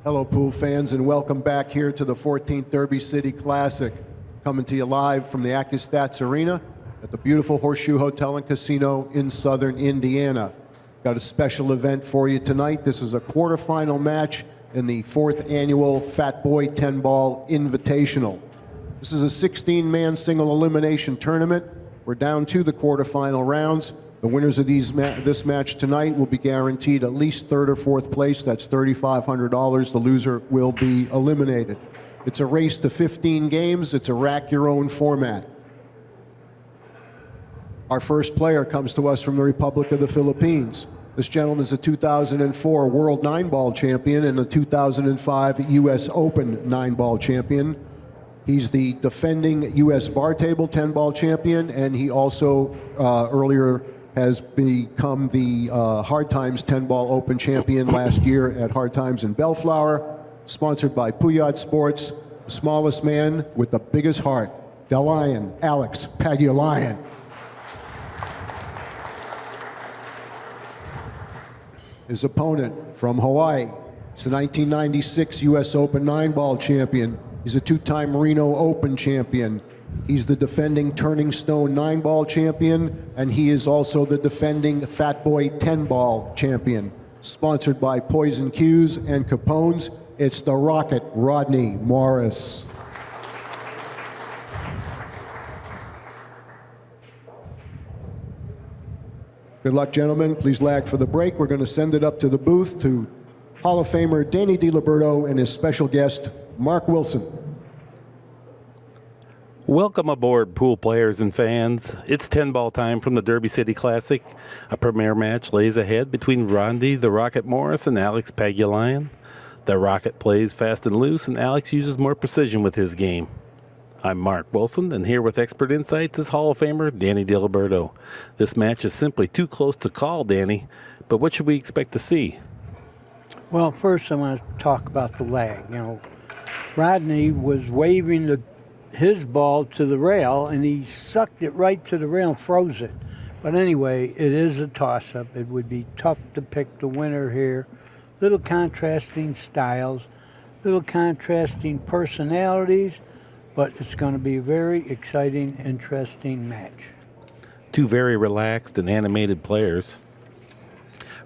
Hello, pool fans, and welcome back here to the 14th Derby City Classic. Coming to you live from the Accu-Stats Arena at the beautiful Horseshoe Hotel and Casino in southern Indiana. Got a special event for you tonight. This is a quarterfinal match in the 4th annual Fat Boy 10-Ball Invitational. This is a 16-man single elimination tournament. We're down to the quarterfinal rounds. The winners of this match tonight will be guaranteed at least 3rd or 4th place. That's $3,500. The loser will be eliminated. It's a race to 15 games. It's a rack-your-own format. Our first player comes to us from the Republic of the Philippines. This gentleman is a 2004 World 9-Ball champion and a 2005 U.S. Open 9-Ball champion. He's the defending U.S. Bar Table 10-Ball champion, and he also earlier has become the Hard Times 10-Ball Open champion last year at Hard Times in Bellflower, sponsored by Pagulayan Sports. The smallest man with the biggest heart, the Lion, Alex Pagulayan. His opponent from Hawaii, he's the 1996 U.S. Open 9-Ball champion. He's a 2-time Reno Open champion. He's the defending Turning Stone 9-Ball champion, and he is also the defending Fat Boy 10-Ball champion. Sponsored by Poison Q's and Capone's, it's the Rocket, Rodney Morris. Good luck, gentlemen. Please lag for the break. We're going to send it up to the booth to Hall of Famer Danny DiLiberto and his special guest, Mark Wilson. Welcome aboard, pool players and fans. It's 10-ball time from the Derby City Classic. A premier match lays ahead between Rodney the Rocket Morris and Alex Pagulayan. The Rocket plays fast and loose, and Alex uses more precision with his game. I'm Mark Wilson, and here with expert insights is Hall of Famer Danny DiLiberto. This match is simply too close to call, Danny, but what should we expect to see? Well, first I want to talk about the lag. You know, Rodney was waving his ball to the rail, and he sucked it right to the rail and froze it. But anyway, it is a toss-up. It would be tough to pick the winner here. Little contrasting styles, little contrasting personalities, but it's going to be a very exciting, interesting match. Two very relaxed and animated players.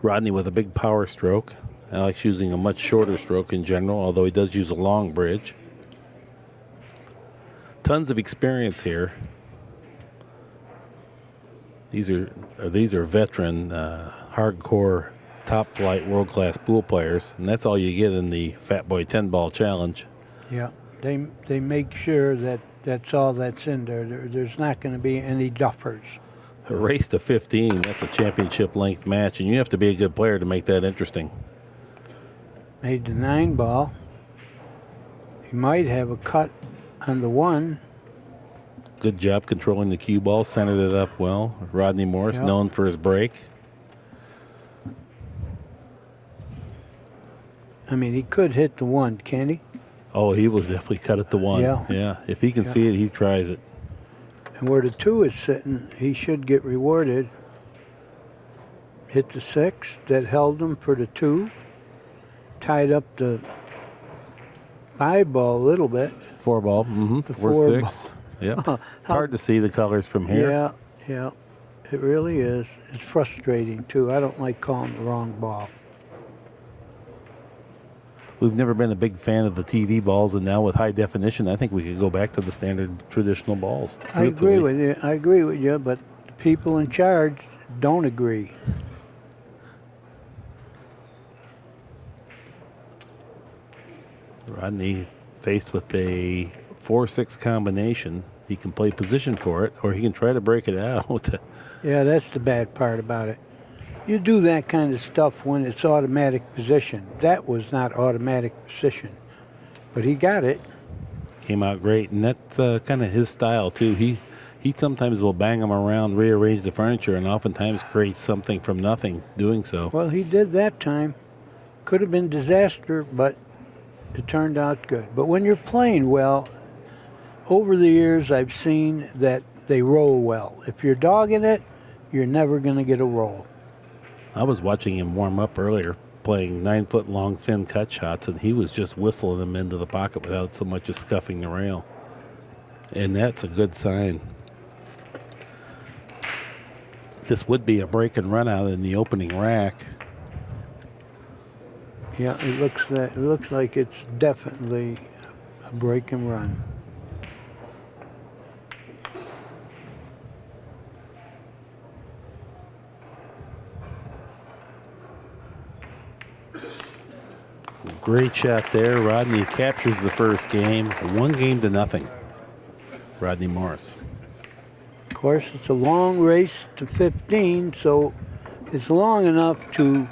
Rodney with a big power stroke. Alex using a much shorter stroke in general, although he does use a long bridge. Tons of experience here. These are veteran, hardcore, top-flight, world-class pool players, and that's all you get in the Fat Boy 10-Ball Challenge. Yeah, they make sure that that's all that's in there. There's not going to be any duffers. A race to 15, that's a championship-length match, and you have to be a good player to make that interesting. Made the 9-ball. He might have a cut on the 1. Good job controlling the cue ball, centered it up well. Rodney Morris, yep, known for his break. I mean, he could hit the 1, can't he? Oh, he will definitely cut it to 1. Yeah. If he can see it, he tries it. And where the 2 is sitting, he should get rewarded. Hit the 6, that held him for the 2. Tied up the 5-ball a little bit. 4-ball, The 4-6. Yep. It's hard to see the colors from here. Yeah, it really is. It's frustrating, too. I don't like calling the wrong ball. We've never been a big fan of the TV balls, and now with high definition, I think we could go back to the standard traditional balls. I agree with you, but the people in charge don't agree. Rodney faced with a 4-6 combination. He can play position for it, or he can try to break it out. Yeah, that's the bad part about it. You do that kind of stuff when it's automatic position. That was not automatic position, but he got it. Came out great, and that's kind of his style too. He sometimes will bang them around, rearrange the furniture, and oftentimes create something from nothing doing so. Well, he did that time. Could have been disaster, but it turned out good. But when you're playing well, over the years I've seen that they roll well. If you're dogging it, you're never going to get a roll. I was watching him warm up earlier, playing 9-foot long thin cut shots, and he was just whistling them into the pocket without so much as scuffing the rail. And that's a good sign. This would be a break and run out in the opening rack. Yeah, it looks like it's definitely a break and run. Great shot there. Rodney captures the first game, 1-0. Rodney Morris. Of course, it's a long race to 15, so it's long enough to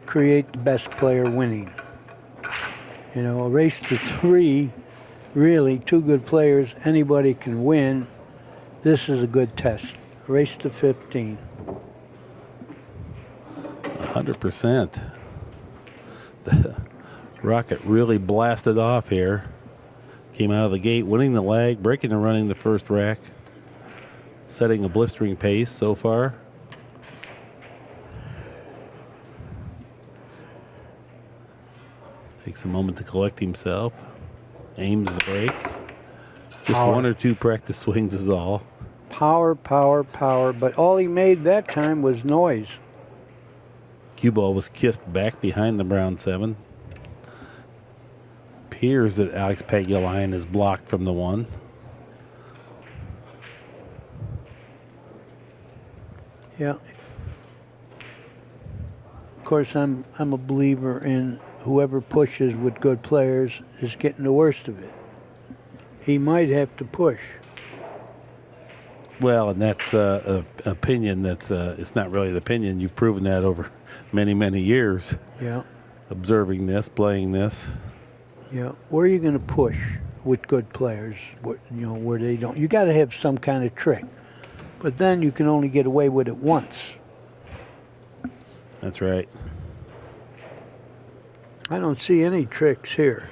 create the best player winning. You know, a race to 3, really, 2 good players, anybody can win. This is a good test. Race to 15. 100%. The Rocket really blasted off here. Came out of the gate, winning the leg, breaking and running the first rack. Setting a blistering pace so far. Takes a moment to collect himself. Aims the break. Just Power. 1 or 2 practice swings is all. Power, power, power. But all he made that time was noise. Cue ball was kissed back behind the brown 7. Appears that Alex Pagulayan is blocked from the 1. Yeah. Of course, I'm a believer in whoever pushes with good players is getting the worst of it. He might have to push. Well, and that's an opinion that's it's not really an opinion. You've proven that over many, many years. Yeah. Observing this, playing this. Yeah. Where are you going to push with good players? Where they don't. You got to have some kind of trick. But then you can only get away with it once. That's right. I don't see any tricks here.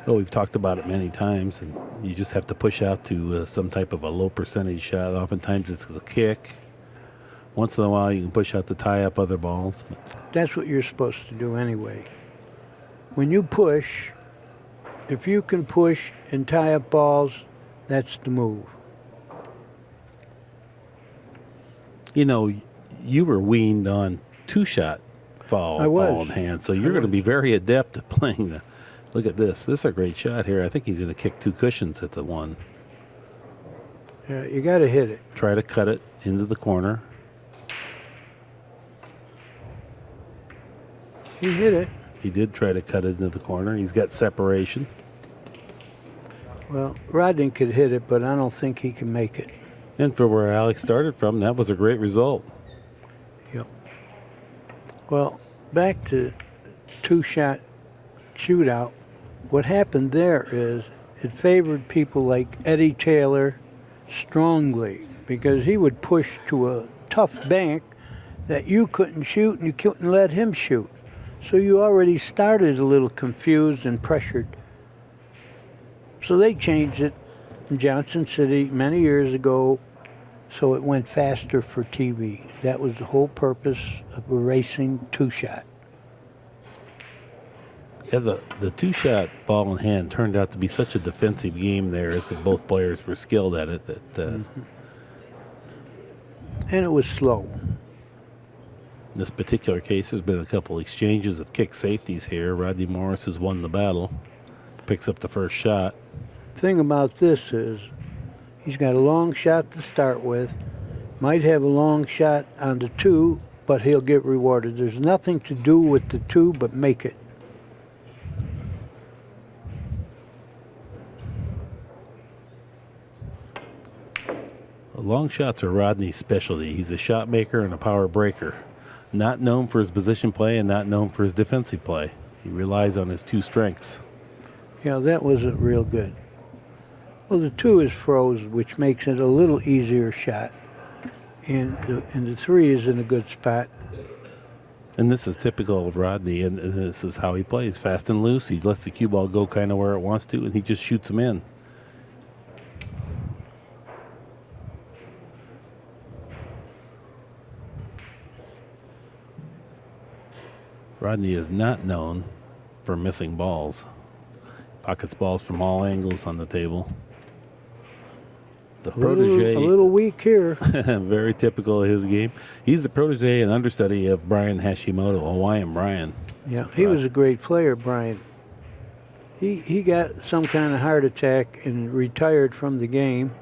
Oh, we've talked about it many times, and you just have to push out to some type of a low percentage shot. Oftentimes it's the kick. Once in a while you can push out to tie up other balls. That's what you're supposed to do anyway. When you push, if you can push and tie up balls, that's the move. You know, you were weaned on 2-shot foul ball in hand, so you're going to be very adept at playing the. Look at this. This is a great shot here. I think he's going to kick 2 cushions at the 1. Yeah, you got to hit it. Try to cut it into the corner. He hit it. He did try to cut it into the corner. He's got separation. Well, Rodney could hit it, but I don't think he can make it. And for where Alex started from, that was a great result. Yep. Well, back to 2-shot shootout. What happened there is it favored people like Eddie Taylor strongly because he would push to a tough bank that you couldn't shoot and you couldn't let him shoot. So you already started a little confused and pressured. So they changed it in Johnson City many years ago so it went faster for TV. That was the whole purpose of a racing 2-shot. Yeah, the 2-shot ball in hand turned out to be such a defensive game there as that both players were skilled at it. That And it was slow. In this particular case, there's been a couple exchanges of kick safeties here. Rodney Morris has won the battle, picks up the first shot. Thing about this is he's got a long shot to start with, might have a long shot on the 2, but he'll get rewarded. There's nothing to do with the 2 but make it. Long shots are Rodney's specialty. He's a shot maker and a power breaker. Not known for his position play and not known for his defensive play. He relies on his 2 strengths. Yeah, that wasn't real good. Well, the 2 is froze, which makes it a little easier shot. And the 3 is in a good spot. And this is typical of Rodney, and this is how he plays. Fast and loose. He lets the cue ball go kind of where it wants to, and he just shoots them in. Rodney is not known for missing balls. Pockets balls from all angles on the table. The protege, A little weak here. very typical of his game. He's the protege and understudy of Brian Hashimoto, Hawaiian Brian. Yeah, he was a great player, Brian. He got some kind of heart attack and retired from the game,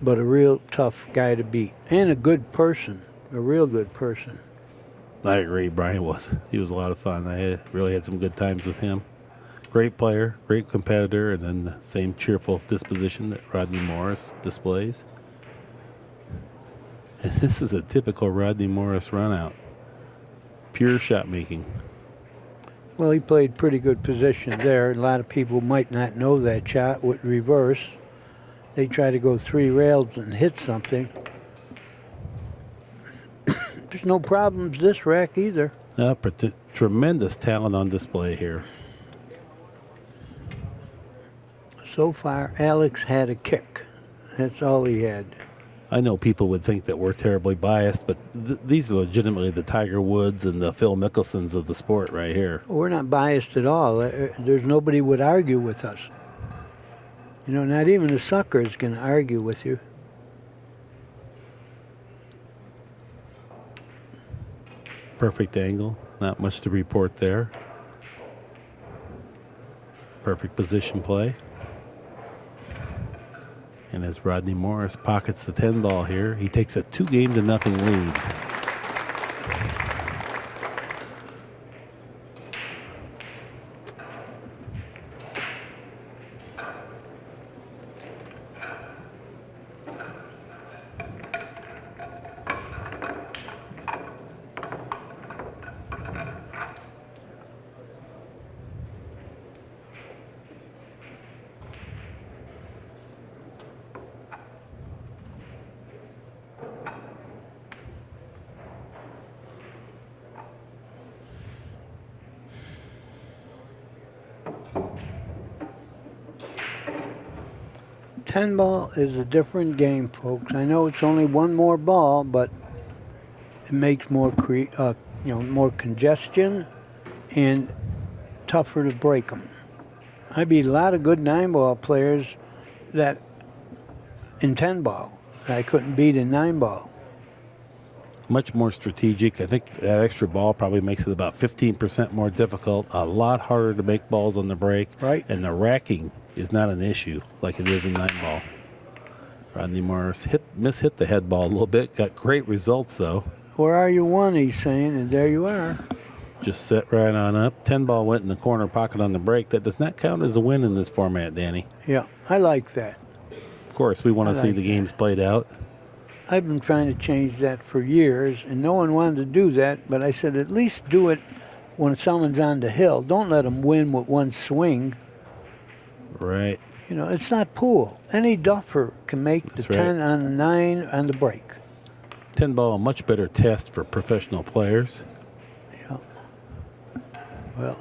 but a real tough guy to beat. And a good person, a real good person. I agree, Brian was. He was a lot of fun. Really had some good times with him. Great player, great competitor, and then the same cheerful disposition that Rodney Morris displays. And this is a typical Rodney Morris run out. Pure shot making. Well, he played pretty good position there. A lot of people might not know that shot with reverse. They try to go 3 rails and hit something. There's no problems this rack either. Tremendous talent on display here. So far, Alex had a kick. That's all he had. I know people would think that we're terribly biased, but these are legitimately the Tiger Woods and the Phil Mickelsons of the sport right here. We're not biased at all. There's nobody would argue with us. You know, not even a sucker is going to argue with you. Perfect angle. Not much to report there. Perfect position play. And as Rodney Morris pockets the 10 ball here, he takes a 2-0 lead. Ten ball is a different game, folks. I know it's only one more ball, but it makes more more congestion and tougher to break them. I beat a lot of good 9-ball players that in 10 ball that I couldn't beat in 9-ball. Much more strategic. I think that extra ball probably makes it about 15% more difficult. A lot harder to make balls on the break. Right. And the racking is not an issue like it is in 9-ball. Rodney Morris mishit the head ball a little bit. Got great results though. Where are you one, he's saying, and there you are. Just set right on up. 10 ball went in the corner pocket on the break. That does not count as a win in this format, Danny. Yeah, I like that. Of course, we want to see the games played out. I've been trying to change that for years, and no one wanted to do that, but I said at least do it when someone's on the hill. Don't let them win with one swing. Right. You know, it's not pool. Any duffer can make That's the 10 on the 9 on the break. 10 ball, a much better test for professional players. Yeah. Well,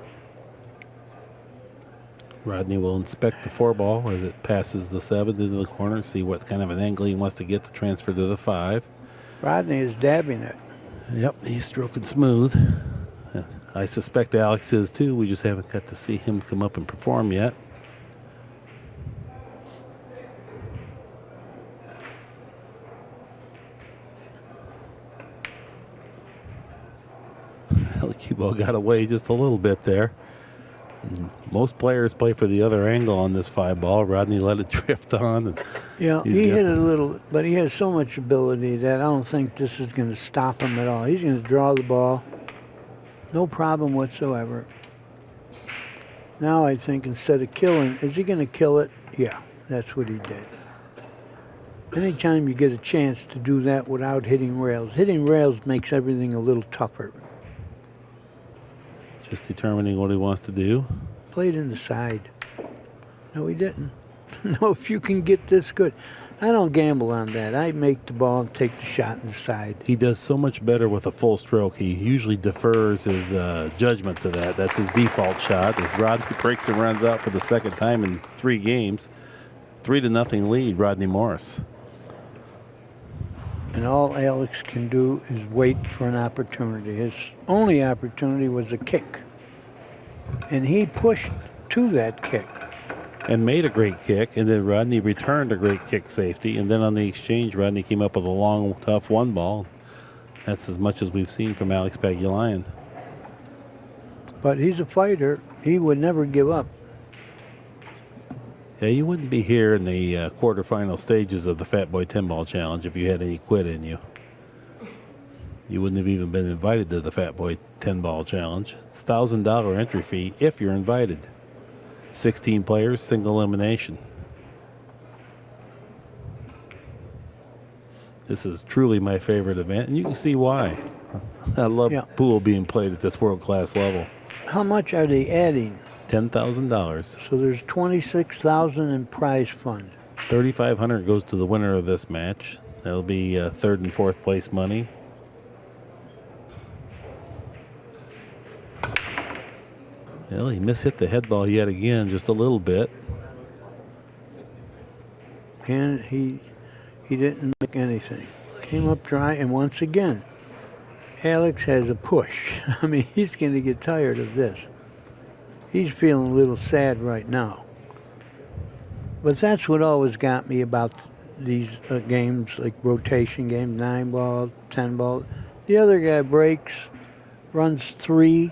Rodney will inspect the 4 ball as it passes the 7 into the corner, see what kind of an angle he wants to get to transfer to the 5. Rodney is dabbing it. Yep, he's stroking smooth. I suspect Alex is too. We just haven't got to see him come up and perform yet. The cue ball got away just a little bit there. Most players play for the other angle on this 5 ball. Rodney let it drift on. And Yeah, he hit it a little, but he has so much ability that I don't think this is going to stop him at all. He's going to draw the ball. No problem whatsoever. Now I think instead of killing, is he going to kill it? Yeah, that's what he did. Anytime you get a chance to do that without hitting rails makes everything a little tougher. just determining what he wants to do. Played in the side. No, he didn't. No, if you can get this good. I don't gamble on that. I make the ball and take the shot in the side. He does so much better with a full stroke. He usually defers his judgment to that. That's his default shot. As Rodney breaks and runs out for the second time in 3 games. 3-0 lead, Rodney Morris. And all Alex can do is wait for an opportunity. His only opportunity was a kick. And he pushed to that kick. And made a great kick, and then Rodney returned a great kick safety, and then on the exchange, Rodney came up with a long, tough one ball. That's as much as we've seen from Alex Pagulayan. But he's a fighter. He would never give up. Yeah, you wouldn't be here in the quarterfinal stages of the Fat Boy 10-Ball Challenge if you had any quit in you. You wouldn't have even been invited to the Fat Boy 10-Ball Challenge. It's a $1,000 entry fee if you're invited. 16 players, single elimination. This is truly my favorite event, and you can see why. I love pool being played at this world-class level. How much are they adding? $10,000. So there's $26,000 in prize fund. $3,500 goes to the winner of this match. That'll be third and fourth place money. Well, he mishit the head ball yet again, just a little bit. And he didn't make anything. Came up dry, and once again, Alex has a push. I mean, he's going to get tired of this. He's feeling a little sad right now. But that's what always got me about these games, like rotation games, 9-ball, 10-ball. The other guy breaks, runs 3.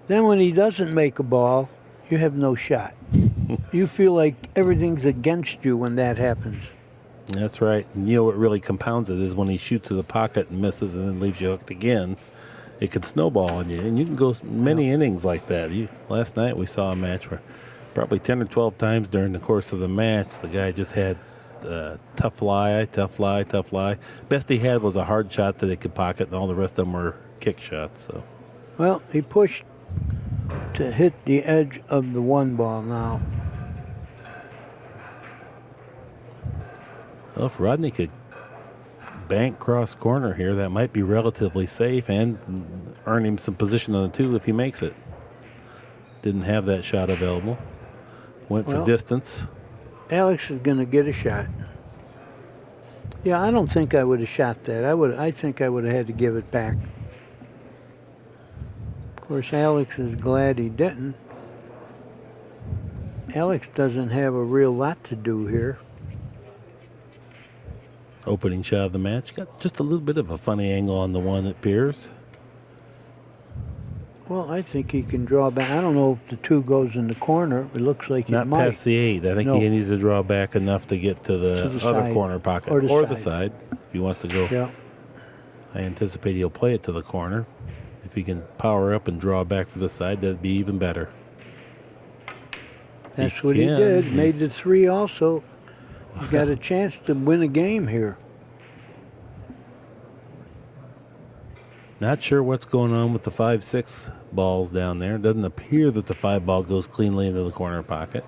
Then when he doesn't make a ball, you have no shot. You feel like everything's against you when that happens. That's right. And you know what really compounds it is when he shoots to the pocket and misses and then leaves you hooked again. It could snowball on you, and you can go many innings like that. Last night we saw a match where probably 10 or 12 times during the course of the match, the guy just had tough lie. Best he had was a hard shot that he could pocket, and all the rest of them were kick shots. So, well, he pushed to hit the edge of the 1 ball now. Well, if Rodney could bank cross corner here, that might be relatively safe and earn him some position on the 2 if he makes it. Didn't have that shot available. Went for distance. Alex is going to get a shot. Yeah, I don't think I would have shot that. I think I would have had to give it back. Of course, Alex is glad he didn't. Alex doesn't have a real lot to do here. Opening shot of the match. Got just a little bit of a funny angle on the one at Piers. Well, I think he can draw back. I don't know if the 2 goes in the corner. It looks like he might. Not past the 8. I think he needs to draw back enough to get to the other side, corner pocket. or the side, if he wants to go. Yeah. I anticipate he'll play it to the corner. If he can power up and draw back for the side, that'd be even better. That's what he did. Made the 3 also. He's got a chance to win a game here. Not sure what's going on with the 5-6 balls down there. It doesn't appear that the 5 ball goes cleanly into the corner pocket.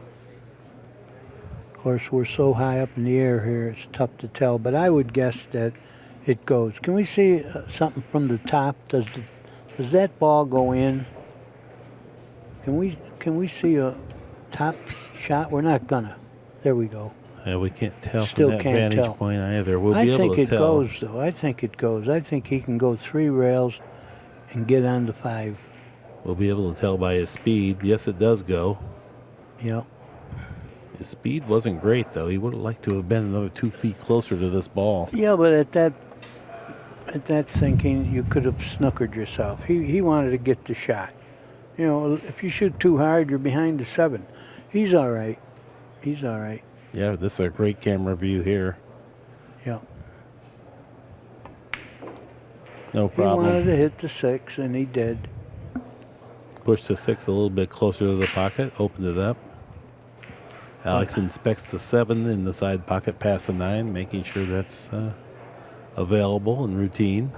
Of course, we're so high up in the air here, it's tough to tell, but I would guess that it goes. Can we see something from the top? Does that ball go in? Can we see a top shot? We're not gonna. There we go. Yeah, we can't tell Still from that can't vantage tell. point either. We'll I be able think to it tell. goes, though. I think it goes. I think he can go 3 rails and get on the 5. We'll be able to tell by his speed. Yes, it does go. Yeah. His speed wasn't great, though. He would have liked to have been another 2 feet closer to this ball. Yeah, but at that thinking, you could have snookered yourself. He wanted to get the shot. You know, if you shoot too hard, you're behind the 7. He's all right. He's all right. Yeah, this is a great camera view here. Yeah. No problem. He wanted to hit the 6, and he did. Push the 6 a little bit closer to the pocket, opened it up. Alex inspects the 7 in the side pocket past the 9, making sure that's available and routine.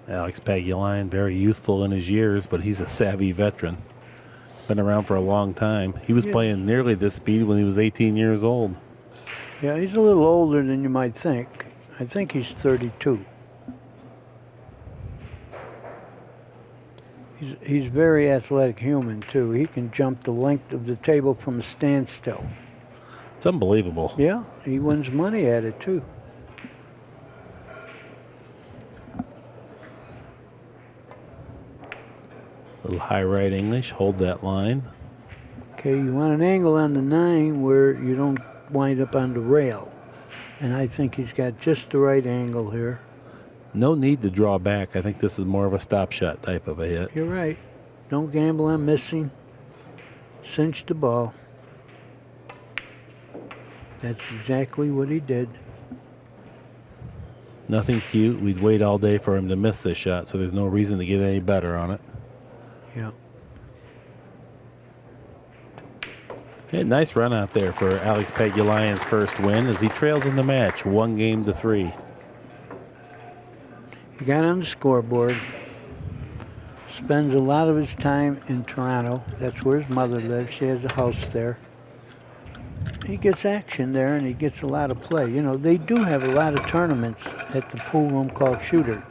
Alex Pagulayan, very youthful in his years, but he's a savvy veteran. Been around for a long time. He was playing nearly this speed when he was 18 years old. Yeah, he's a little older than you might think. I think he's 32. He's very athletic human too. He can jump the length of the table from a standstill. It's unbelievable. Yeah, he wins money at it too. Little high right English. Hold that line. Okay, you want an angle on the 9 where you don't wind up on the rail. And I think he's got just the right angle here. No need to draw back. I think this is more of a stop shot type of a hit. You're right. Don't gamble on missing. Cinch the ball. That's exactly what he did. Nothing cute. We'd wait all day for him to miss this shot, so there's no reason to get any better on it. Yeah. Hey, nice run out there for Alex Pagulayan's first win as he trails in the match, 1-3. He got on the scoreboard. Spends a lot of his time in Toronto. That's where his mother lives. She has a house there. He gets action there and he gets a lot of play. You know, they do have a lot of tournaments at the pool room called Shooter.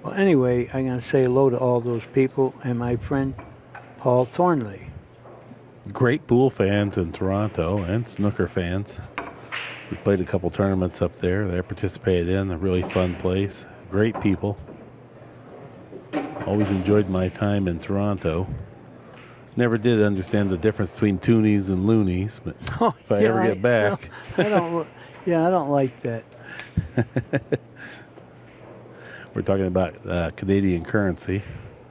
Well, anyway, I'm going to say hello to all those people and my friend Paul Thornley. Great pool fans in Toronto and snooker fans. We played a couple tournaments up there. They participated in a really fun place. Great people. Always enjoyed my time in Toronto. Never did understand the difference between toonies and loonies, but if I ever get back. I don't like that. We're talking about Canadian currency.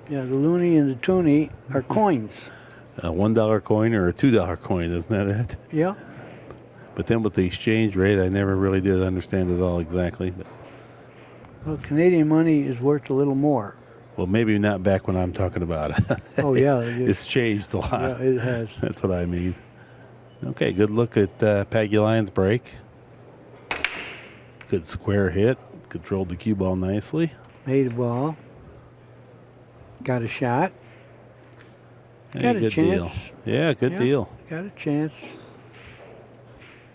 Yeah, the loony and the toonie are coins. A $1 coin or a $2 coin, isn't that it? Yeah. But then with the exchange rate, I never really did understand it all exactly. But Well, Canadian money is worth a little more. well, maybe not back when I'm talking about it. Oh, yeah. It's changed a lot. Yeah, it has. That's what I mean. Okay, good look at Pagulayan's break. Good square hit. Controlled the cue ball nicely. Made a ball. Got a shot. Hey, Got a good chance. deal. Yeah, good Yeah. deal. Got a chance.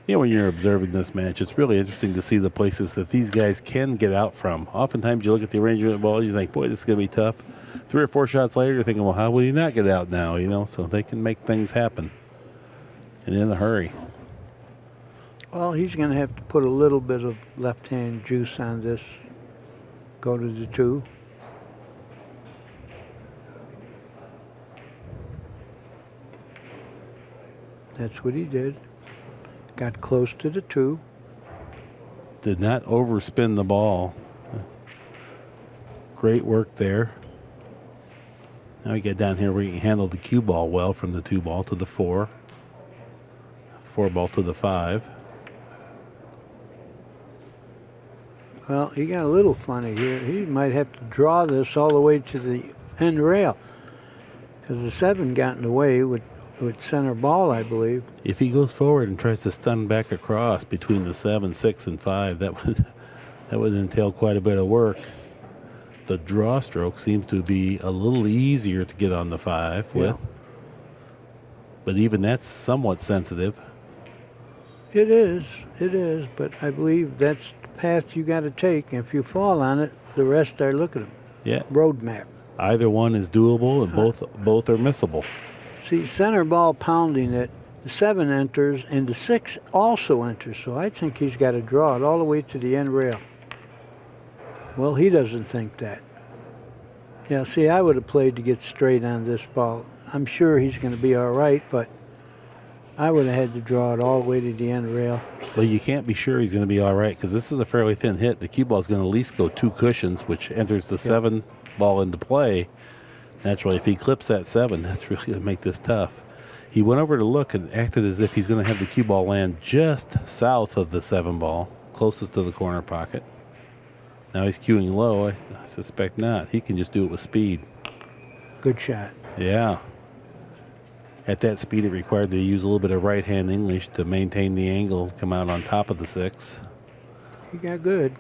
You know, when you're observing this match, it's really interesting to see the places that these guys can get out from. Oftentimes you look at the arrangement of the ball, you think, boy, this is going to be tough. 3 or 4 shots later, you're thinking, well, how will he not get out now? You know, so they can make things happen. And in a hurry. Well, he's going to have to put a little bit of left-hand juice on this. Go to the 2. That's what he did. Got close to the 2. Did not overspin the ball. Great work there. Now we get down here where you can handle the cue ball well from the 2 ball to the 4. 4 ball to the 5. Well, he got a little funny here. He might have to draw this all the way to the end rail because the 7 got in the way with center ball, I believe. If he goes forward and tries to stun back across between the 7, 6, and 5, that would entail quite a bit of work. The draw stroke seems to be a little easier to get on the 5 with. But even that's somewhat sensitive. It is, but I believe that's the path you got to take. If you fall on it, the rest are, look at them, Yeah. road map. Either one is doable and both are missable. See, center ball pounding it, the 7 enters, and the 6 also enters, so I think he's got to draw it all the way to the end rail. Well, he doesn't think that. Yeah, see, I would have played to get straight on this ball. I'm sure he's going to be all right, but I would have had to draw it all the way to the end rail. Well, you can't be sure he's going to be all right because this is a fairly thin hit. The cue ball is going to at least go 2 cushions, which enters the 7 ball into play. Naturally, if he clips that 7, that's really going to make this tough. He went over to look and acted as if he's going to have the cue ball land just south of the 7 ball, closest to the corner pocket. Now he's cueing low. I suspect not. He can just do it with speed. Good shot. Yeah. At that speed, it required to use a little bit of right-hand English to maintain the angle, come out on top of the 6. He got good.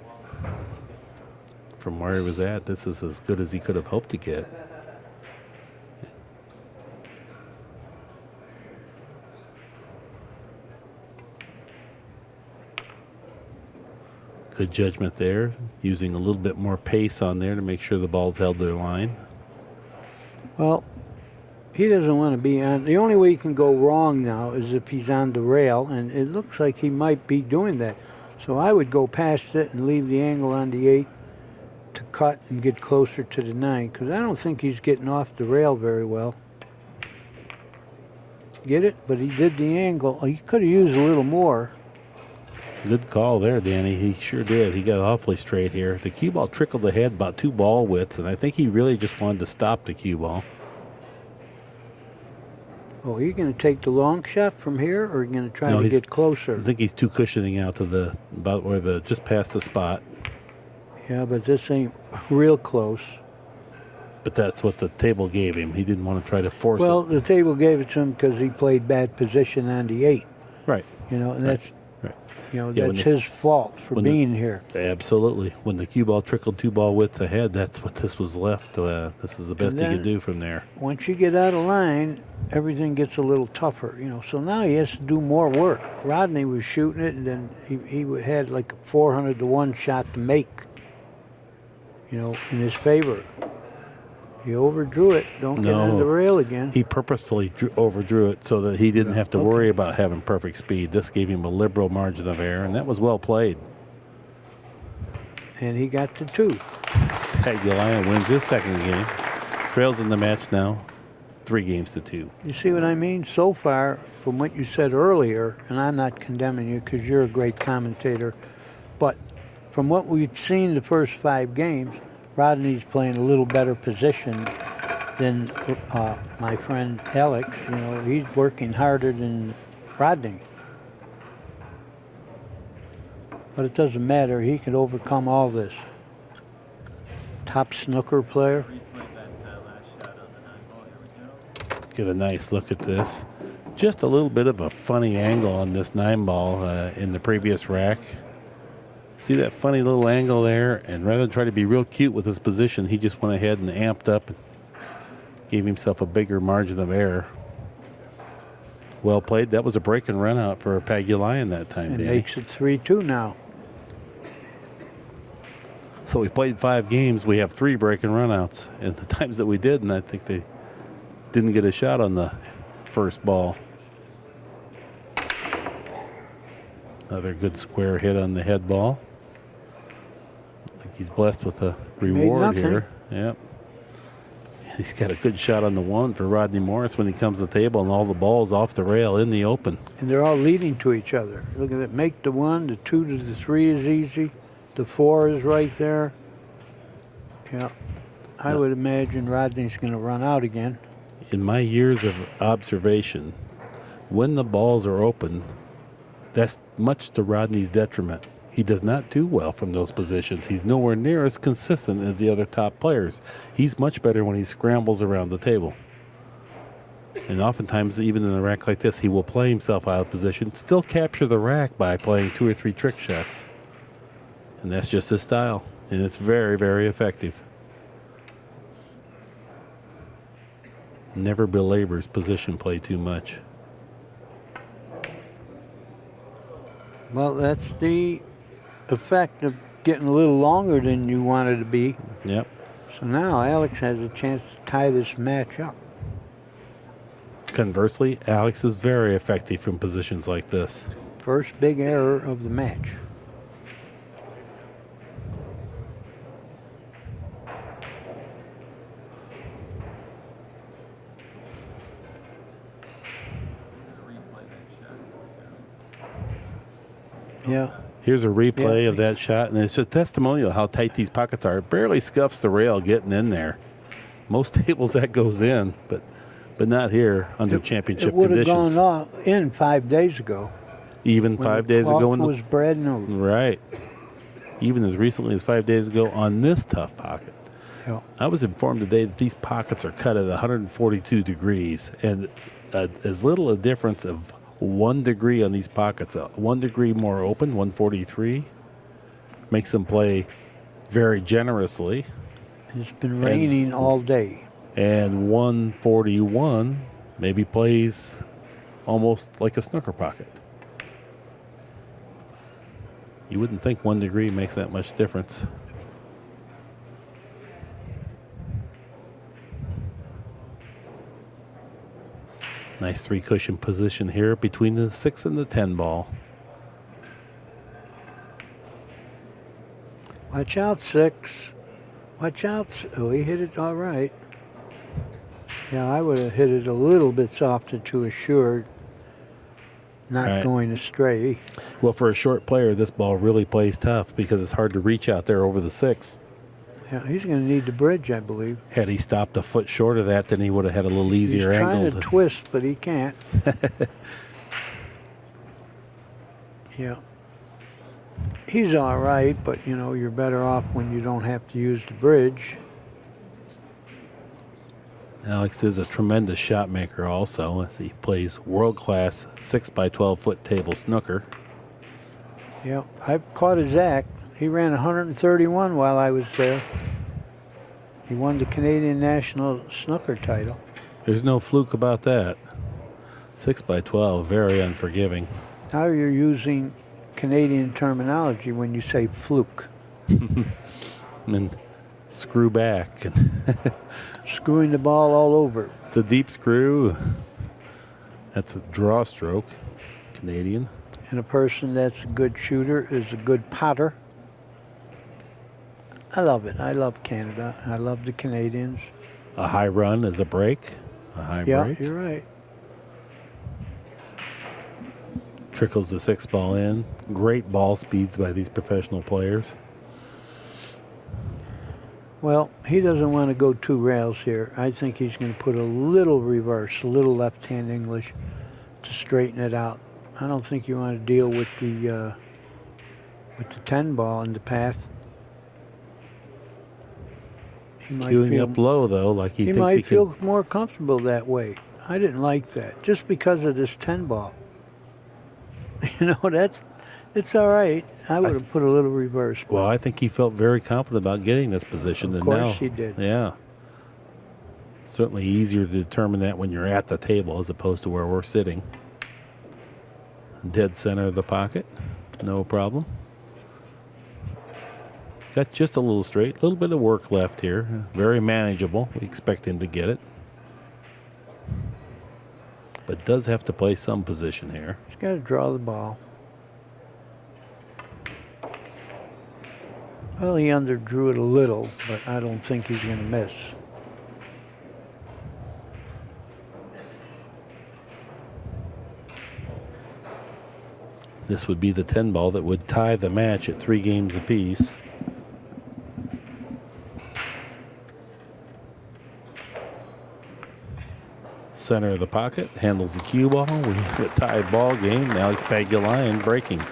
From where he was at, this is as good as he could have hoped to get. Good judgment there, using a little bit more pace on there to make sure the ball's held their line. Well, he doesn't want to be on. The only way he can go wrong now is if he's on the rail, and it looks like he might be doing that. So I would go past it and leave the angle on the 8 to cut and get closer to the 9, because I don't think he's getting off the rail very well. Get it? But he did the angle. He could have used a little more. Good call there, Danny. He sure did. He got awfully straight here. The cue ball trickled ahead about 2 ball widths, and I think he really just wanted to stop the cue ball. Oh, are you going to take the long shot from here, or are you going to try No, to get closer? I think he's two cushioning out to about where just past the spot. Yeah, but this ain't real close. But that's what the table gave him. He didn't want to try to force Well, it. the table gave it to him because he played bad position on the 8. Right. You know, and Right. that's Right. Yeah, that's his fault for being here. Absolutely. When the cue ball trickled 2 ball widths ahead, that's what this was left. This is the best he could do from there. Once you get out of line, everything gets a little tougher, you know. So now he has to do more work. Rodney was shooting it, and then he had like a 400 to 1 shot to make, you know, in his favor. He overdrew it. Don't get on the rail again. He purposefully overdrew it so that he didn't have to worry about having perfect speed. This gave him a liberal margin of error, and that was well played. And he got to 2. Pagulayan wins his second game. Trails in the match now, 3 games to 2. You see what I mean? So far, from what you said earlier, and I'm not condemning you because you're a great commentator, but from what we've seen the first 5 games, Rodney's playing a little better position than my friend Alex. You know, he's working harder than Rodney. But it doesn't matter. He can overcome all this. Top snooker player. Get a nice look at this. Just a little bit of a funny angle on this 9 ball in the previous rack. See that funny little angle there? And rather than try to be real cute with his position, he just went ahead and amped up and gave himself a bigger margin of error. Well played. That was a break and run out for Pagulayan that time, It Danny. makes it 3-2 now. So we played 5 games. We have 3 break and run outs. And the times that we did, and I think they didn't get a shot on the first ball. Another good square hit on the head ball. I think he's blessed with a reward here. Yep. He's got a good shot on the 1 for Rodney Morris when he comes to the table, and all the balls off the rail in the open. And they're all leading to each other. Look at it. Make the 1, the 2 to the 3 is easy. The 4 is right there. Yeah. I would imagine Rodney's going to run out again. In my years of observation, when the balls are open, that's much to Rodney's detriment. He does not do well from those positions. He's nowhere near as consistent as the other top players. He's much better when he scrambles around the table. And oftentimes, even in a rack like this, he will play himself out of position, still capture the rack by playing 2 or 3 trick shots. And that's just his style. And it's very, very effective. Never belabors position play too much. Well, that's the effect of getting a little longer than you wanted to be. Yep. So now Alex has a chance to tie this match up. Conversely, Alex is very effective from positions like this. First big error of the match. Yeah. Here's a replay of that shot, and it's a testimonial how tight these pockets are. It barely scuffs the rail getting in there. Most tables that goes in, but not here under championship It would have conditions. gone in 5 days ago. Even 5 days ago, when the was bred new. right? Even as recently as 5 days ago on this tough pocket. Yeah. I was informed today that these pockets are cut at 142 degrees, and as little a difference of 1 degree on these pockets, 1 degree more open, 143, makes them play very generously. It's been raining all day. And 141 maybe plays almost like a snooker pocket. You wouldn't think 1 degree makes that much difference. Nice 3 cushion position here between the 6 and the 10 ball. Watch out, 6. Watch out. Oh, he hit it all right. Yeah, I would have hit it a little bit softer to assure not Right. going astray. Well, for a short player, this ball really plays tough because it's hard to reach out there over the 6. Yeah, he's going to need the bridge, I believe. Had he stopped a foot short of that, then he would have had a little easier He's trying angle. to twist, but he can't. Yeah. He's all right, but, you know, you're better off when you don't have to use the bridge. Alex is a tremendous shot maker also, as he plays world-class 6x12 foot table snooker. Yeah, I caught his act. He ran 131 while I was there. He won the Canadian National Snooker title. There's no fluke about that. 6x12, very unforgiving. Now you're using Canadian terminology when you say fluke. And screw back. Screwing the ball all over. It's a deep screw. That's a draw stroke, Canadian. And a person that's a good shooter is a good potter. I love it. I love Canada. I love the Canadians. A high run is a break. A high Yeah, break. you're right. Trickles the 6 ball in. Great ball speeds by these professional players. Well, he doesn't want to go 2 rails here. I think he's going to put a little reverse, a little left-hand English to straighten it out. I don't think you want to deal with the 10 ball in the path. He might Queuing up low, though, like he thinks might he feel can. more comfortable that way. I didn't like that, just because of this 10 ball. You know, it's all right. I would have put a little reverse. Well, I think he felt very confident about getting this position. Of and course now, he did. Yeah. Certainly easier to determine that when you're at the table as opposed to where we're sitting. Dead center of the pocket. No problem. Got just a little straight. A little bit of work left here. Very manageable. We expect him to get it. But does have to play some position here. He's got to draw the ball. Well, he underdrew it a little, but I don't think he's going to miss. This would be the 10 ball that would tie the match at 3 games apiece. Center of the pocket, handles the cue ball. We have a tied ball game. Alex Pagulayan breaking.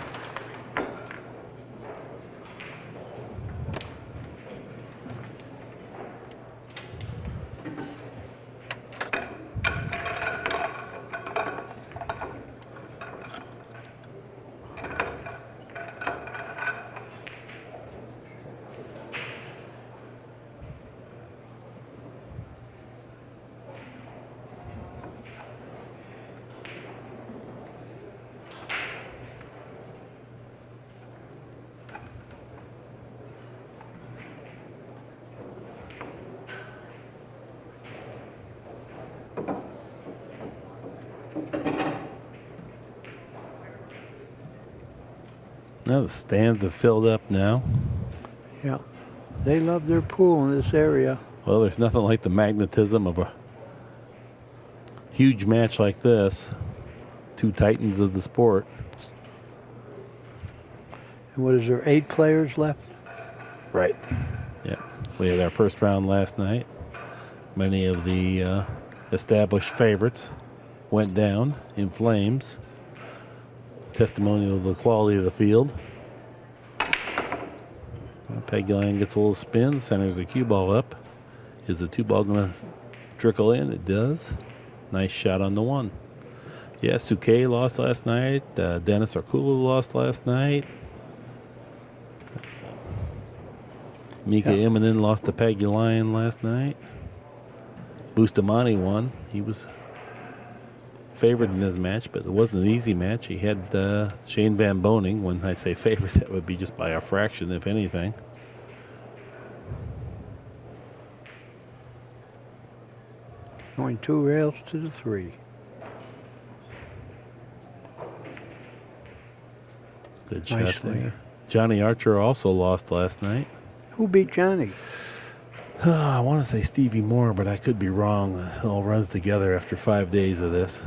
Now the stands have filled up now. Yeah. They love their pool in this area. Well, there's nothing like the magnetism of a huge match like this. 2 titans of the sport. And what is there, 8 players left? Right. Yeah. We had our first round last night. Many of the established favorites went down in flames. Testimonial of the quality of the field. Pagulayan gets a little spin, centers the cue ball up. Is the 2 ball going to trickle in? It does. Nice shot on the 1. Yeah, Suke lost last night. Dennis Arcula lost last night. Mika Immonen lost to Pagulayan last night. Bustamante won. He was favored in his match, but it wasn't an easy match. He had Shane Van Boning. When I say favorite, that would be just by a fraction, if anything. Going 2 rails to the 3. Good shot Nicely. there. Johnny Archer also lost last night. Who beat Johnny? I want to say Stevie Moore, but I could be wrong. It all runs together after 5 days of this.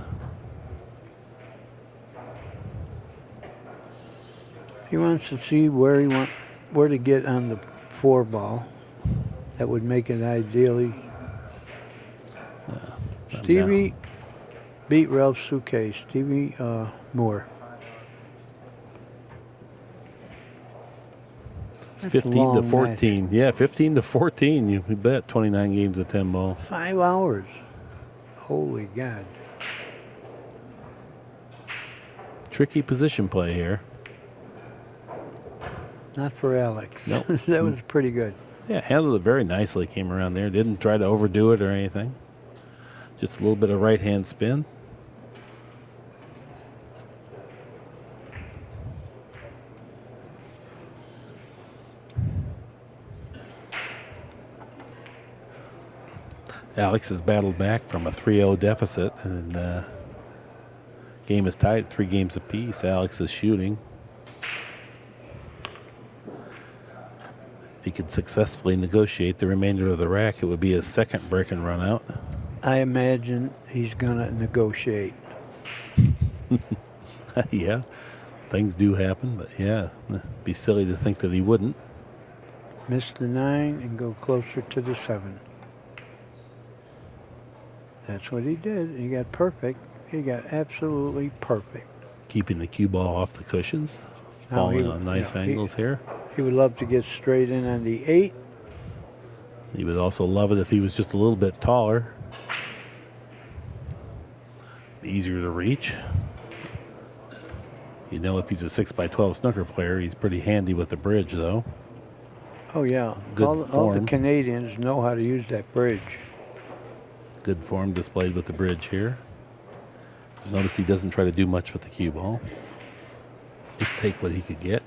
He wants to see where to get on the 4 ball. That would make it ideally. Stevie beat Ralph Souquet. Stevie Moore. It's That's a 15 to long 14. match. Yeah, 15 to 14. You bet 29 games of 10 ball. 5 hours. Holy God. Tricky position play here. Not for Alex. Nope. That was pretty good. Yeah, handled it very nicely. Came around there. Didn't try to overdo it or anything. Just a little bit of right hand spin. Alex has battled back from a 3-0 deficit, and game is tied at 3 games apiece. Alex is shooting. If he could successfully negotiate the remainder of the rack, it would be his second break and run out. I imagine he's going to negotiate. Yeah, things do happen, but yeah, it'd be silly to think that he wouldn't. Miss the 9 and go closer to the 7. That's what he did. He got perfect. He got absolutely perfect. Keeping the cue ball off the cushions, Now falling he- on nice yeah, angles here. He would love to get straight in on the 8. He would also love it if he was just a little bit taller. Easier to reach. You know, if he's a 6x12 snooker player, he's pretty handy with the bridge, though. Oh, yeah. Good All the form. Canadians know how to use that bridge. Good form displayed with the bridge here. Notice he doesn't try to do much with the cue ball. Just take what he could get.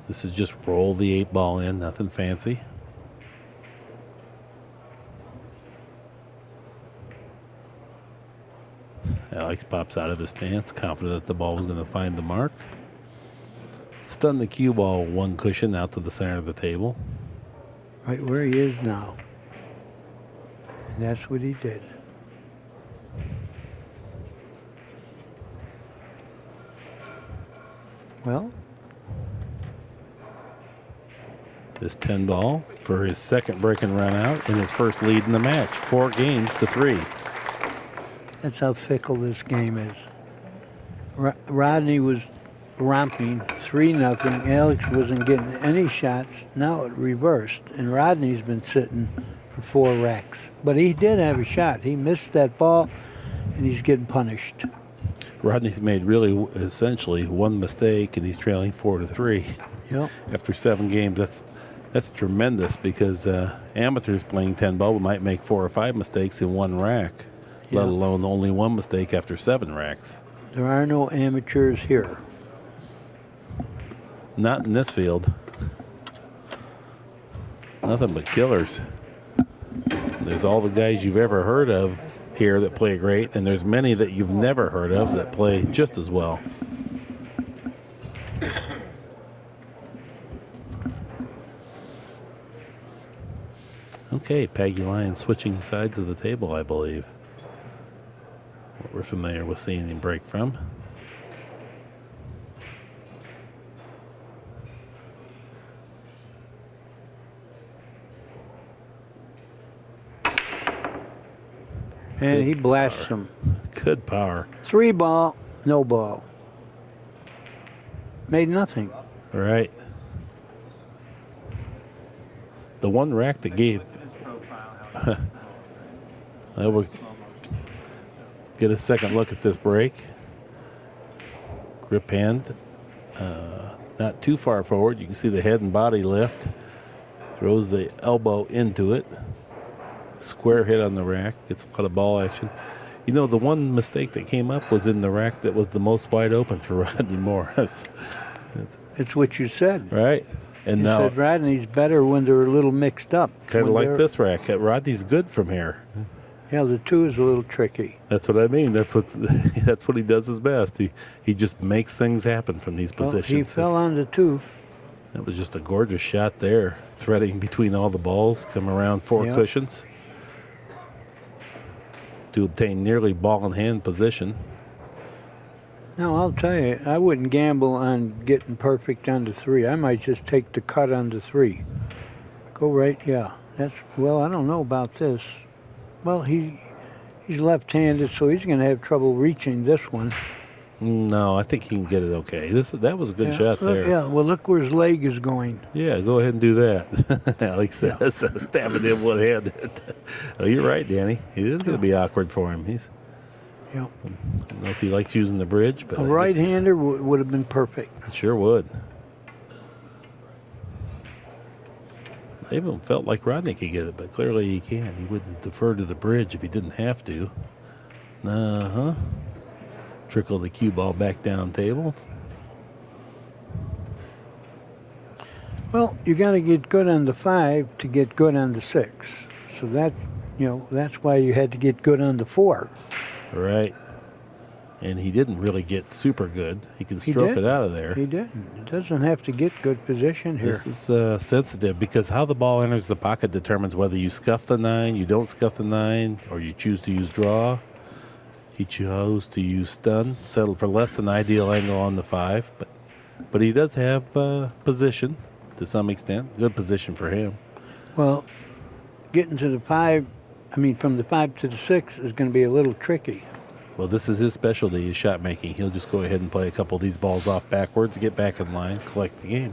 This is just roll the 8 ball in, nothing fancy. Alex pops out of his stance, confident that the ball was going to find the mark. Stun the cue ball 1 cushion out to the center of the table. Right where he is now. And that's what he did. Well, This 10 ball for his second break and run out and his first lead in the match. 4 games to 3. that's how fickle this game is. Rodney was romping 3-0. Alex wasn't getting any shots. Now it reversed, and Rodney's been sitting for 4 racks. But he did have a shot. He missed that ball, and he's getting punished. Rodney's made really essentially 1 mistake and he's trailing 4 to 3 Yep. after 7 games. That's tremendous because amateurs playing 10 ball might make 4 or 5 mistakes in 1 rack, Yeah. let alone only 1 mistake after 7 racks. There are no amateurs here. Not in this field. Nothing but killers. There's all the guys you've ever heard of here that play great, and there's many that you've never heard of that play just as well. Okay, Pagulayan switching sides of the table, I believe. What we're familiar with seeing him break from. And he blasts him. Good power. 3 ball, no ball. Made nothing. All right. The 1 rack that gave. I will get a second look at this break. Grip hand. Not too far forward. You can see the head and body lift. Throws the elbow into it. Square hit on the rack. Gets a lot of ball action. You know, the one mistake that came up was in the rack that was the most wide open for Rodney Morris. It's what you said. Right? And You now, said Rodney's better when they're a little mixed up. kind of When like they're- this rack. Rodney's good from here. Yeah, the 2 is a little tricky. That's what I mean. That's what that's what he does his best. He just makes things happen from these Well, he positions. fell on the 2. That was just a gorgeous shot there, threading between all the balls, come around 4 Yep. cushions to obtain nearly ball in hand position. Now, I'll tell you, I wouldn't gamble on getting perfect on the 3. I might just take the cut on the 3. Go right, yeah. Well, I don't know about this. Well, he's left-handed, so he's going to have trouble reaching this one. No, I think he can get it okay. That was a good shot Look, there. yeah, well, look where his leg is going. Yeah, go ahead and do that. Alex says, stabbing him one hand. Oh, you're right, Danny. It is going to be awkward for him. Yeah. I don't know if he likes using the bridge, but A I guess right-hander would have been perfect. it sure would. I even felt like Rodney could get it, but clearly he can't. He wouldn't defer to the bridge if he didn't have to. Uh-huh. Trickle the cue ball back down table. Well, you got to get good on the 5 to get good on the 6. So that's why you had to get good on the 4. Right. And he didn't really get super good. He can He stroke did. it out of there. He didn't. It doesn't have to get good position here. This is sensitive because how the ball enters the pocket determines whether you scuff the 9, you don't scuff the 9, or you choose to use draw. He chose to use stun, settled for less than ideal angle on the 5, but he does have position to some extent. Good position for him. Well, getting to the 5, from the 5 to the 6 is going to be a little tricky. Well, this is his specialty, is shot making. He'll just go ahead and play a couple of these balls off backwards, get back in line, collect the game.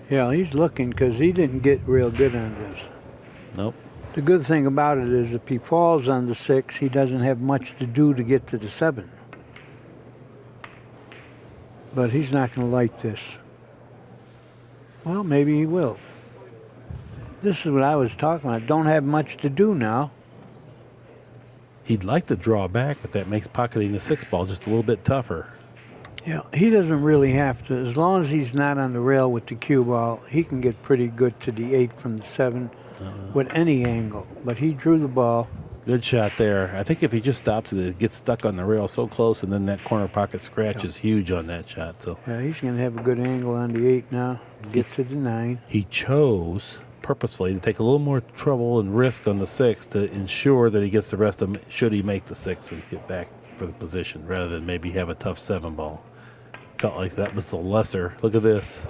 Yeah, he's looking because he didn't get real good on this. Nope. The good thing about it is if he falls on the 6, he doesn't have much to do to get to the 7. But he's not going to like this. Well, maybe he will. This is what I was talking about. Don't have much to do now. He'd like to draw back, but that makes pocketing the 6 ball just a little bit tougher. Yeah, he doesn't really have to. As long as he's not on the rail with the cue ball, he can get pretty good to the 8 from the 7 with any angle. But he drew the ball. Good shot there. I think if he just stops it, it gets stuck on the rail so close, and then that corner pocket scratch is huge on that shot. So Yeah, he's going to have a good angle on the 8 now. Get to the 9. he chose purposefully to take a little more trouble and risk on the 6 to ensure that he gets the rest of them should he make the 6 and get back for the position rather than maybe have a tough 7 ball. Felt like that was the lesser. Look at this.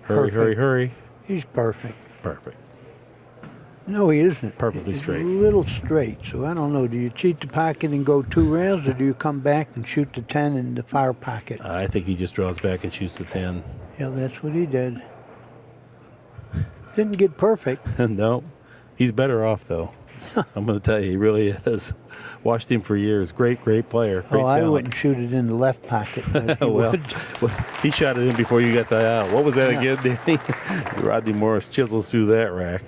Hurry, Perfect. hurry, hurry. He's perfect. Perfect. No, he isn't. Perfectly He's straight. a little straight. So I don't know. Do you cheat the pocket and go 2 rails, or do you come back and shoot the 10 in the far pocket? I think he just draws back and shoots the 10. Yeah, that's what he did. Didn't get perfect. No, he's better off, though. I'm going to tell you, he really is. Watched him for years. Great, great player. Great I talent. wouldn't shoot it in the left pocket. Like he well, would. he shot it in before you got that out. What was that Yeah. again, Danny? Rodney Morris chisels through that rack.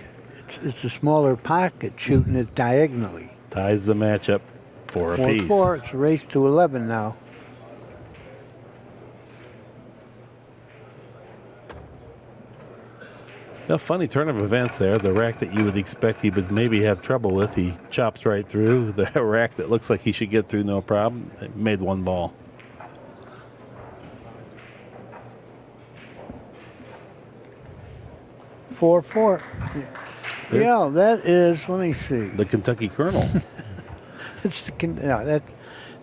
It's a smaller pocket, shooting it diagonally. Ties the matchup for a piece. 4-4. It's a race to 11 now. A funny turn of events there. The rack that you would expect he would maybe have trouble with, he chops right through. The rack that looks like he should get through no problem, it made 1 ball. Four. There's- Yeah, that is. Let me see. The Kentucky Colonel, It's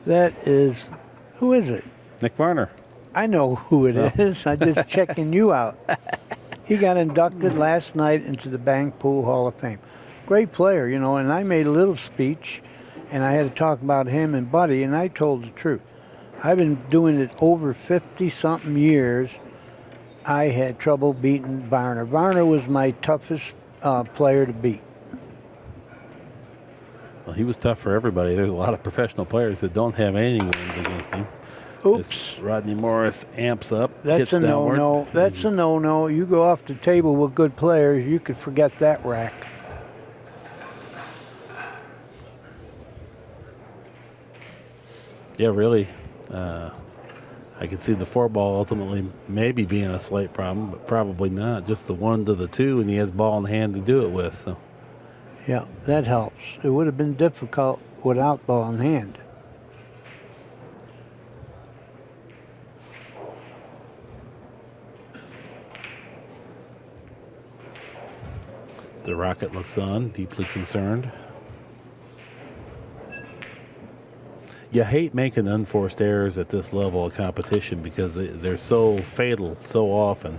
that is. Who is it? Nick Varner. I know who it Oh. is. I'm just checking you out. He got inducted last night into the Bank Pool Hall of Fame. Great player, and I made a little speech, and I had to talk about him and Buddy, and I told the truth. I've been doing it over 50-something years. I had trouble beating Varner. Varner was my toughest player to beat. Well, he was tough for everybody. There's a lot of professional players that don't have any wins against him. Oops. As Rodney Morris amps up. That's hits a downward. no-no. That's a no-no. You go off the table with good players, you could forget that rack. Yeah, really. I could see the 4-ball ultimately maybe being a slight problem, but probably not. Just the 1 to the 2, and he has ball in hand to do it with. So Yeah, that helps. It would have been difficult without ball in hand. the Rocket looks on, deeply concerned. You hate making unforced errors at this level of competition because they're so fatal so often.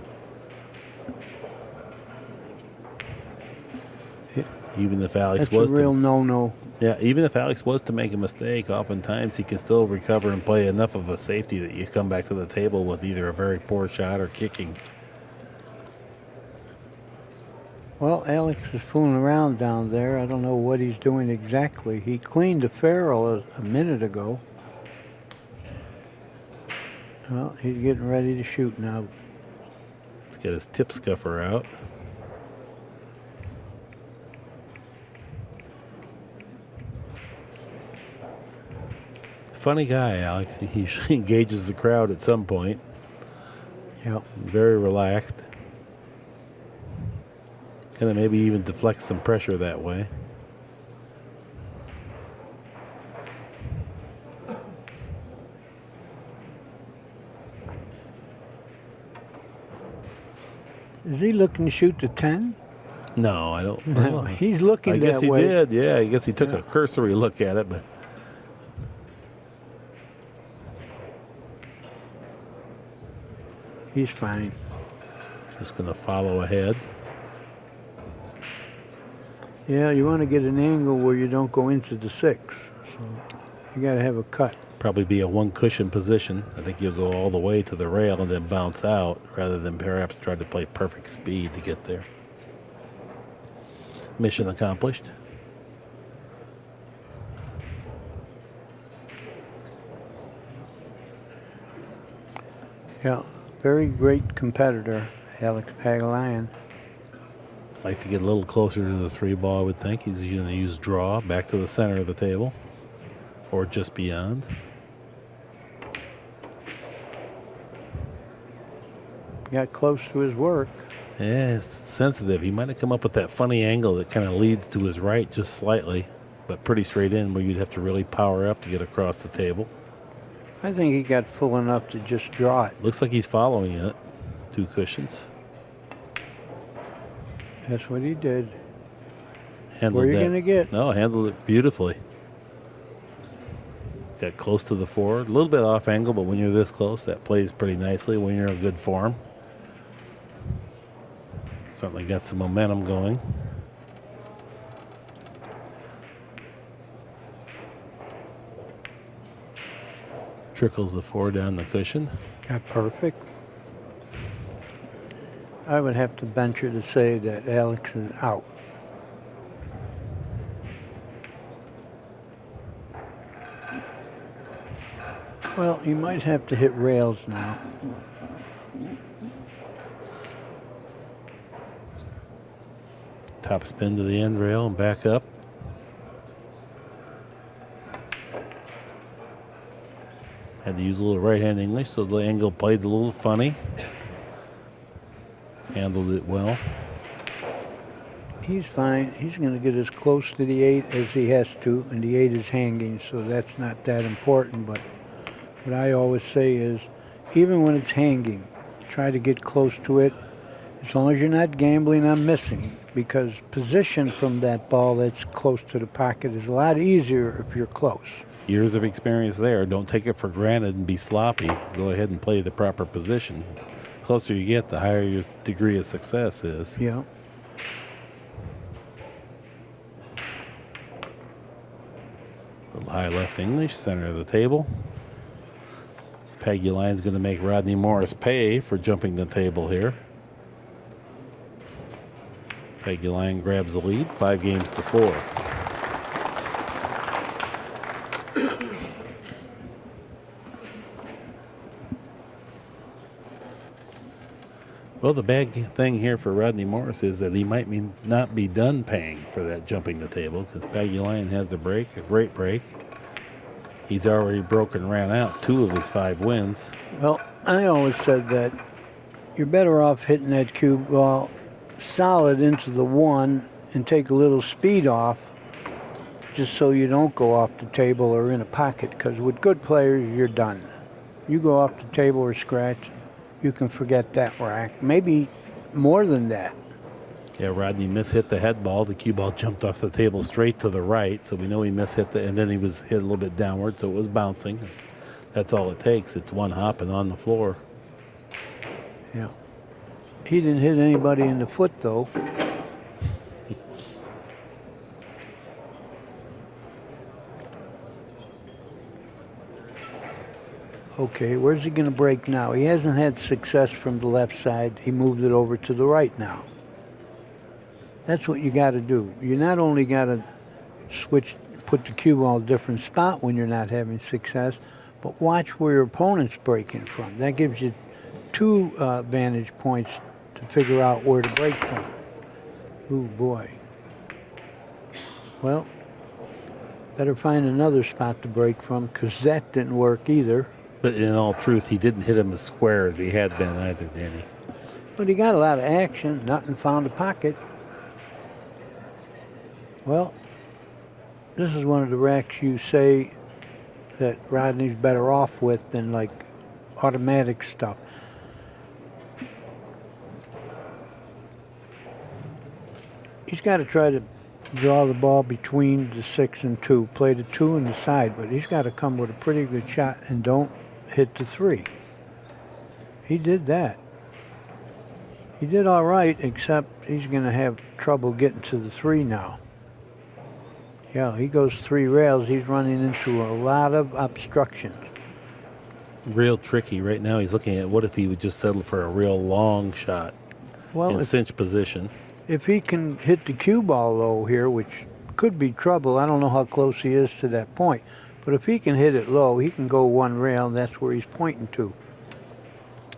Even if Alex That's a real no-no. Yeah, even if Alex was to make a mistake, oftentimes he can still recover and play enough of a safety that you come back to the table with either a very poor shot or kicking. Well, Alex is fooling around down there. I don't know what he's doing exactly. He cleaned the ferrule a minute ago. Well, he's getting ready to shoot now. Let's get his tip scuffer out. Funny guy, Alex. He usually engages the crowd at some point. Yep. Very relaxed. Kind of maybe even deflect some pressure that way. Is he looking to shoot the 10? No, I don't. No, he's looking I that guess he way. did. Yeah, I guess he took a cursory look at it, but He's fine. just going to follow ahead. Yeah, you want to get an angle where you don't go into the 6. So you got to have a cut. Probably be a one cushion position. I think you'll go all the way to the rail and then bounce out rather than perhaps try to play perfect speed to get there. Mission accomplished. Yeah, very great competitor, Alex Pagulayan. Like to get a little closer to the 3-ball, I would think. He's going to use draw back to the center of the table or just beyond. Got close to his work. Yeah, it's sensitive. He might have come up with that funny angle that kind of leads to his right just slightly, but pretty straight in where you'd have to really power up to get across the table. I think he got full enough to just draw it. Looks like he's following it. 2 cushions. That's what he did. Handled Where are you that. going to get? No, handled it beautifully. Got close to the 4. A little bit off angle, but when you're this close, that plays pretty nicely when you're in good form. Certainly got some momentum going. Trickles the 4 down the cushion. Got perfect. I would have to venture to say that Alex is out. Well, he might have to hit rails now. Top spin to the end rail and back up. Had to use a little right-hand English, so the angle played a little funny. Handled it well. He's fine. He's going to get as close to the 8 as he has to, and the 8 is hanging, so that's not that important. But what I always say is, even when it's hanging, try to get close to it, as long as you're not gambling on missing, because position from that ball that's close to the pocket is a lot easier if you're close. Years of experience there. Don't take it for granted and be sloppy. Go ahead and play the proper position. The closer you get, the higher your degree of success is. Yeah. Little high left English, center of the table. Pagulayan's going to make Rodney Morris pay for jumping the table here. Pagulayan grabs the lead, 5 games to 4. Well, the bad thing here for Rodney Morris is that he might not be done paying for that jumping the table because Pagulayan has the break, a great break. He's already broken, ran out 2 of his 5 wins. Well, I always said that you're better off hitting that cue ball solid into the 1 and take a little speed off just so you don't go off the table or in a pocket, because with good players, you're done. You go off the table or scratch, you can forget that rack. Maybe more than that. Yeah, Rodney mishit the head ball. The cue ball jumped off the table straight to the right, so we know he mishit and then he was hit a little bit downward, so it was bouncing. That's all it takes. It's one hopping on the floor. Yeah. He didn't hit anybody in the foot, though. Okay, where's he going to break now? He hasn't had success from the left side. He moved it over to the right now. That's what you got to do. You not only got to put the cue ball a different spot when you're not having success, but watch where your opponent's breaking from. That gives you 2 vantage points to figure out where to break from. Ooh, boy. Well, better find another spot to break from, because that didn't work either. But in all truth, he didn't hit him as square as he had been either, Danny. But he got a lot of action. Nothing found a pocket. Well, this is one of the racks you say that Rodney's better off with than like automatic stuff. He's got to try to draw the ball between the 6 and 2, play the 2 and the side, but he's got to come with a pretty good shot and don't hit the 3. He did that. He did all right, except he's going to have trouble getting to the 3 now. Yeah, he goes 3 rails. He's running into a lot of obstructions. Real tricky. Right now he's looking at what if he would just settle for a real long shot in cinch position. If he can hit the cue ball low here, which could be trouble, I don't know how close he is to that point, but if he can hit it low, he can go 1 rail, and that's where he's pointing to.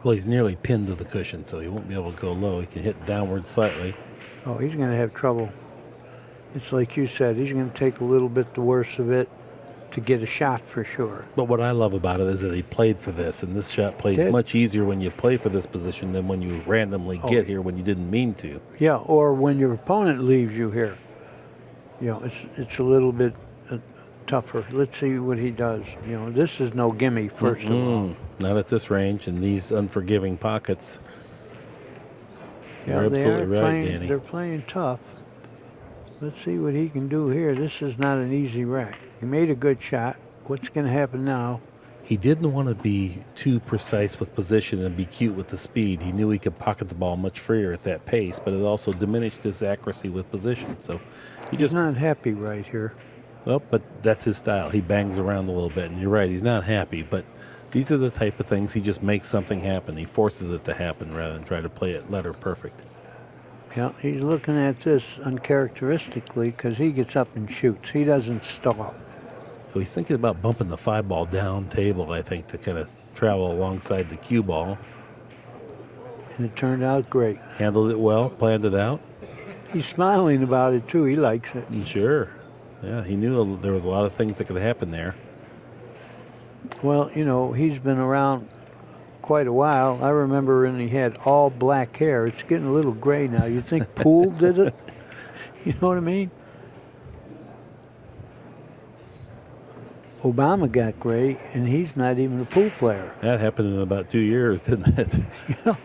Well, he's nearly pinned to the cushion, so he won't be able to go low. He can hit downward slightly. Oh, he's going to have trouble. It's like you said, he's going to take a little bit the worst of it to get a shot for sure. But what I love about it is that he played for this, and this shot plays much easier when you play for this position than when you randomly get here when you didn't mean to. Yeah, or when your opponent leaves you here. You know, it's a little bit tougher. Let's see what he does. You know, this is no gimme, first of all. Not at this range in these unforgiving pockets. Yeah, You're absolutely right, Danny. They're playing tough. Let's see what he can do here. This is not an easy rack. He made a good shot. What's going to happen now? He didn't want to be too precise with position and be cute with the speed. He knew he could pocket the ball much freer at that pace, but it also diminished his accuracy with position. So he's not happy right here. Well, but that's his style. He bangs around a little bit, and you're right, he's not happy, but these are the type of things he just makes something happen. He forces it to happen rather than try to play it letter perfect. Yeah, he's looking at this uncharacteristically because he gets up and shoots. He doesn't stall. So he's thinking about bumping the 5 ball down table, I think, to kind of travel alongside the cue ball. And it turned out great. Handled it well, planned it out. He's smiling about it, too. He likes it. Sure. Yeah, he knew there was a lot of things that could happen there. Well, you know, he's been around quite a while. I remember when he had all black hair. It's getting a little gray now. You think Poole did it? You know what I mean? Obama got gray, and he's not even a pool player. That happened in about 2 years, didn't it? Yeah.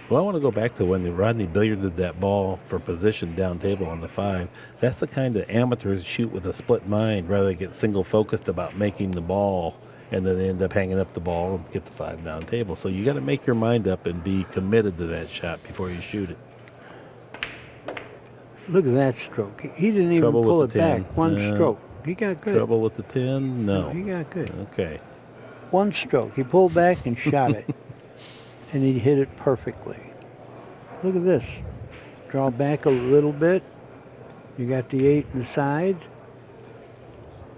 Well, I want to go back to when Rodney billiarded that ball for position down table on the 5. That's the kind of amateurs shoot with a split mind rather than get single focused about making the ball and then end up hanging up the ball and get the 5 down table. So you got to make your mind up and be committed to that shot before you shoot it. Look at that stroke. He didn't even pull it back. One stroke. He got good. Trouble with the 10? No. He got good. Okay. One stroke. He pulled back and shot it. And he hit it perfectly. Look at this. Draw back a little bit. You got the 8 in the side.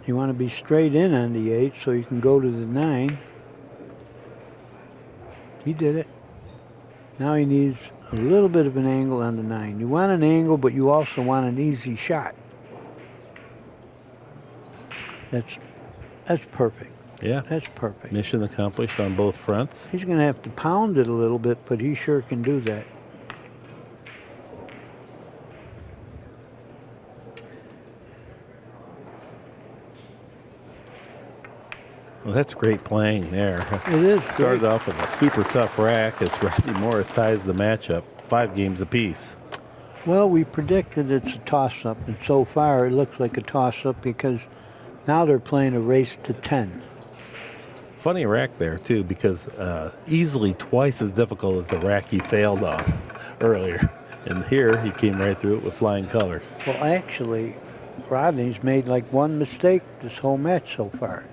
You want to be straight in on the 8 so you can go to the 9. He did it. Now he needs a little bit of an angle on the 9. You want an angle, but you also want an easy shot. That's perfect. Yeah. That's perfect. Mission accomplished on both fronts. He's going to have to pound it a little bit, but he sure can do that. Well, that's great playing there. It is. Started great. off with a super tough rack as Rodney Morris ties the matchup, 5 games apiece. Well, we predicted it's a toss-up, and so far it looks like a toss-up because now they're playing a race to 10. Funny rack there, too, because easily twice as difficult as the rack he failed on earlier. And here he came right through it with flying colors. Well, actually, Rodney's made like one mistake this whole match so far.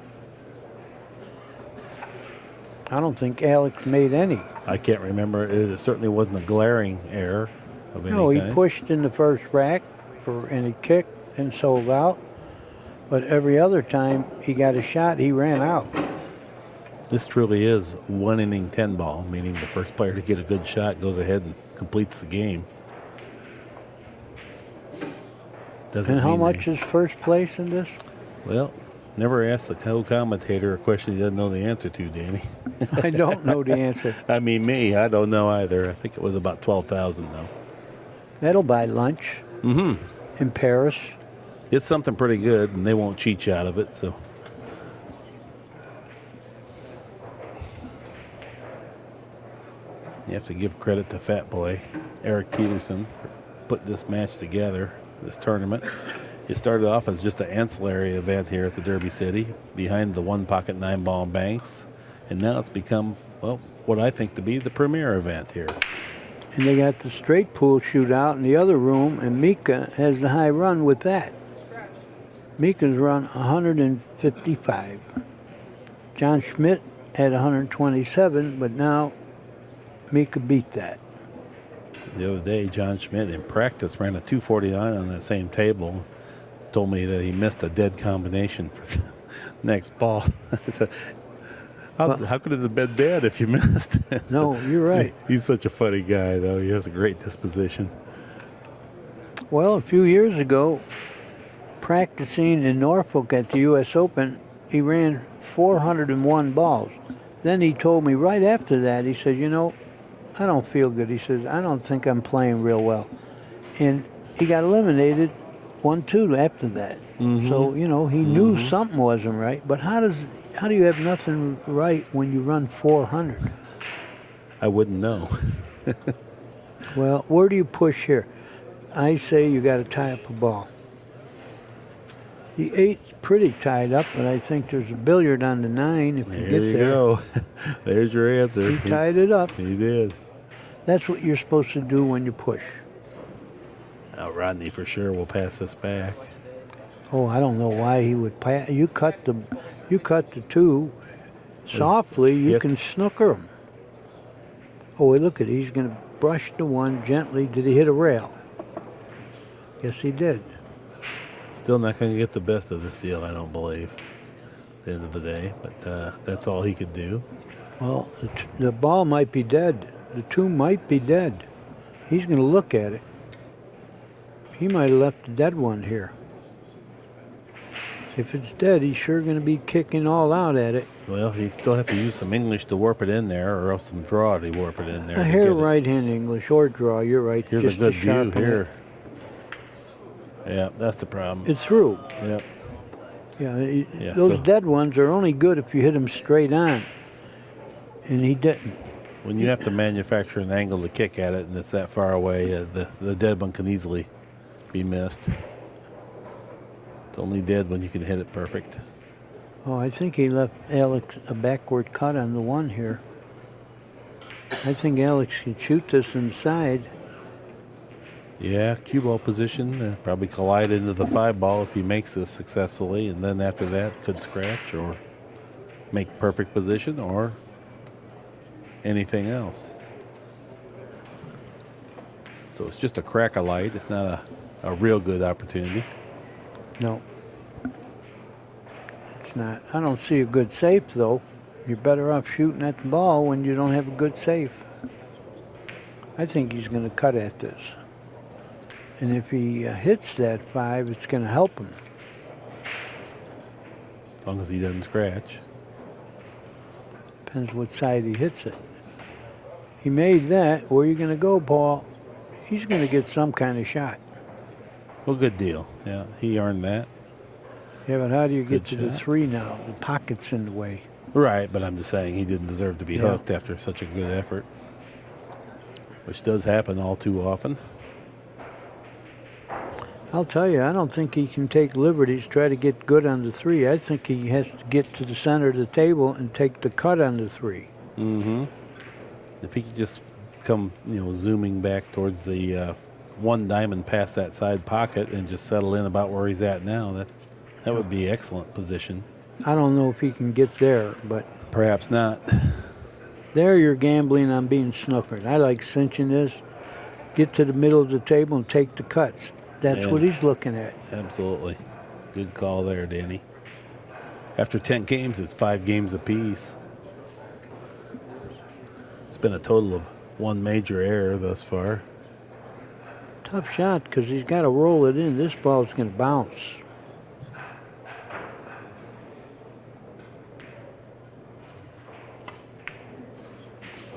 I don't think Alex made any. I can't remember. It certainly wasn't a glaring error of any No, he kind. pushed in the first rack and he kicked and sold out. But every other time he got a shot, he ran out. This truly is 1 inning 10 ball, meaning the first player to get a good shot goes ahead and completes the game. Doesn't And how mean much is first place in this? Well, never ask the co-commentator a question he doesn't know the answer to, Danny. I don't know the answer. I mean, me, I don't know either. I think it was about 12,000 though. That'll buy lunch in Paris. It's something pretty good, and they won't cheat you out of it. So, you have to give credit to Fat Boy Eric Peterson for putting this match together, this tournament. It started off as just an ancillary event here at the Derby City, behind the one pocket 9-ball banks, and now it's become, well, what I think to be the premier event here. And they got the straight pool shootout in the other room, and Mika has the high run with that. Mika's run 155. John Schmidt had 127, but now Mika beat that. The other day, John Schmidt in practice ran a 249 on that same table. Told me that he missed a dead combination for the next ball. I said, how could it have been dead if you missed? No, you're right. He's such a funny guy, though. He has a great disposition. Well, a few years ago, practicing in Norfolk at the U.S. Open, he ran 401 balls. Then he told me right after that, he said, you know, I don't feel good. He says, I don't think I'm playing real well. And he got eliminated 1-2 after that. So, you know, he knew something wasn't right. But how do you have nothing right when you run 400? I wouldn't know. Well, where do you push here? I say you got to tie up a ball. The 8's pretty tied up, but I think there's a billiard on the 9 if you There get you there. go. There's your answer. He tied it up. He did. That's what you're supposed to do when you push. Now, Rodney for sure will pass this back. Oh, I don't know why he would pass. You cut the 2 softly. You Yes. can snooker him. Oh, wait, look at it. He's going to brush the 1 gently. Did he hit a rail? Yes, he did. Still not going to get the best of this deal, I don't believe, at the end of the day. But that's all he could do. Well, the ball might be dead. The 2 might be dead. He's going to look at it. He might have left the dead one here. If it's dead, he's sure going to be kicking all out at it. Well, he still have to use some English to warp it in there, or else some draw to warp it in there. A to hair get it. right-hand English or draw, you're right. Here's just a good to view sharpen here. it. Yeah, that's the problem. It's through. Yep. Yeah, Yeah, those so- dead ones are only good if you hit them straight on. And he didn't. When you have to manufacture an angle to kick at it and it's that far away, the dead one can easily be missed. It's only dead when you can hit it perfect. Oh, I think he left Alex a backward cut on the 1 here. I think Alex can shoot this inside. Yeah, cue ball position, probably collide into the 5 ball if he makes this successfully, and then after that could scratch or make perfect position or anything else. So it's just a crack of light. It's not a real good opportunity. No. It's not. I don't see a good safe, though. You're better off shooting at the ball when you don't have a good safe. I think he's going to cut at this. And if he hits that 5, it's going to help him. As long as he doesn't scratch. Depends what side he hits it. He made that. Where are you going to go, Paul? He's going to get some kind of shot. Well, good deal. Yeah, he earned that. Yeah, but how do you get Good to the shot. 3 now? The pocket's in the way. Right, but I'm just saying he didn't deserve to be Yeah. hooked after such a good effort, which does happen all too often. I'll tell you, I don't think he can take liberties, try to get good on the 3. I think he has to get to the center of the table and take the cut on the 3. Mm-hmm. If he could just come, zooming back towards the 1 diamond past that side pocket and just settle in about where he's at now, that would be excellent position. I don't know if he can get there, but Perhaps not. there you're gambling on being snookered. I like cinching this, get to the middle of the table and take the cuts. That's Yeah. what he's looking at. Absolutely. Good call there, Danny. After 10 games, it's 5 games apiece. It's been a total of 1 major error thus far. Tough shot because he's got to roll it in. This ball's going to bounce.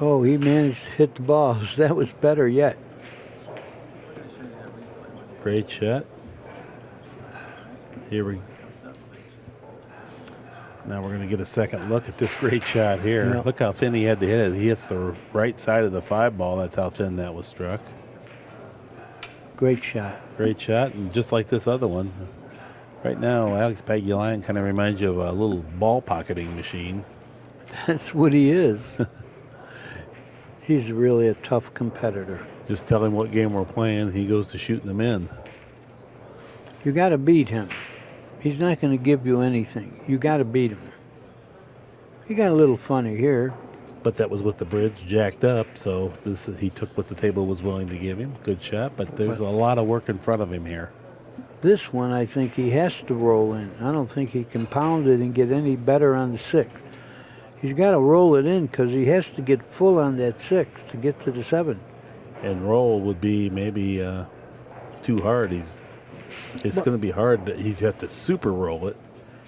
Oh, he managed to hit the ball. That was better yet. Great shot. Here we Now we're going to get a second look at this great shot here. Yeah. Look how thin he had to hit it. He hits the right side of the 5 ball. That's how thin that was struck. Great shot. Great shot, and just like this other one. Right now, Alex Pagulayan kind of reminds you of a little ball pocketing machine. That's what he is. He's really a tough competitor. Just tell him what game we're playing, he goes to shooting them in. You got to beat him. He's not going to give you anything. You got to beat him. He got a little funny here. But that was with the bridge jacked up, so he took what the table was willing to give him. Good shot, but there's a lot of work in front of him here. This one, I think he has to roll in. I don't think he can pound it and get any better on the 6. He's got to roll it in because he has to get full on that 6 to get to the 7. And roll would be maybe too hard. It's going to be hard. He'd have to super roll it.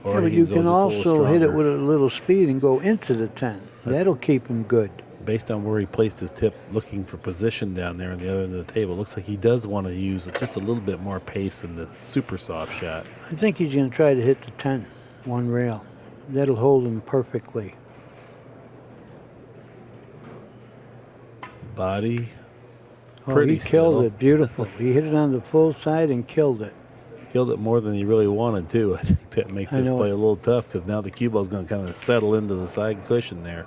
Or Yeah, but he you go can just a little also hit it stronger. with a little speed and go into the 10. That'll keep him good. Based on where he placed his tip, looking for position down there on the other end of the table, looks like he does want to use just a little bit more pace in the super soft shot. I think he's going to try to hit the 10, 1 rail. That'll hold him perfectly. Body, Oh, pretty he killed still. it. Beautiful. He hit it on the full side and killed it. Killed it more than he really wanted to. I think that makes I this know play it. a little tough because now the cue ball's going to kind of settle into the side cushion there.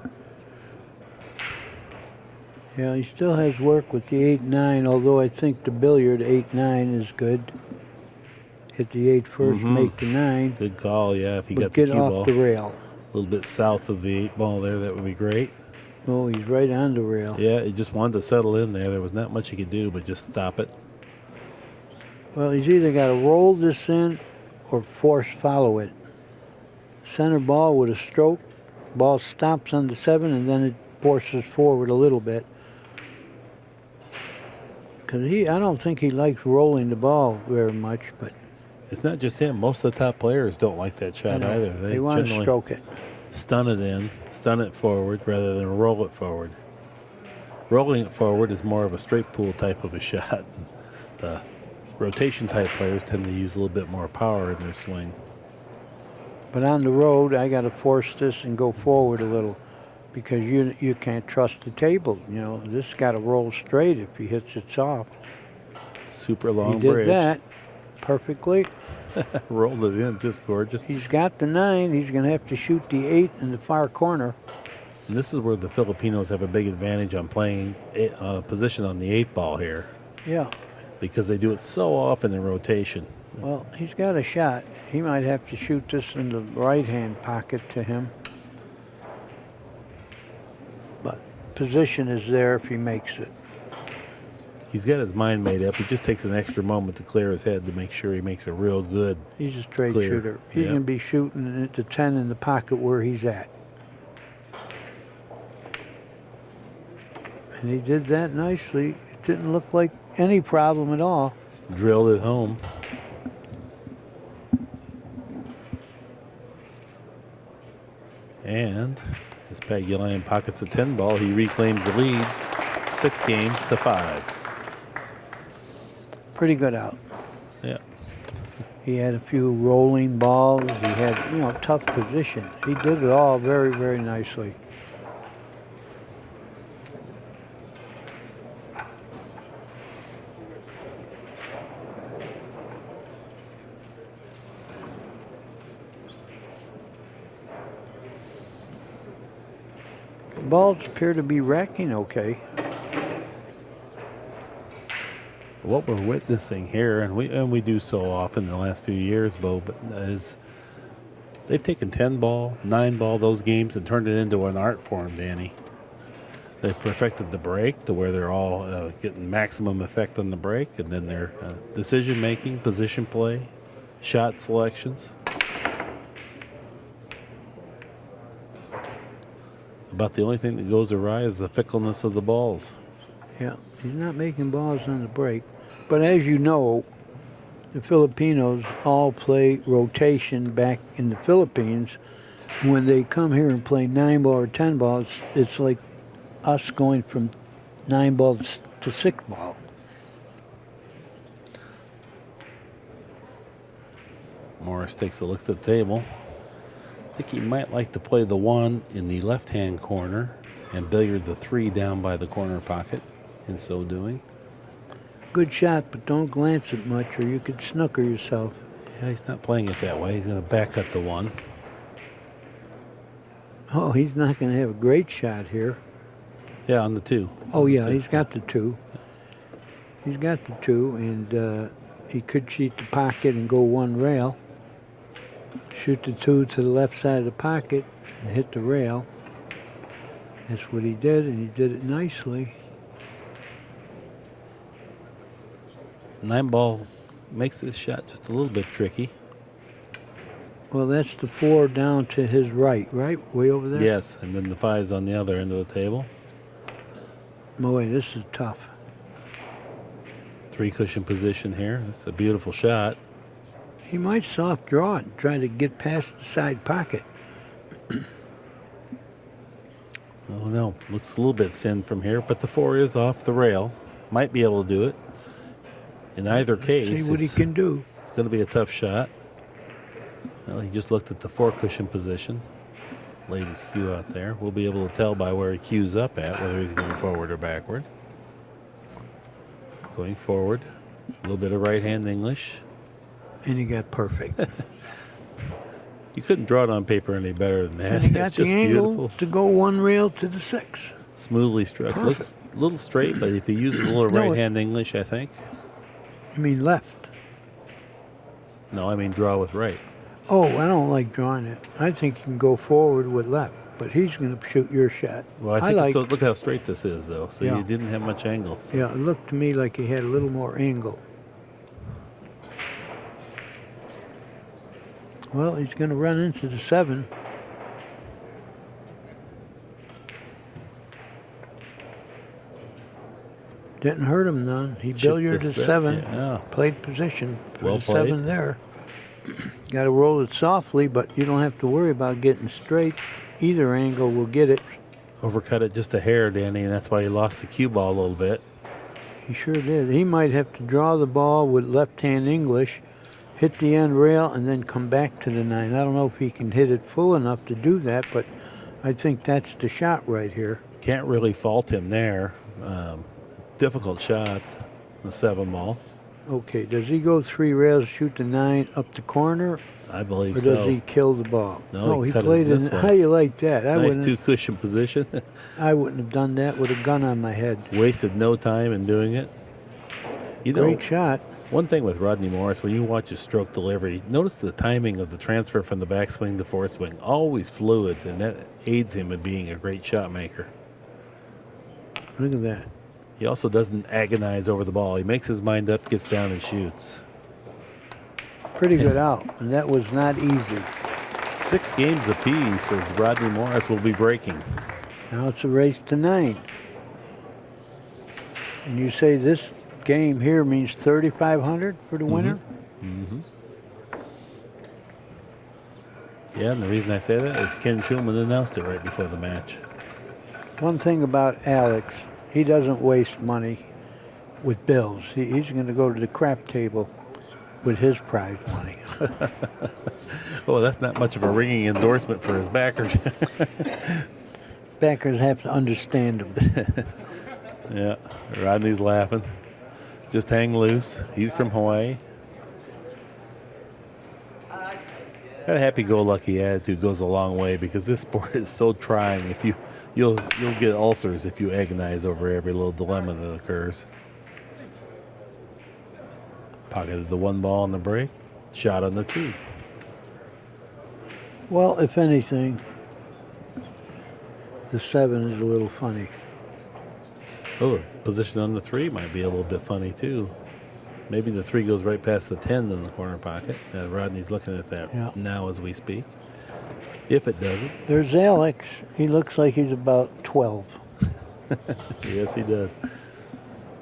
Yeah, he still has work with the 8-9, although I think the billiard 8-9 is good. Hit the 8 first, Mhm. make the 9, Good call, yeah. If he but got the get cue off ball the rail. a little bit south of the 8 ball there, that would be great. Oh, he's right on the rail. Yeah, he just wanted to settle in there. There was not much he could do but just stop it. Well, he's either got to roll this in or force follow it. Center ball with a stroke. Ball stops on the 7 and then it forces forward a little bit. Because I don't think he likes rolling the ball very much, but It's not just him. Most of the top players don't like that I shot know, either. they want to generally stroke it. stun it in, stun it forward rather than roll it forward. Rolling it forward is more of a straight pool type of a shot. The rotation type players tend to use a little bit more power in their swing. But on the road, I got to force this and go forward a little because you can't trust the table. You know, this got to roll straight if he hits it soft. Super long He did bridge. that perfectly. Rolled it in, just gorgeous. He's got the 9. He's going to have to shoot the 8 in the far corner. And this is where the Filipinos have a big advantage on playing position on the 8 ball here Yeah. because they do it so often in rotation. Well, he's got a shot. He might have to shoot this in the right-hand pocket to him. But position is there if he makes it. He's got his mind made up. It just takes an extra moment to clear his head to make sure he makes a real good. He's a straight Clear. shooter. He's Yeah. going to be shooting at the 10 in the pocket where he's at. And he did that nicely. It didn't look like any problem at all. Drilled it home. And as Pagulayan pockets the 10 ball, he reclaims the lead 6 games to 5. Pretty good out. Yeah. He had a few rolling balls. He had, tough positions. He did it all very, very nicely. Balls appear to be racking okay. What we're witnessing here, and we do so often in the last few years, Bo, but is they've taken 10 ball, 9 ball, those games and turned it into an art form, Danny. They've perfected the break to where they're all getting maximum effect on the break, and then their decision making, position play, shot selections. About the only thing that goes awry is the fickleness of the balls. Yeah, he's not making balls on the break. But as you know, the Filipinos all play rotation back in the Philippines. When they come here and play 9 ball or 10 balls, it's like us going from 9 balls to 6 ball. Morris takes a look at the table. I think he might like to play the 1 in the left-hand corner and billiard the 3 down by the corner pocket in so doing. Good shot, but don't glance it much or you could snooker yourself. Yeah, he's not playing it that way. He's going to back cut the 1. Oh, he's not going to have a great shot here. Yeah, on the 2. Oh, yeah, he's got the 2. He's got the 2, and he could cheat the pocket and go 1 rail. Shoot the 2 to the left side of the pocket and hit the rail. That's what he did, and he did it nicely. 9 ball makes this shot just a little bit tricky. Well, that's the 4 down to his right? Way over there? Yes, and then the 5 is on the other end of the table. Boy, this is tough. 3 cushion position here. It's a beautiful shot. He might soft draw it and try to get past the side pocket. Oh no, looks a little bit thin from here, but the 4 is off the rail. Might be able to do it. In either case, See what he can do. It's going to be a tough shot. Well, he just looked at the 4 cushion position. Laid his cue out there. We'll be able to tell by where he cues up at whether he's going forward or backward. Going forward. A little bit of right hand English. And he got perfect. You couldn't draw it on paper any better than that. And he got It's the just angle beautiful. to go 1 rail to the 6. Smoothly struck. Perfect. Looks a little straight, but if he uses a little No, right hand English, I think. I mean left. No, I mean draw with right. Oh, I don't like drawing it. I think you can go forward with left, but he's going to shoot your shot. Well, I think like, so. Look how straight this is, though. So Yeah. you didn't have much angle. So. Yeah, it looked to me like he had a little more angle. Well, he's going to run into the 7. Didn't hurt him none. He Chipped billiarded this a set, 7. yeah. Played position for Well the 7 played. there. Got to roll it softly, but you don't have to worry about getting straight. Either angle will get it. Overcut it just a hair, Danny, and that's why he lost the cue ball a little bit. He sure did. He might have to draw the ball with left-hand English, hit the end rail, and then come back to the 9. I don't know if he can hit it full enough to do that, but I think that's the shot right here. Can't really fault him there. Difficult shot, the 7 ball. Okay, does he go 3 rails, shoot the 9 up the corner, I believe or so. does he kill the ball? No, he cut it played this in. way. How you like that? Nice 2 cushion position. I wouldn't have done that with a gun on my head. Wasted no time in doing it. You know, Great shot. one thing with Rodney Morris, when you watch his stroke delivery, notice the timing of the transfer from the backswing to foreswing. Always fluid, and that aids him in being a great shot maker. Look at that. He also doesn't agonize over the ball. He makes his mind up, gets down, and shoots. Pretty good out, and that was not easy. 6 games apiece as Rodney Morris will be breaking. Now it's a race to 9. And you say this game here means 3,500 for the winner? Mm-hmm. Yeah, and the reason I say that is Ken Schulman announced it right before the match. One thing about Alex, he doesn't waste money with bills. He's going to go to the crap table with his prize money. Oh, that's not much of a ringing endorsement for his backers. Backers have to understand him. Yeah, Rodney's laughing. Just hang loose. He's from Hawaii. That happy-go-lucky attitude goes a long way because this sport is so trying. If you'll get ulcers if you agonize over every little dilemma that occurs. Pocketed the 1 ball on the break, shot on the 2. Well, if anything, the 7 is a little funny. Oh, the position on the 3 might be a little bit funny too. Maybe the 3 goes right past the 10 in the corner pocket. Rodney's looking at that now as we speak. If it doesn't. There's Alex. He looks like he's about 12. Yes, he does.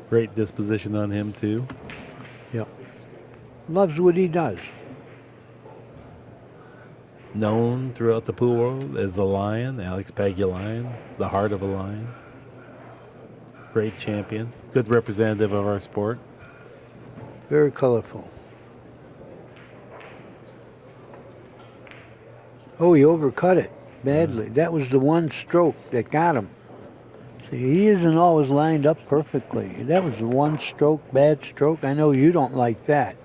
Great disposition on him too. Yep. Loves what he does. Known throughout the pool world as the Lion, Alex Pagulayan, the heart of a lion. Great champion, good representative of our sport. Very colorful. Oh, he overcut it badly. That was the one stroke that got him. See, he isn't always lined up perfectly. That was the one stroke, bad stroke. I know you don't like that.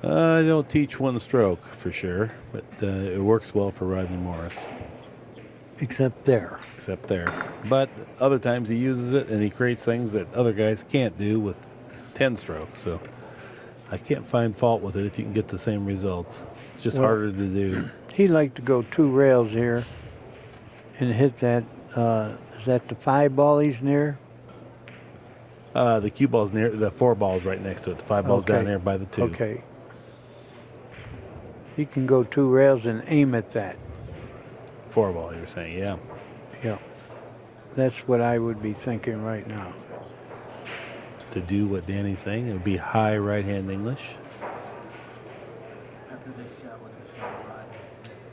I don't teach one stroke for sure, but it works well for Rodney Morris. Except there. Except there. But other times he uses it and he creates things that other guys can't do with 10 strokes. So I can't find fault with it if you can get the same results. It's just harder to do. He liked to go 2 rails here and hit that. Is that the 5 ball he's near? The cue ball's near, the 4 ball's right next to it. The 5 ball's down there by the 2. Okay. He can go 2 rails and aim at that. 4 ball, you're saying, yeah. Yeah. That's what I would be thinking right now. To do what Danny's saying, it would be high right-hand English. After this shot, we're going to show Rodney's missed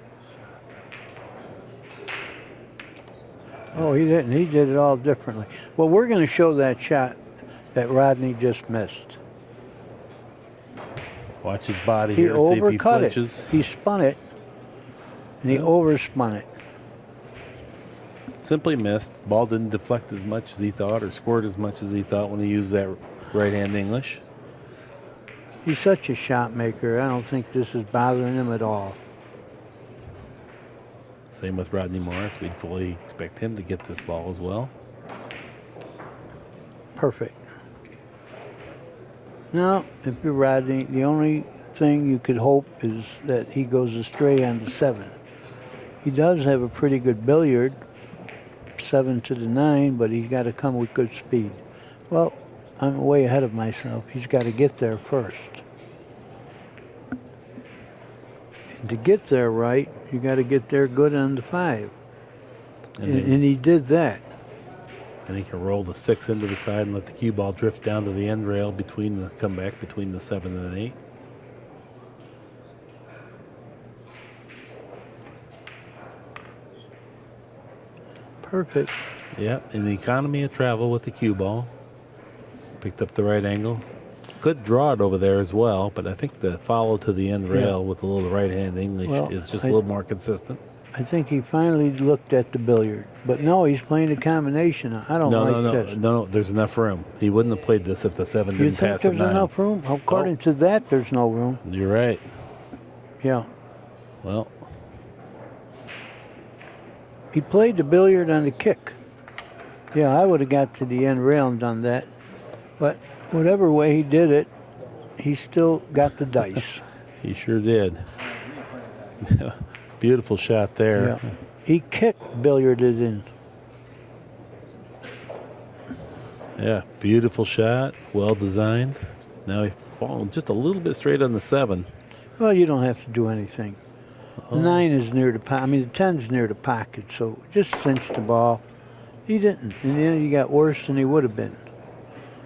shot. Oh, he didn't. He did it all differently. Well, we're going to show that shot that Rodney just missed. Watch his body He here, see if he overcut flinches. it. He spun it, and he overspun it. Simply missed. Ball didn't deflect as much as he thought or scored as much as he thought when he used that right-hand English. He's such a shot maker. I don't think this is bothering him at all. Same with Rodney Morris. We'd fully expect him to get this ball as well. Perfect. Now, if you're Rodney, the only thing you could hope is that he goes astray on the 7. He does have a pretty good billiard, 7 to the 9, but he's got to come with good speed. Well, I'm way ahead of myself. He's got to get there first. And to get there right, you got to get there good on the 5. And he did that. And he can roll the 6 into the side and let the cue ball drift down to the end rail between the comeback between the 7 and 8. Perfect. Yep, and the economy of travel with the cue ball. Picked up the right angle. Could draw it over there as well, but I think the follow to the end rail with a little right-hand English is just a little more consistent. I think he finally looked at the billiard. But no, he's playing a combination. I don't like this. No, there's enough room. He wouldn't have played this if the 7 You didn't think pass the there's 9. enough room? According to that, there's no room. You're right. Yeah. Well, He played the billiard on the kick. Yeah, I would have got to the end rail and done that. But whatever way he did it, he still got the dice. he sure did. Beautiful shot there. Yeah. He kicked, billiarded in. Yeah, beautiful shot. Well designed. Now he fallen just a little bit straight on the 7. Well, you don't have to do anything. The 9 is near the pocket. I mean, the 10's near the pocket, so just cinch the ball. He didn't. And then he got worse than he would have been.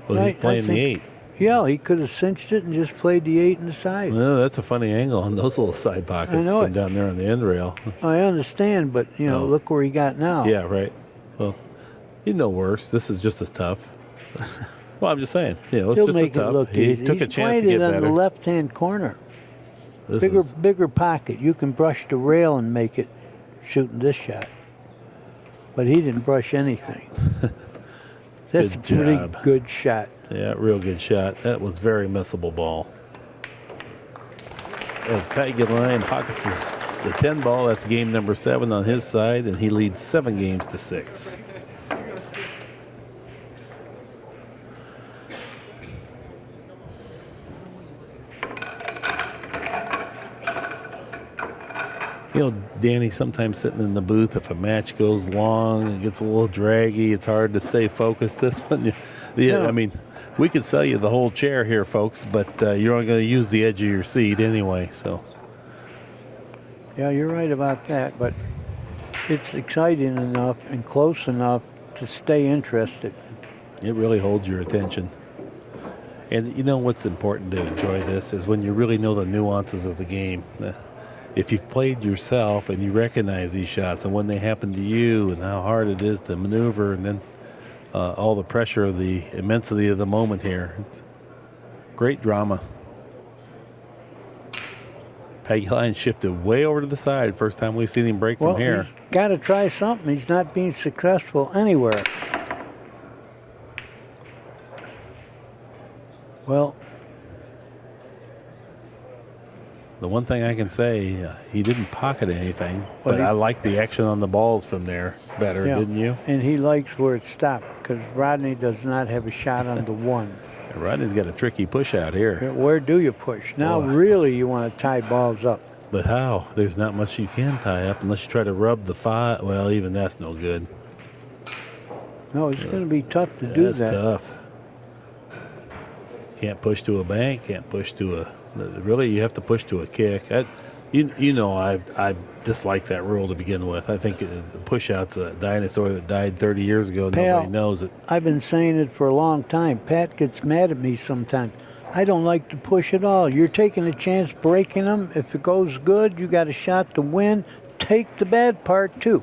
Well, Right, he's playing the 8. Yeah, he could have cinched it and just played the 8 in the side. Well, that's a funny angle on those little side pockets know from it. down there on the end rail. I understand, but, Oh. look where he got now. Yeah, right. Well, he'd know worse. This is just as tough. So, well, I'm just saying. It's He'll just make as it tough. look He easy. took a He's chance to playing get it on better. the left-hand corner. This Bigger, is, bigger pocket. You can brush the rail and make it shooting this shot. But he didn't brush anything. That's Good a pretty job. good shot. yeah, real good shot. That was very missable ball. As Pagulayan pockets the 10 ball, that's game number 7 on his side, and he leads 7 games to 6. Danny, sometimes sitting in the booth, if a match goes long, it gets a little draggy, it's hard to stay focused. This one, I mean, we could sell you the whole chair here, folks, but you're only going to use the edge of your seat anyway, so. Yeah, you're right about that, but it's exciting enough and close enough to stay interested. It really holds your attention. And what's important to enjoy this is when you really know the nuances of the game. If you've played yourself and you recognize these shots and when they happen to you and how hard it is to maneuver and then all the pressure of the immensity of the moment here. It's great drama. Pagulayan shifted way over to the side. First time we've seen him break from here. He's got to try something. He's not being successful anywhere. Well, The one thing I can say, he didn't pocket anything, Well, but I like the action on the balls from there better, yeah, didn't you? and he likes where it stopped because Rodney does not have a shot on the 1. Rodney's got a tricky push out here. Where do you push? Now, Boy. really, you want to tie balls up. But how? There's not much you can tie up unless you try to rub the 5. Well, even that's no good. No, it's going to be tough to do That's that. tough. Can't push to a bank. Can't push to a. Really, you have to push to a kick. I dislike that rule to begin with. I think the push out's a dinosaur that died 30 years ago. Pal, Nobody knows it. I've been saying it for a long time. Pat gets mad at me sometimes. I don't like to push at all. You're taking a chance breaking them. If it goes good, you got a shot to win. Take the bad part, too.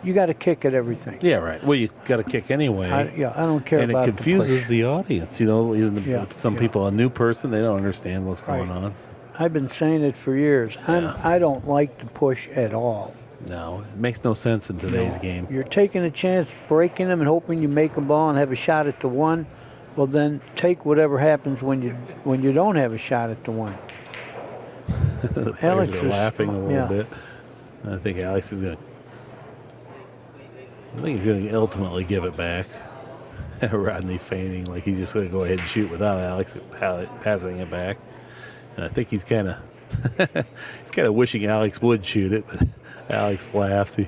You got to kick at everything. Yeah, right. Well, you got to kick anyway. I don't care and about it confuses the audience. Some Yeah. people, a new person, they don't understand what's going Right. on. I've been saying it for years. Yeah. I don't like to push at all. No, it makes no sense in today's game. You're taking a chance breaking them and hoping you make a ball and have a shot at the 1. Well, then take whatever happens when you don't have a shot at the 1. The Alex players are is- laughing a little yeah. bit. I think Alex is going to. I think he's going to ultimately give it back. Rodney feigning like he's just going to go ahead and shoot without Alex passing it back. And I think he's kind of wishing Alex would shoot it, but Alex laughs. He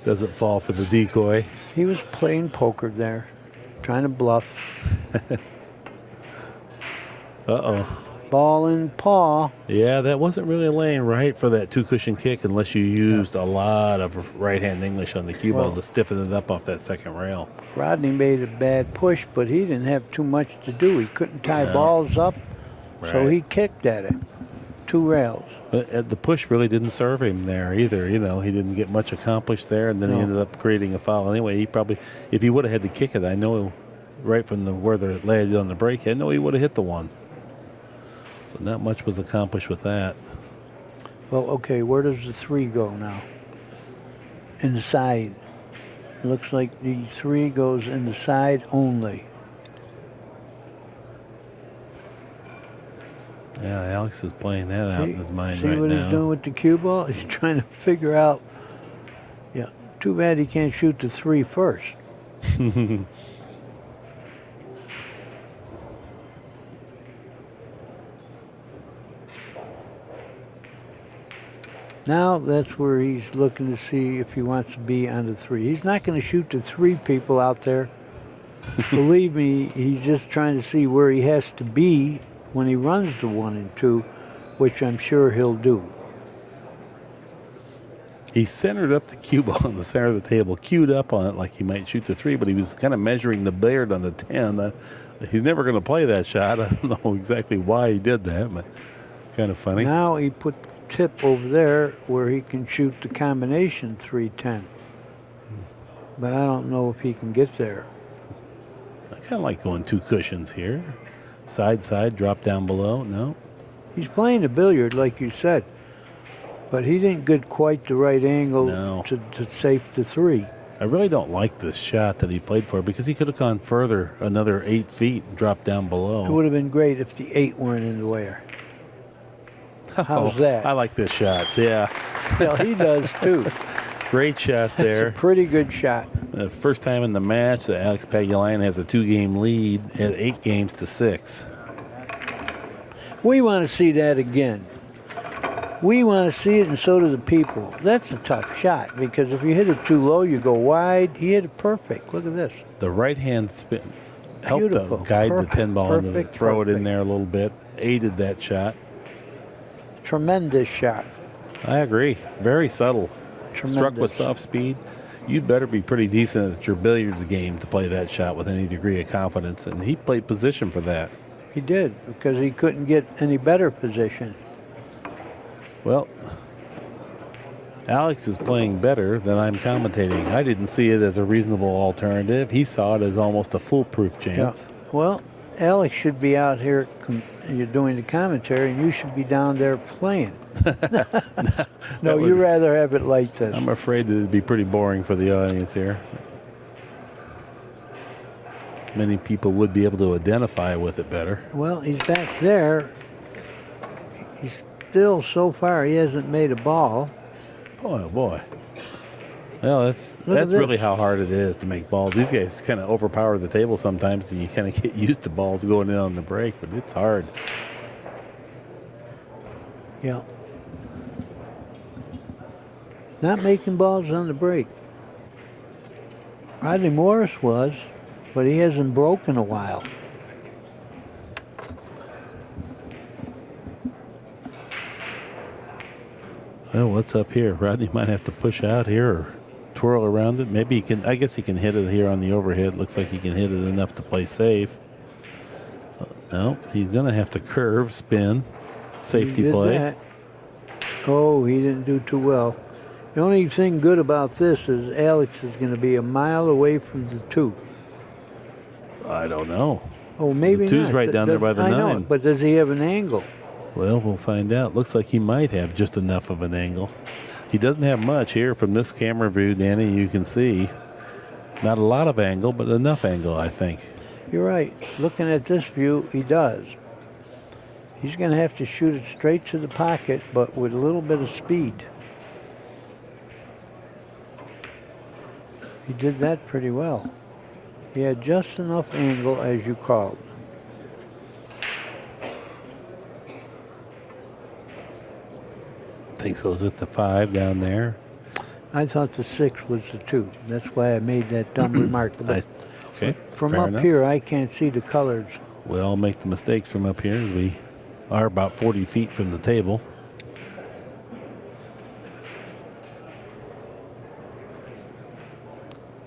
doesn't fall for the decoy. He was playing poker there, trying to bluff. Uh-oh. Ball in paw. Yeah, that wasn't really laying right for that 2-cushion kick unless you used a lot of right-hand English on the cue ball Well- to stiffen it up off that second rail. Rodney made a bad push, but he didn't have too much to do. He couldn't tie balls up, so Right. he kicked at it. 2 rails. But the push really didn't serve him there either. He didn't get much accomplished there, and then he No. ended up creating a foul anyway. He probably, if he would have had to kick it, I know right from where they landed on the break, I know he would have hit the 1. So not much was accomplished with that. Well, okay, where does the 3 go now? In the side. It looks like the 3 goes in the side only. Yeah, Alex is playing that out in his mind See right what now. he's doing with the cue ball? He's trying to figure out. Yeah, too bad he can't shoot the 3 first. Now that's where he's looking to see if he wants to be on the 3. He's not going to shoot the 3 people out there. Believe me, he's just trying to see where he has to be when he runs the 1 and 2, which I'm sure he'll do. He centered up the cue ball on the center of the table, queued up on it like he might shoot the 3, but he was kind of measuring the billiard on the 10. He's never going to play that shot. I don't know exactly why he did that, but kind of funny. Now he put tip over there where he can shoot the combination 310. But I don't know if he can get there. I kind of like going 2 cushions here. Side, side, drop down below. No. He's playing the billiard, like you said, but he didn't get quite the right angle No. to safe the 3. I really don't like this shot that he played for because he could have gone further, another 8 feet, and dropped down It below. would have been great if the 8 weren't in the way. How's that? I like this shot. Yeah. Well, he does too. Great shot It's a there. pretty good shot. The first time in the match that Alex Pagulayan has a 2-game lead at 8 games to 6. We want to see that again. We want to see it, and so do the people. That's a tough shot because if you hit it too low, you go wide. He hit it perfect. Look at this. The right hand spin helped Beautiful. to guide Perfect, the 10 ball into perfect, throw it in perfect. there a little bit, aided that shot. Tremendous shot. I agree. Very subtle. Struck with Tremendous. soft speed. You'd better be pretty decent at your billiards game to play that shot with any degree of confidence. And he played position for that. He did because he couldn't get any better position. Well, Alex is playing better than I'm commentating. I didn't see it as a reasonable alternative. He saw it as almost a foolproof chance. Well, Alex should be out here. You're doing the commentary, and you should be down there playing. No, would- you'd rather have it like this. I'm afraid that it'd be pretty boring for the audience here. Many people would be able to identify with it better. Well, he's back there. He's still, so far, he hasn't made a ball. Boy, oh boy. Well, that's Look at really this. how hard it is to make balls. These guys kind of overpower the table sometimes, and you kind of get used to balls going in on the break, but it's hard. Yeah. Not making balls on the break. Rodney Morris was, but he hasn't broken a while. Well, what's up here? Rodney might have to push out here or twirl around it. Maybe he can. I guess he can hit it here on the overhead. Looks like he can hit it enough to play safe. No, he's going to have to curve, spin, He safety did play. that. Oh, he didn't do too well. The only thing good about this is Alex is going to be a mile away from the 2. I don't know. Oh, maybe two's not. right down there by the I know 9. it, but does he have an angle? Well, we'll find out. Looks like he might have just enough of an angle. He doesn't have much here from this camera view, Danny. You can see not a lot of angle, but enough angle, I think. You're right. Looking at this view, he does. He's going to have to shoot it straight to the pocket, but with a little bit of speed. He did that pretty well. He had just enough angle, as you called. Takes a look at the 5 down there. I thought the 6 was the 2. That's why I made that dumb remark. But Okay. from fair up enough. here, I can't see the colors. We all make the mistakes from up here as we are about 40 feet from the table.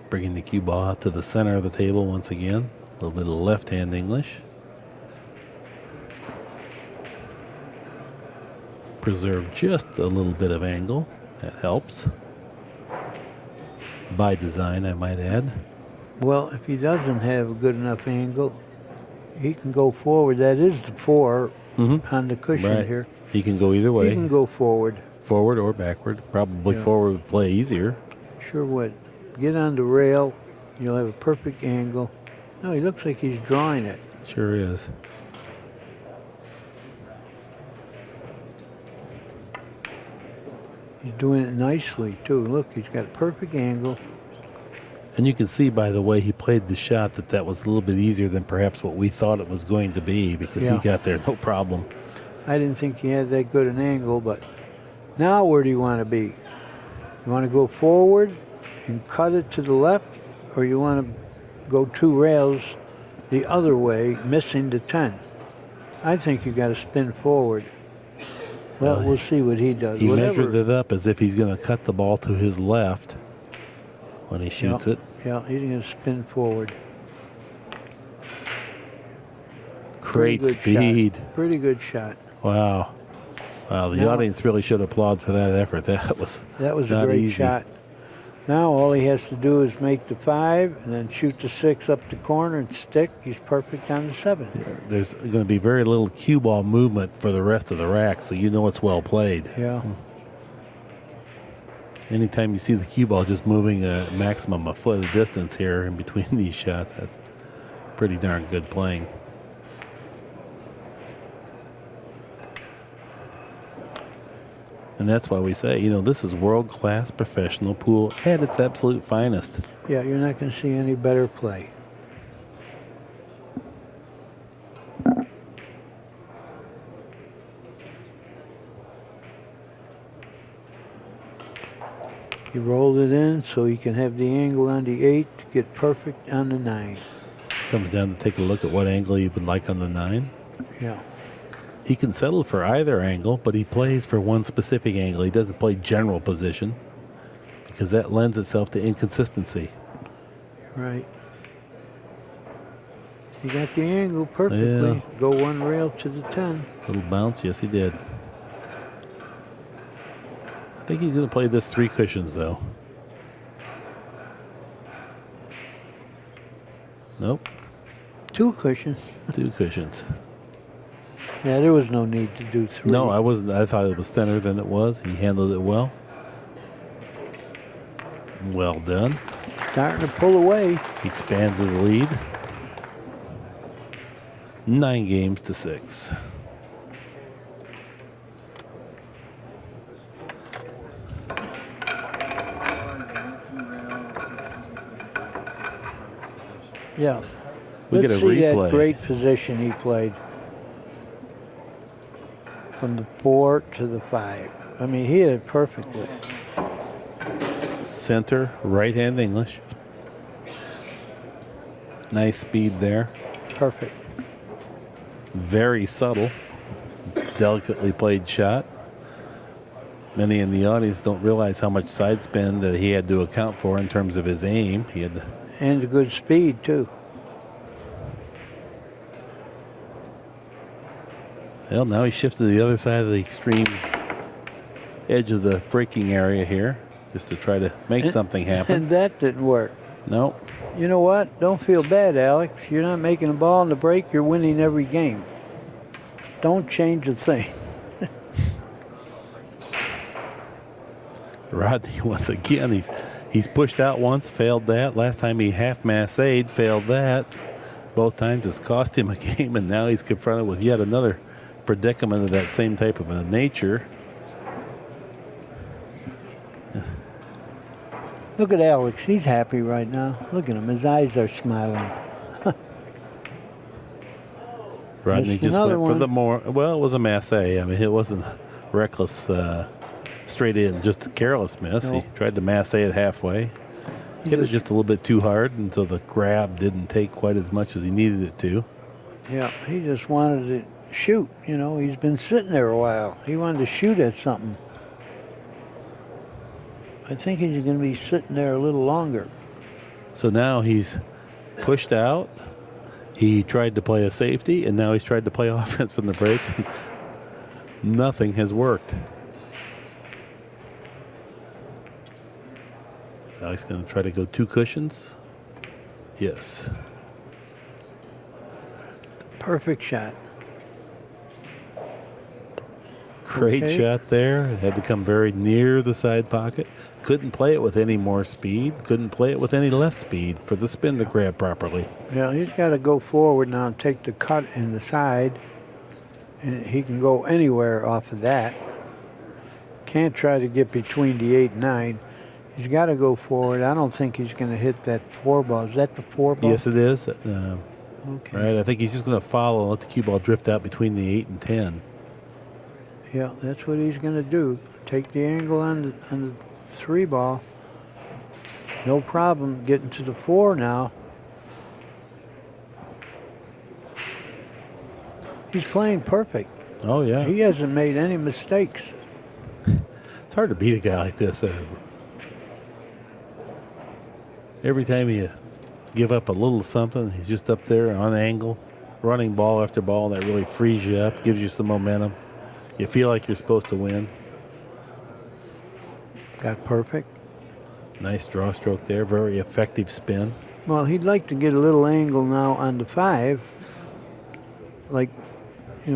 Bringing the cue ball out to the center of the table once again. A little bit of left-hand English. Preserve just a little bit of angle. That helps. By design, I might add. Well, if he doesn't have a good enough angle, he can go forward. That is the 4 on the cushion Right. here. He can go either way. He can go forward. Forward or backward. Probably Yeah. forward would play easier. Sure would. Get on the rail. You'll have a perfect angle. No, he looks like he's drawing it. Sure is. He's doing it nicely, too. Look, he's got a perfect angle. And you can see by the way he played the shot that that was a little bit easier than perhaps what we thought it was going to be because he Yeah. got there no problem. I didn't think he had that good an angle, but now where do you want to be? You want to go forward and cut it to the left, or you want to go 2 rails the other way, missing the 10? I think you got to spin forward. Well, we'll see what he does. He Whatever. measured it up as if he's going to cut the ball to his left when he shoots it. Yeah, he's going to spin forward. Great good speed. Shot. Pretty good shot. Wow. Wow, the Now- audience really should applaud for that effort. That was That was a not great easy. shot. Now all he has to do is make the 5 and then shoot the 6 up the corner and stick. He's perfect on the 7. There's going to be very little cue ball movement for the rest of the rack, so you know it's well played. Yeah. Anytime you see the cue ball just moving a maximum a foot of distance here in between these shots, that's pretty darn good playing. And that's why we say, you know, this is world-class professional pool at its absolute finest. Yeah, you're not going to see any better play. He rolled it in so he can have the angle on the 8 to get perfect on the 9. Comes down to take a look at what angle you would like on the 9. Yeah. He can settle for either angle, but he plays for one specific angle. He doesn't play general position because that lends itself to inconsistency. Right. He got the angle perfectly. Yeah. Go one rail to the 10. Little bounce, yes he did. I think he's going to play this 3 cushions though. Nope, 2 cushions. 2 cushions. Yeah, there was no need to do 3. No, I wasn't. I thought it was thinner than it was. He handled it well. Well done. Starting to pull away. He expands his lead. 9 games to 6. Yeah. We Let's get a see replay. that great position he played. From the 4 to the 5. I mean, he hit it perfectly. Center, right hand English. Nice speed there. Perfect. Very subtle, delicately played shot. Many in the audience don't realize how much side spin that he had to account for in terms of his aim. He had to, And a good speed, too. well, now he shifted to the other side of the extreme edge of the breaking area here, just to try to make something happen. And that didn't work. No, You know what? Don't feel bad, Alex. You're not making a ball in the break. You're winning every game. Don't change a thing. Rodney once again, he's pushed out once, failed that. Last time he half massed, failed that. Both times it's cost him a game, and now he's confronted with yet another predicament of that same type of a nature. Look at Alex. He's happy right now. Look at him. His eyes are smiling. Rodney Missed just went another for one. the more, well, it was a masse. I mean, it wasn't reckless, straight in, just a careless miss. No. He tried to masse it halfway. Hit it just a little bit too hard until the grab didn't take quite as much as he needed it to. Yeah, he just wanted to shoot. You know, he's been sitting there a while. He wanted to shoot at something. I think he's going to be sitting there a little longer. So now he's pushed out. He tried to play a safety, and now he's tried to play offense from the break. Nothing has worked. So he's going to try to go 2 cushions. Yes. Perfect shot. Great Okay. shot there. It had to come very near the side pocket. Couldn't play it with any more speed. Couldn't play it with any less speed for the spin to grab properly. Yeah, he's got to go forward now and take the cut in the side. And he can go anywhere off of that. Can't try to get between the 8 and 9. He's got to go forward. I don't think he's going to hit that 4 ball. Is that the 4 ball? Yes, it is. Okay. Right. I think he's just going to follow and let the cue ball drift out between the 8 and 10. Yeah, that's what he's going to do. Take the angle on the 3 ball. No problem getting to the 4 now. He's playing perfect. Oh, yeah. He hasn't made any mistakes. It's hard to beat a guy like this. Every time you give up a little something, he's just up there on angle. running ball after ball that really frees you up, gives you some momentum. You feel like you're supposed to win. Got perfect. Nice draw stroke there. Very effective spin. Well, he'd like to get a little angle now on the 5, like,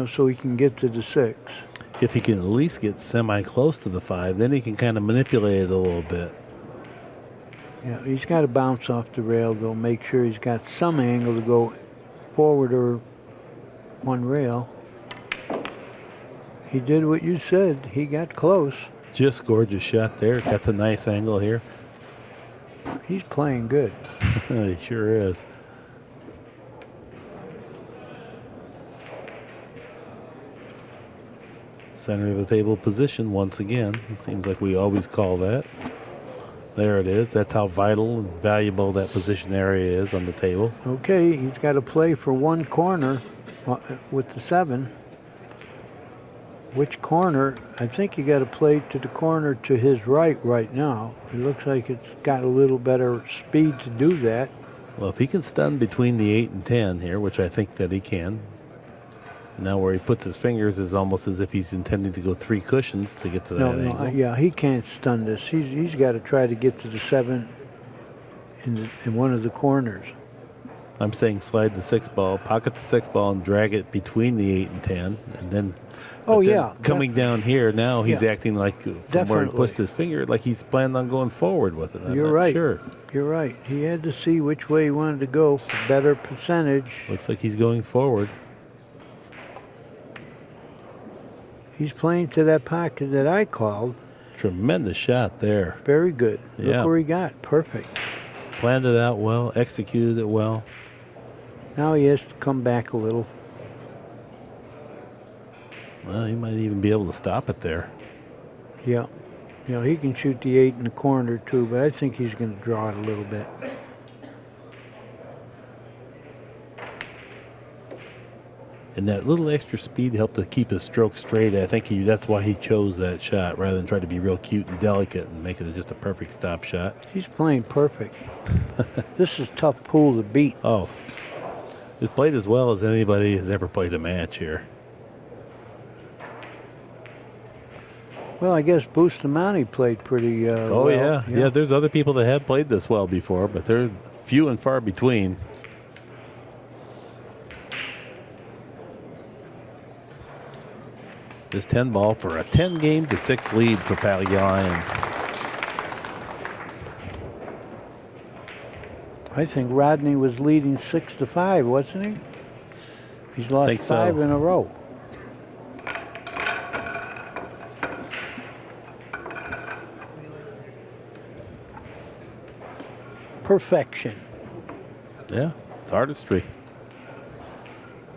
so he can get to the 6. If he can at least get semi-close to the 5, then he can kind of manipulate it a little bit. Yeah, he's got to bounce off the rail, though. Make sure he's got some angle to go forward or one rail. He did what you said. He got close. Just gorgeous shot there. Got the nice angle here. He's playing good. He sure is. Center of the table position once again. It seems like we always call that. There it is. That's how vital and valuable that position area is on the table. Okay, he's got to play for one corner with the 7. Which corner? I think you got to play to the corner to his right now. It looks like it's got a little better speed to do that. Well, if he can stun between the 8 and 10 here, which I think that he can. Now where he puts his fingers is almost as if he's intending to go 3 cushions to get to that angle. Yeah, he can't stun this. He's got to try to get to the 7 in one of the corners. I'm saying slide the 6 ball, pocket the 6 ball, and drag it between the 8 and 10, and then. Coming down here now, he's acting like from where he puts his finger, like he's planning on going forward with it. You're right. Sure. You're right. He had to see which way he wanted to go for better percentage. Looks like he's going forward. He's playing to that pocket that I called. Tremendous shot there. Very good. Yeah. Look where he got. Perfect. Planned it out well, executed it well. Now he has to come back a little. Well, he might even be able to stop it there. Yeah. He can shoot the 8 in the corner too, but I think he's going to draw it a little bit. And that little extra speed helped to keep his stroke straight. I think that's why he chose that shot rather than try to be real cute and delicate and make it just a perfect stop shot. He's playing perfect. This is tough pool to beat. Oh, it's played as well as anybody has ever played a match here. Well, I guess Bustamante played pretty well. Yeah, there's other people that have played this well before, but they're few and far between. This 10 ball for a 10-game to 6 lead for Pagulayan. I think Rodney was leading 6-5, wasn't he? He's lost 5 in a row. Perfection. Yeah, it's artistry.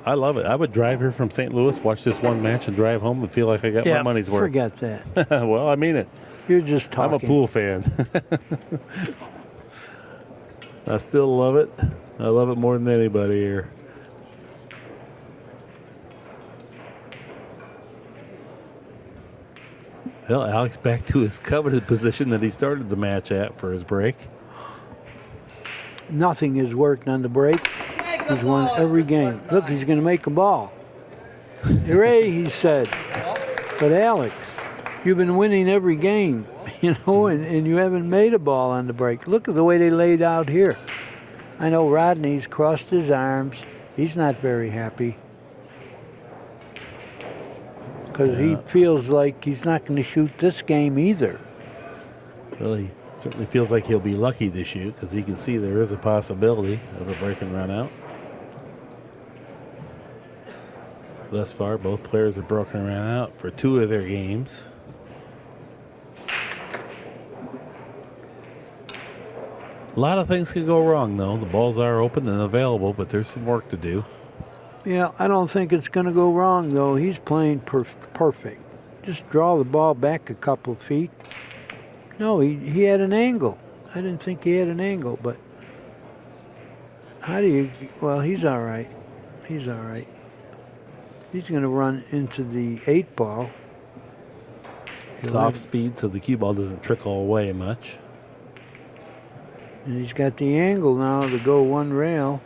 I love it. I would drive here from St. Louis, watch this one match, and drive home and feel like I got my money's worth. Forget that. Well, I mean it. You're just talking. I'm a pool fan. I still love it. I love it more than anybody here. Well, Alex back to his coveted position that he started the match at for his break. Nothing has worked on the break. He's won every game. Look, he's going to make a ball. Hooray, he said. But Alex, you've been winning every game, and you haven't made a ball on the break. Look at the way they laid out here. I know Rodney's crossed his arms. He's not very happy because he feels like he's not going to shoot this game either. Well, he certainly feels like he'll be lucky to shoot because he can see there is a possibility of a break and run out. Thus far, both players have broken and ran out for 2 of their games. A lot of things can go wrong, though. The balls are open and available, but there's some work to do. Yeah, I don't think it's going to go wrong, though. He's playing perfect. Just draw the ball back a couple feet. No, he had an angle. I didn't think he had an angle, but how do you... Well, he's all right. He's all right. He's going to run into the 8 ball. Soft speed so the cue ball doesn't trickle away much. And he's got the angle now to go one rail.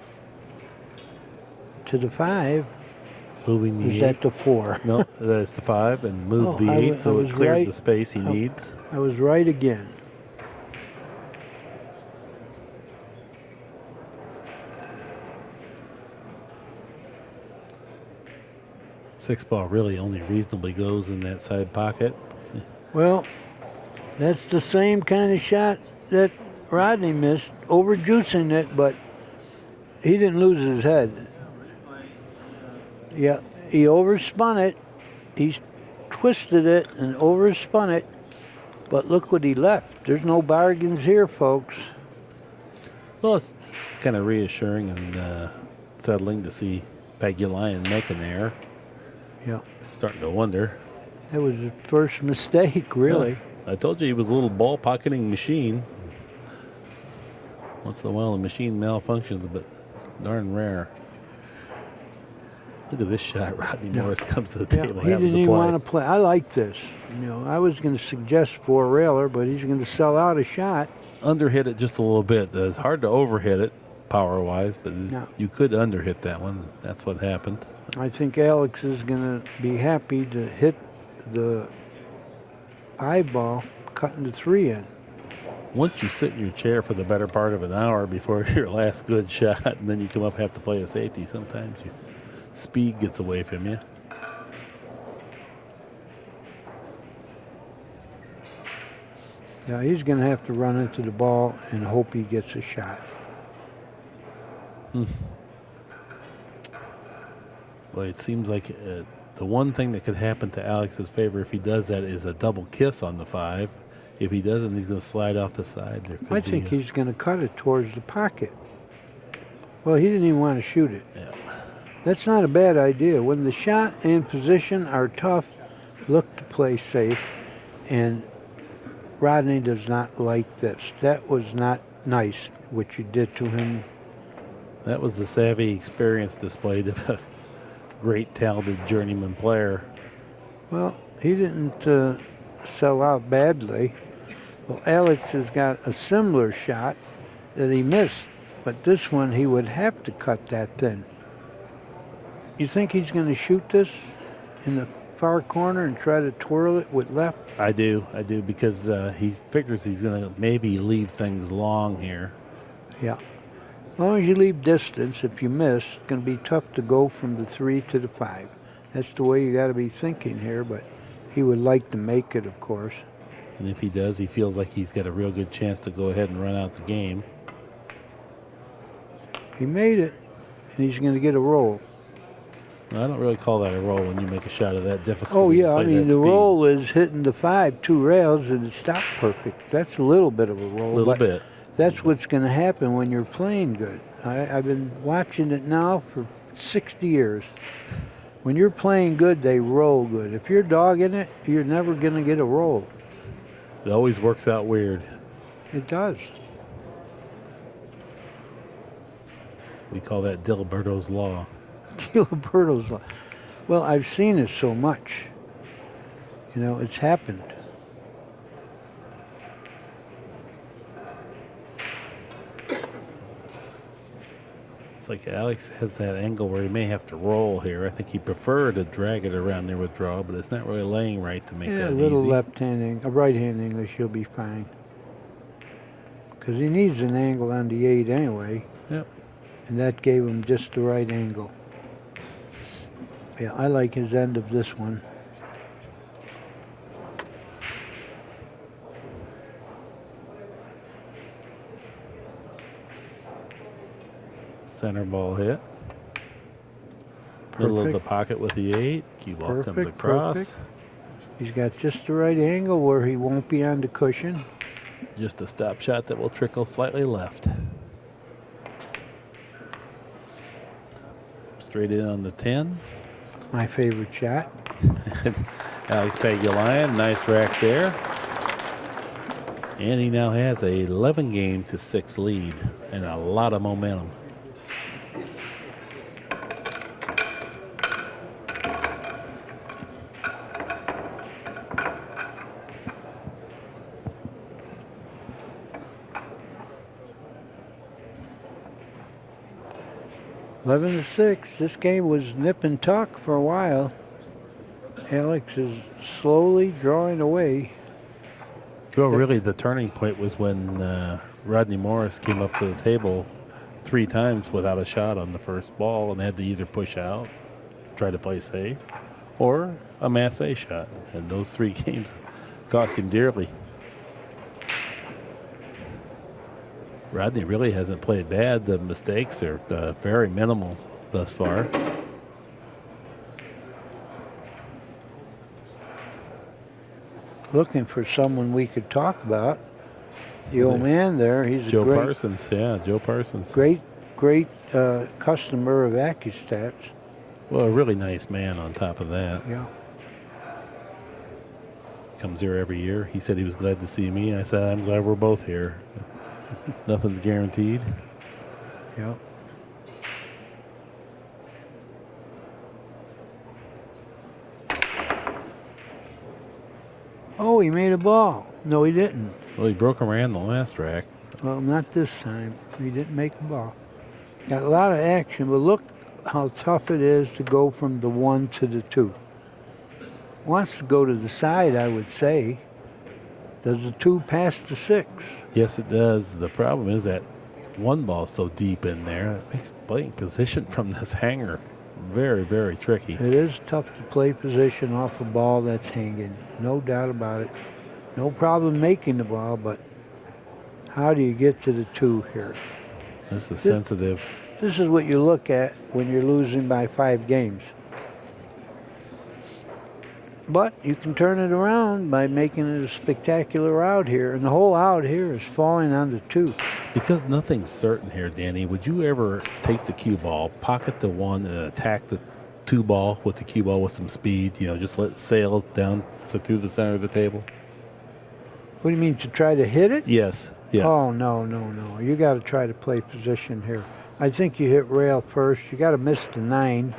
to the 5. Moving the Is 8. that the 4? No, that's the 5, and moved Oh, the I 8, wa- so I it was cleared right. the space he Oh. needs. I was right again. Six ball really only reasonably goes in that side pocket. Well, that's the same kind of shot that Rodney missed, overjuicing it, but he didn't lose his head. Yeah, he overspun it. He twisted it and overspun it, but look what he left. There's no bargains here, folks. Well, it's kind of reassuring and settling to see Pagulayan make an error. Yeah, Starting to wonder. that was his first mistake, really. I told you he was a little ball pocketing machine. Once in a while, the machine malfunctions, but darn rare. Look at this shot. Rodney Morris comes to the Yeah, table. he having didn't to even play. want to play. I like this. You know, I was going to suggest 4-railer, but he's going to sell out a shot. Underhit it just a little bit. It's hard to overhit it power-wise, but No. you could underhit that one. That's what happened. I think Alex is going to be happy to hit the eyeball, cutting the 3 in. Once you sit in your chair for the better part of an hour before your last good shot, and then you come up and have to play a safety, sometimes speed gets away from you. Yeah, he's going to have to run into the ball and hope he gets a shot. Well, it seems like the one thing that could happen to Alex's favor if he does that is a double kiss on the 5. If he doesn't, he's going to slide off the side. There could I be think he's going to cut it towards the pocket. Well, he didn't even want to shoot it. Yeah. That's not a bad idea. When the shot and position are tough, look to play safe. And Rodney does not like this. That was not nice, what you did to him. That was the savvy experience displayed of a great talented journeyman player. Well, he didn't sell out badly. Well, Alex has got a similar shot that he missed, but this one he would have to cut that thin. You think he's going to shoot this in the far corner and try to twirl it with left? I do, because he figures he's going to maybe leave things long here. Yeah. As long as you leave distance, if you miss, it's going to be tough to go from the 3 to the 5. That's the way you got to be thinking here, but he would like to make it, of course. And if he does, he feels like he's got a real good chance to go ahead and run out the game. He made it, and he's going to get a roll. I don't really call that a roll when you make a shot of that difficulty. Oh, and yeah, I play mean, that the speed. roll is hitting the 5, 2 rails, and it stopped perfect. That's a little bit of a roll. A little but bit. That's what's going to happen when you're playing good. I've been watching it now for 60 years. When you're playing good, they roll good. If you're dogging it, you're never going to get a roll. It always works out weird. It does. We call that DiLiberto's law. DiLiberto's law. Well, I've seen it so much. You know, it's happened. It's like Alex has that angle where he may have to roll here. I think he preferred to drag it around there with draw, but it's not really laying right to make Yeah, that a little easy. left-hand, a right-hand English, he'll be fine. Because he needs an angle on the 8 anyway, Yep. and that gave him just the right angle. Yeah, I like his end of this one. Center ball hit. Middle of the Perfect. pocket with the 8. Cue ball comes Perfect, across. perfect. He's got just the right angle where he won't be on the cushion. Just a stop shot that will trickle slightly left. Straight in on the 10. My favorite shot. Alex Pagulayan, nice rack there. And he now has a 11 game to 6 lead and a lot of momentum. 11-6. This game was nip and tuck for a while. Alex is slowly drawing away. Well, really, the turning point was when Rodney Morris came up to the table 3 times without a shot on the first ball and had to either push out, try to play safe, or a mass A shot. And those 3 games cost him dearly. Rodney really hasn't played bad. The mistakes are very minimal thus far. Looking for someone we could talk about. The old man there, he's Joe a great, Parsons, yeah, Joe Parsons. great customer of Accu-Stats. Well, a really nice man on top of that. Yeah. Comes here every year. He said he was glad to see me. I said, I'm glad we're both here. Nothing's guaranteed. Yeah. Oh, he made a ball. No, he didn't. Well, he broke around the last rack. Well, not this time. He didn't make a ball. Got a lot of action, but look how tough it is to go from the 1 to the 2. Wants to go to the side, I would say. Does the 2 pass the 6? Yes, it does. The problem is that 1 ball's so deep in there. It makes playing position from this hanger very, very tricky. It is tough to play position off a ball that's hanging. No doubt about it. No problem making the ball, but how do you get to the 2 here? This is sensitive. This is what you look at when you're losing by 5 games. But you can turn it around by making it a spectacular out here. And the whole out here is falling on the 2. Because nothing's certain here, Danny, would you ever take the cue ball, pocket the 1, and attack the 2 ball with the cue ball with some speed? You know, just let it sail down through the center of the table? What do you mean, to try to hit it? Yes. Yeah. Oh, no. You got to try to play position here. I think you hit rail first. You got to miss the 9.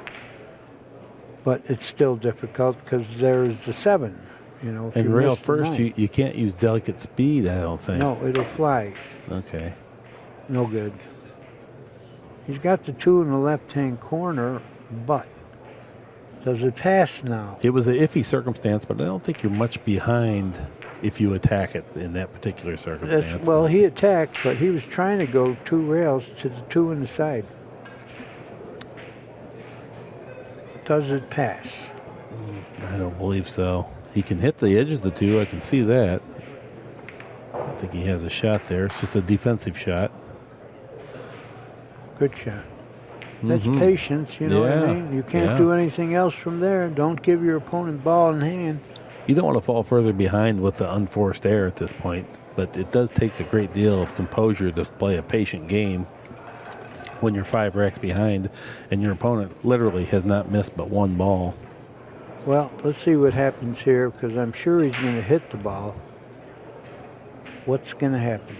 But it's still difficult because there's the 7. You know, if And you rail miss the first, 9, you can't use delicate speed, I don't think. no, it'll fly. Okay. No good. He's got the 2 in the left-hand corner, but does it pass now? It was an iffy circumstance, but I don't think you're much behind if you attack it in that particular circumstance. Well, he attacked, but he was trying to go 2 rails to the 2 in the side. Does it pass? I don't believe so. He can hit the edge of the 2. I can see that. I don't think he has a shot there. It's just a defensive shot. Good shot. That's patience, you know what I mean? You can't do anything else from there. Don't give your opponent ball in hand. You don't want to fall further behind with the unforced error at this point, but it does take a great deal of composure to play a patient game when you're 5 racks behind and your opponent literally has not missed but 1 ball. Well, let's see what happens here, because I'm sure he's going to hit the ball. What's going to happen?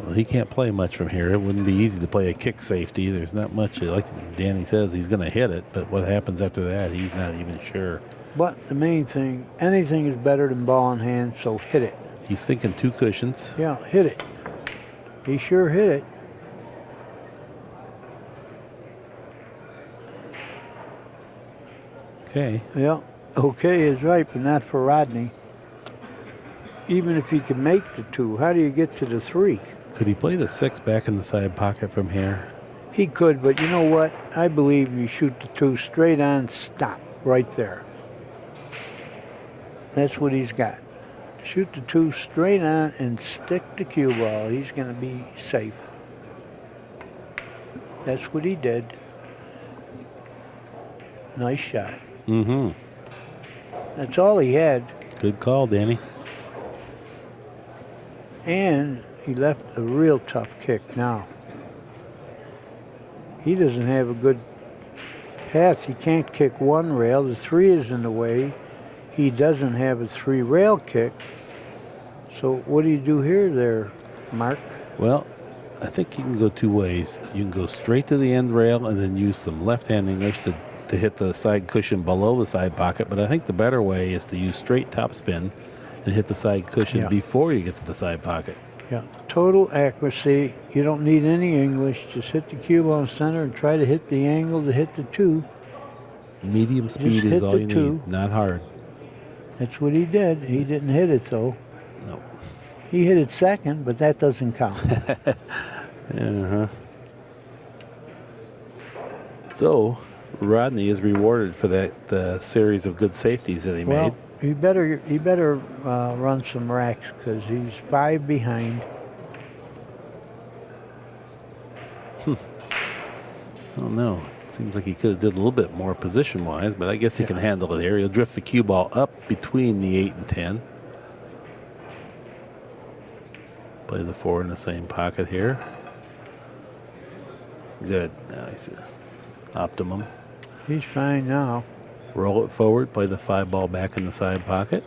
Well, he can't play much from here. It wouldn't be easy to play a kick safety. There's not much, like Danny says, he's going to hit it, but what happens after that, he's not even sure. But the main thing, anything is better than ball in hand, so hit it. He's thinking 2 cushions. Yeah, hit it. He sure hit it. Okay. Yeah, okay is right, but not for Rodney. Even if he can make the 2, how do you get to the 3? Could he play the 6 back in the side pocket from here? He could, but you know what? I believe you shoot the 2 straight on, stop, right there. That's what he's got. Shoot the 2 straight on and stick the cue ball. He's going to be safe. That's what he did. Nice shot. Mm-hmm. That's all he had. Good call, Danny. And he left a real tough kick now. He doesn't have a good path. He can't kick 1 rail. The 3 is in the way. He doesn't have a 3 rail kick. So what do you do here there, Mark? Well, I think you can go 2 ways. You can go straight to the end rail and then use some left-hand English to hit the side cushion below the side pocket. But I think the better way is to use straight topspin and hit the side cushion before you get to the side pocket. Yeah, total accuracy. You don't need any English. Just hit the cue ball in center and try to hit the angle to hit the 2. Medium speed hit is all the you 2. need, not hard. That's what he did. He didn't hit it though. No. He hit it second, but that doesn't count. Uh-huh. So, Rodney is rewarded for that series of good safeties that he Well, made. he better run some racks because he's 5 behind. Oh no, seems like he could have did a little bit more position-wise, but I guess he can handle it here. He'll drift the cue ball up between the 8 and 10. Play the 4 in the same pocket here. Good. Nice. Optimum. He's fine now. Roll it forward. Play the 5 ball back in the side pocket.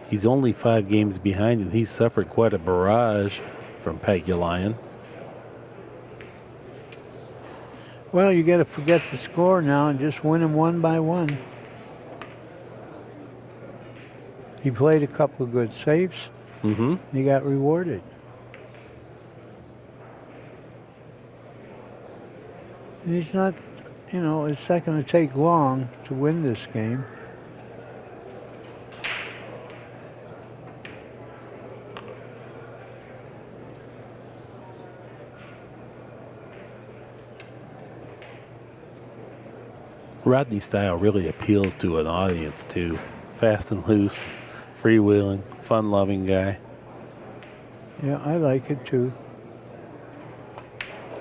He's only 5 games behind, and he's suffered quite a barrage from Pagulayan. Well, you got to forget the score now and just win him 1 by 1. He played a couple of good saves. Mm-hmm. He got rewarded. And he's not, it's not going to take long to win this game. Rodney's style really appeals to an audience too. Fast and loose, freewheeling, fun-loving guy. Yeah, I like it too.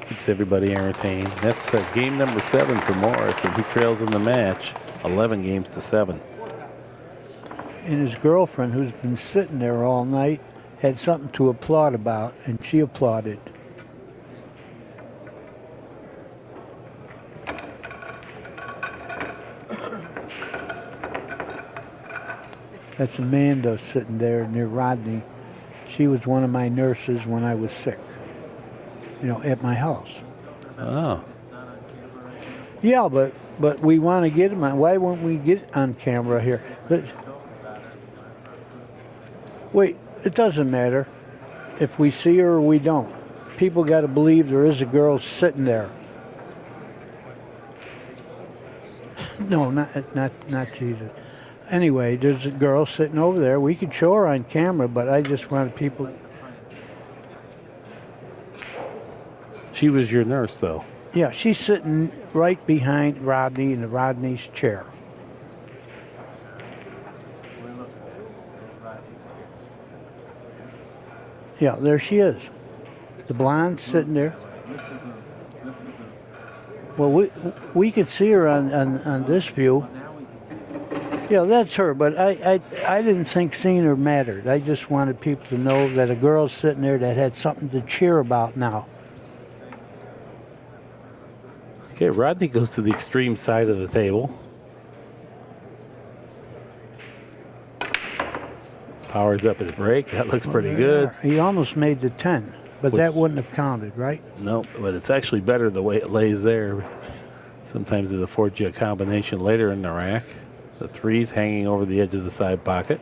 Keeps everybody entertained. That's game number 7 for Morris, and he trails in the match 11 games to 7. And his girlfriend, who's been sitting there all night, had something to applaud about, and she applauded. That's Amanda sitting there near Rodney. She was one of my nurses when I was sick, at my house. Oh. Yeah, but we want to get him on. Why won't we get on camera here? Wait, it doesn't matter if we see her or we don't. People got to believe there is a girl sitting there. No, not Jesus. Anyway, there's a girl sitting over there. We could show her on camera, but I just wanted people. She was your nurse, though. Yeah, she's sitting right behind Rodney in Rodney's chair. Yeah, there she is. The blonde sitting there. Well, we could see her on this view. Yeah, that's her, but I didn't think seeing her mattered. I just wanted people to know that a girl's sitting there that had something to cheer about now. Okay, Rodney goes to the extreme side of the table. Powers up his break. That looks pretty good. He almost made the 10, but that wouldn't have counted, right? Nope, but it's actually better the way it lays there. Sometimes it affords you a combination later in the rack. The 3's hanging over the edge of the side pocket.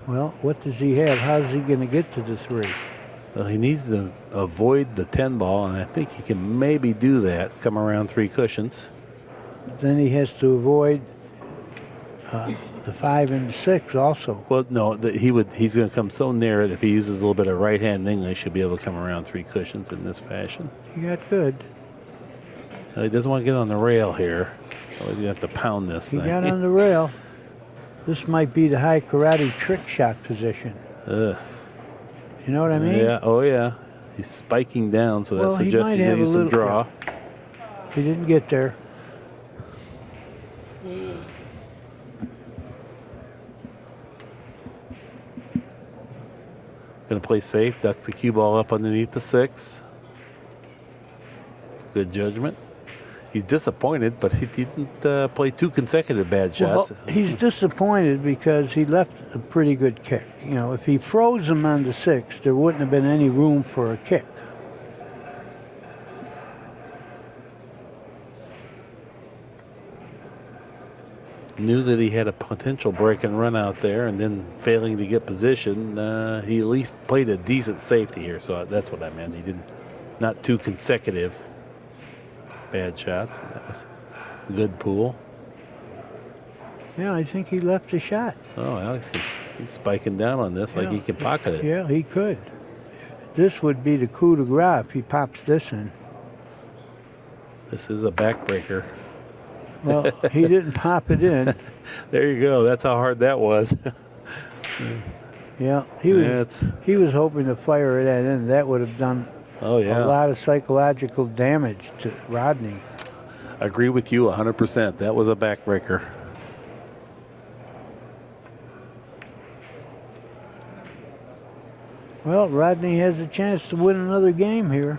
Well, what does he have? How's he going to get to the 3? Well, he needs to avoid the 10 ball, and I think he can maybe do that, come around 3 cushions. Then he has to avoid the 5 and 6 also. Well, no, he's going to come so near it, if he uses a little bit of right-hand English, he'll be able to come around 3 cushions in this fashion. He got good. He doesn't want to get on the rail here. Otherwise, you have to pound this He thing. got on the rail. This might be the high karate trick shot position. Ugh. You know what I mean? Yeah, oh yeah. He's spiking down, so that Well, he suggests might he's going have to use a some little- draw. He didn't get there. Going to play safe, duck the cue ball up underneath the 6. Good judgment. He's disappointed, but he didn't play 2 consecutive bad shots. Well, he's disappointed because he left a pretty good kick. If he froze him on the 6, there wouldn't have been any room for a kick. knew that he had a potential break and run out there, and then failing to get position, he at least played a decent safety here. So that's what I meant. He didn't, not two consecutive bad shots. That was a good pool. Yeah, I think he left a shot. Oh, Alex, he's spiking down on this like he can pocket it. Yeah, he could. This would be the coup de grace if he pops this in. This is a backbreaker. Well, he didn't pop it in. There you go. That's how hard that was. Yeah, he was hoping to fire that in. That would have done a lot of psychological damage to Rodney. Agree with you 100%. That was a backbreaker. Well, Rodney has a chance to win another game here.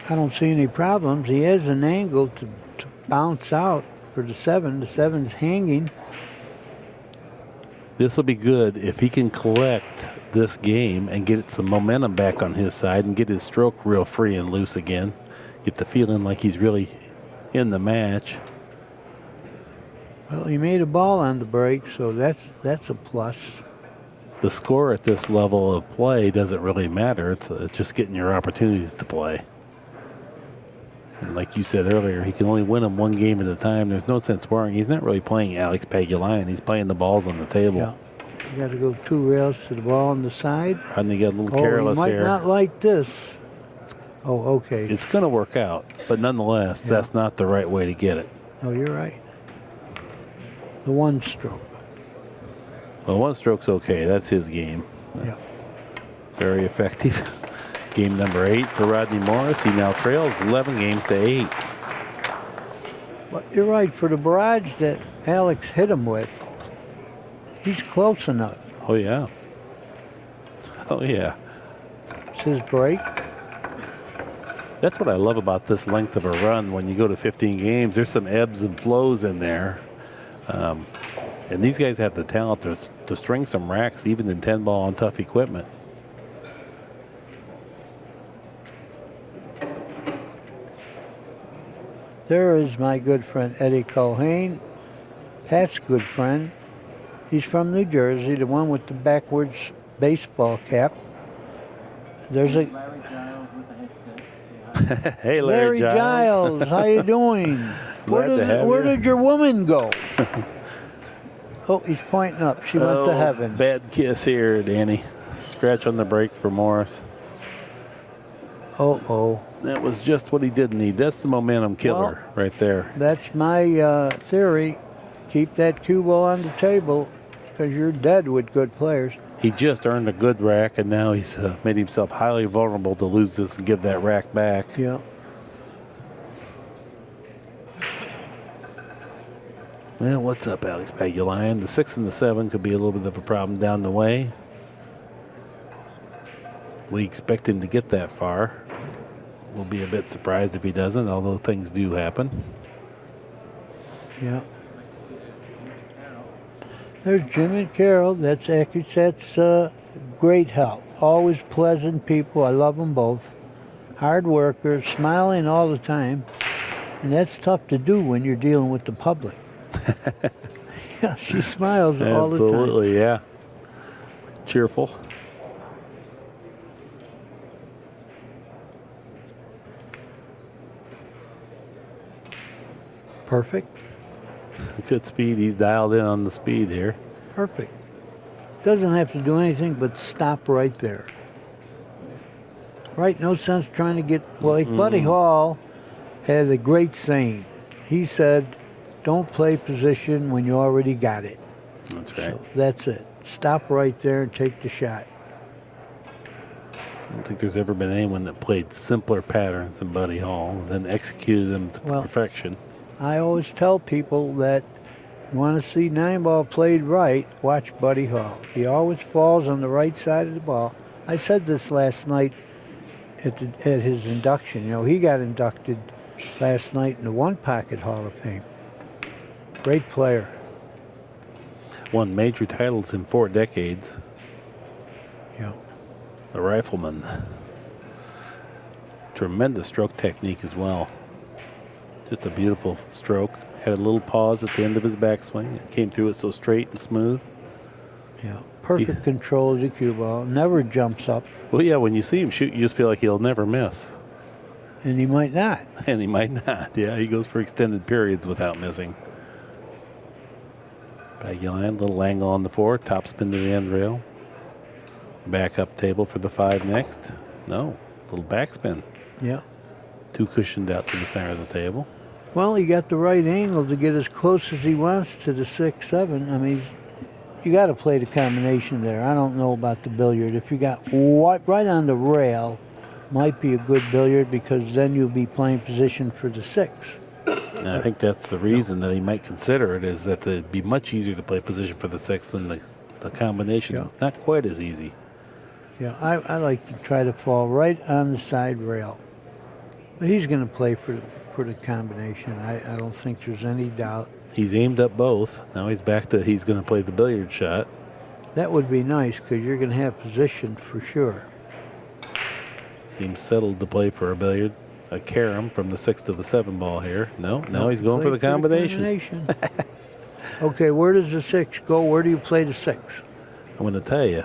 I don't see any problems. He has an angle to bounce out for the 7. The 7's hanging. This will be good if he can collect this game and get some momentum back on his side and get his stroke real free and loose again. Get the feeling like he's really in the match. Well, he made a ball on the break, so that's a plus. The score at this level of play doesn't really matter. It's just getting your opportunities to play. And like you said earlier, he can only win them one game at a time. There's no sense worrying. He's not really playing Alex Pagulayan. He's playing the balls on the table. Yeah. You got to go 2 rails to the ball on the side. Rodney got a little careless he might here. not like this. Oh, okay. It's going to work out, but nonetheless, that's not the right way to get it. Oh, you're right. The 1 stroke. Well, 1 stroke's okay. That's his game. Yeah. Very effective. Game number 8 for Rodney Morris. He now trails 11 games to 8. But you're right. For the barrage that Alex hit him with, he's close enough. Oh, yeah. Oh, yeah. It's his break. That's what I love about this length of a run. When you go to 15 games, there's some ebbs and flows in there. And these guys have the talent to string some racks, even in 10 ball on tough equipment. There is my good friend Eddie Culhane. Pat's good friend. He's from New Jersey, the one with the backwards baseball cap. There's a Larry Giles with the headset. Hey, Larry Giles, how you doing? Where did your woman go? Oh, he's pointing up. She went to heaven. Bad kiss here, Danny. Scratch on the break for Morris. Oh. That was just what he didn't need. That's the momentum killer right there. That's my theory. Keep that cue ball on the table because you're dead with good players. He just earned a good rack, and now he's made himself highly vulnerable to lose this and give that rack back. Yeah. Well, what's up, Alex Pagulayan? The 6 and the 7 could be a little bit of a problem down the way. We expect him to get that far. We'll be a bit surprised if he doesn't, although things do happen. Yeah. There's Jim and Carol. That's Accu-Stats. Great help. Always pleasant people. I love them both. Hard workers, smiling all the time. And that's tough to do when you're dealing with the public. Yeah, she smiles all the time. Absolutely, yeah. Cheerful. Perfect. Good speed. He's dialed in on the speed here. Perfect. Doesn't have to do anything but stop right there. Right? No sense trying to get. Well, like Buddy Hall had a great saying. He said, don't play position when you already got it. That's right. So that's it. Stop right there and take the shot. I don't think there's ever been anyone that played simpler patterns than Buddy Hall and then executed them to perfection. I always tell people that you want to see 9-ball played right, watch Buddy Hall. He always falls on the right side of the ball. I said this last night at his induction. You know, he got inducted last night in the One Pocket Hall of Fame. Great player. Won major titles in 4 decades. Yeah. The Rifleman. Tremendous stroke technique as well. Just a beautiful stroke. Had a little pause at the end of his backswing. It came through it so straight and smooth. Yeah, perfect control of the cue ball. Never jumps up, Well, yeah, when you see him shoot, you just feel like he'll never miss. and he might not. And he might not. Yeah, he goes for extended periods without missing. Pagulayan, little angle on the 4, top spin to the end rail. Back up table for the 5 next. No, little backspin. Yeah. Too cushioned out to the center of the table. Well, he got the right angle to get as close as he wants to the 6-7. I mean, you got to play the combination there. I don't know about the billiard. If you got right on the rail, might be a good billiard because then you'll be playing position for the 6. And I think that's the reason that he might consider it, is that it'd be much easier to play position for the 6 than the combination. Yeah. Not quite as easy. Yeah, I like to try to fall right on the side rail. But he's going to play for the combination. I don't think there's any doubt. He's aimed up both. Now he's back to he's going to play the billiard shot. That would be nice because you're going to have position for sure. Seems settled to play for a billiard. A carom from the 6 to the 7 ball here. No, now he's going for the combination. Okay, where does the 6 go? Where do you play the 6? I'm going to tell you.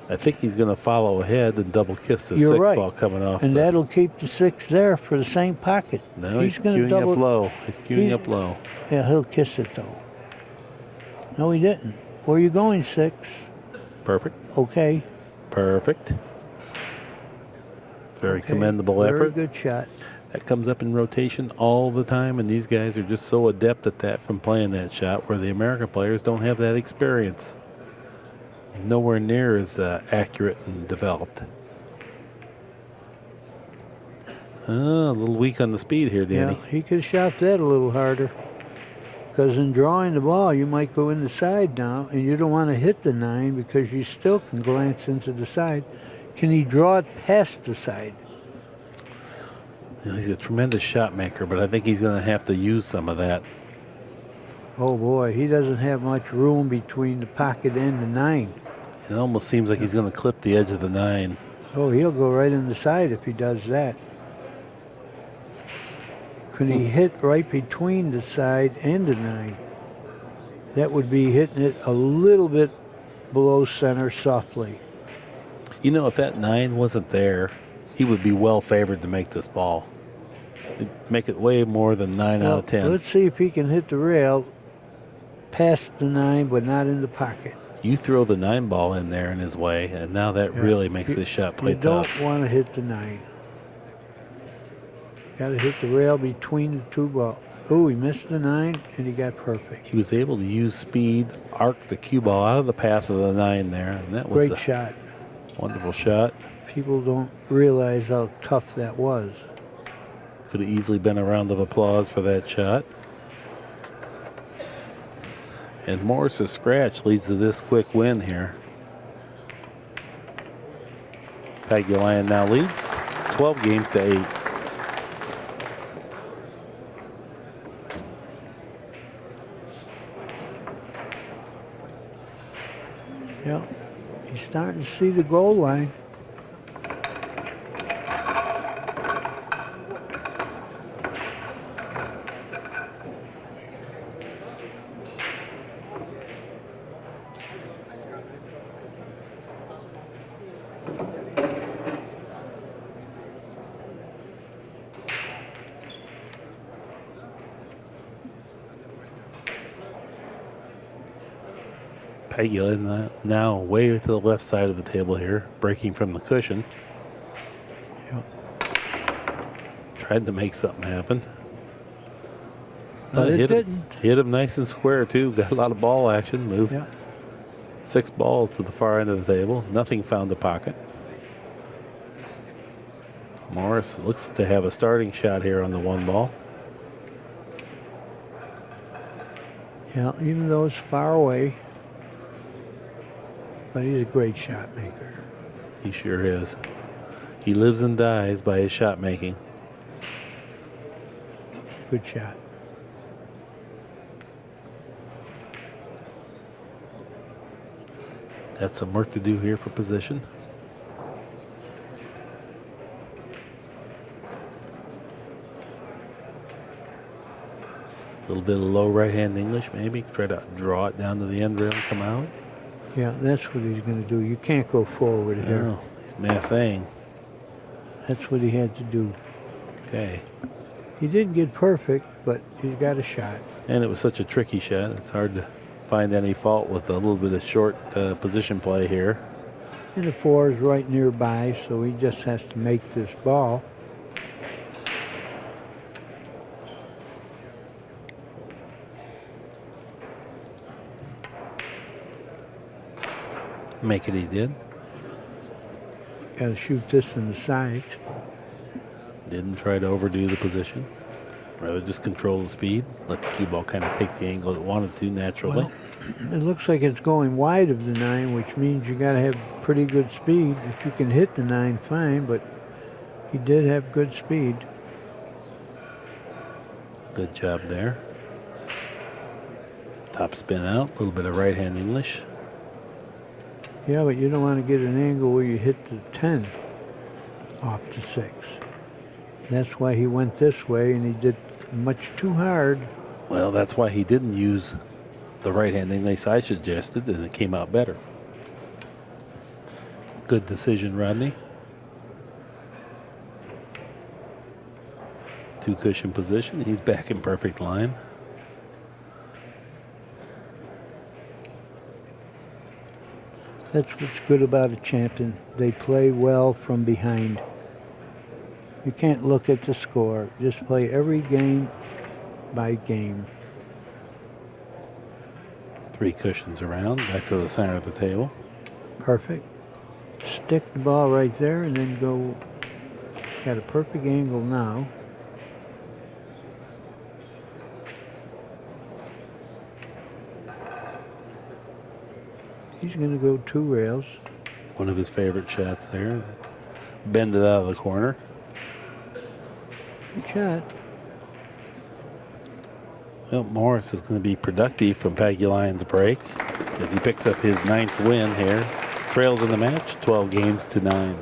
I think he's going to follow ahead and double kiss the You're 6 right. ball coming off. And that'll keep the 6 there for the same pocket. No, he's gonna queuing double- up low. He's queuing up low. Yeah, he'll kiss it though. No, he didn't. Where are you going, 6? Perfect. Okay. Perfect. Very Okay. commendable Very effort. good shot. That comes up in rotation all the time, and these guys are just so adept at that from playing that shot, where the American players don't have that experience. Nowhere near as accurate and developed. A little weak on the speed here, Danny. Yeah, he could have shot that a little harder. Because in drawing the ball, you might go in the side now, and you don't want to hit the 9 because you still can glance into the side. Can he draw it past the side? He's a tremendous shot maker, but I think he's going to have to use some of that. Oh boy, he doesn't have much room between the pocket and the 9. It almost seems like he's going to clip the edge of the 9. So he'll go right in the side if he does that. Could he hit right between the side and the 9? That would be hitting it a little bit below center softly. You know, if that 9 wasn't there, he would be well favored to make this ball. It'd make it way more than 9 out of 10. Let's see if he can hit the rail past the 9, but not in the pocket. You throw the 9 ball in there in his way, and now that really makes this shot play You tough. don't want to hit the 9. Got to hit the rail between the 2 balls. Oh, he missed the 9, and he got perfect. He was able to use speed, arc the cue ball out of the path of the 9 there, and that was Great a shot. wonderful shot. People don't realize how tough that was. Could have easily been a round of applause for that shot. And Morris's scratch leads to this quick win here. Pagulayan now leads 12 games to 8. Yeah, he's starting to see the goal line. Pagulayan now way to the left side of the table here, breaking from the cushion. Tried to make something happen. But it hit didn't. Him, hit him nice and square, too. Got a lot of ball action. Moved Yeah. 6 balls to the far end of the table. Nothing found a pocket. Morris looks to have a starting shot here on the 1 ball. Yeah, even though it's far away. But he's a great shot maker. He sure is. He lives and dies by his shot making. Good shot. Got some work to do here for position. little bit of low right-hand English, maybe. Try to draw it down to the end rail and come out. Yeah, that's what he's going to do. You can't go forward here. No, he's massing. That's what he had to do. Okay. He didn't get perfect, but he's got a shot. And it was such a tricky shot. It's hard to find any fault with a little bit of short position play here. And the 4 is right nearby, so he just has to make this ball. Make it, he did. Got to shoot this in the side. Didn't try to overdo the position. Rather just control the speed. Let the cue ball kind of take the angle it wanted to naturally. Well, it looks like it's going wide of the 9, which means you got to have pretty good speed. If you can hit the 9, fine, but he did have good speed. Good job there. Top spin out. A little bit of right-hand English. Yeah, but you don't want to get an angle where you hit the 10 off the 6. That's why he went this way, and he did much too hard. Well, that's why he didn't use the right-hand English I suggested, and it came out better. Good decision, Rodney. 2 cushion position. He's back in perfect line. That's what's good about a champion. They play well from behind. You can't look at the score. Just play every game by game. 3 cushions around, back to the center of the table. Perfect. Stick the ball right there and then go. Got a perfect angle now. He's going to go 2 rails. One of his favorite shots there. Bend it out of the corner. Good shot. Well, Morris is going to be productive from Pagulayan's break as he picks up his 9th win here. Trails in the match, 12 games to 9.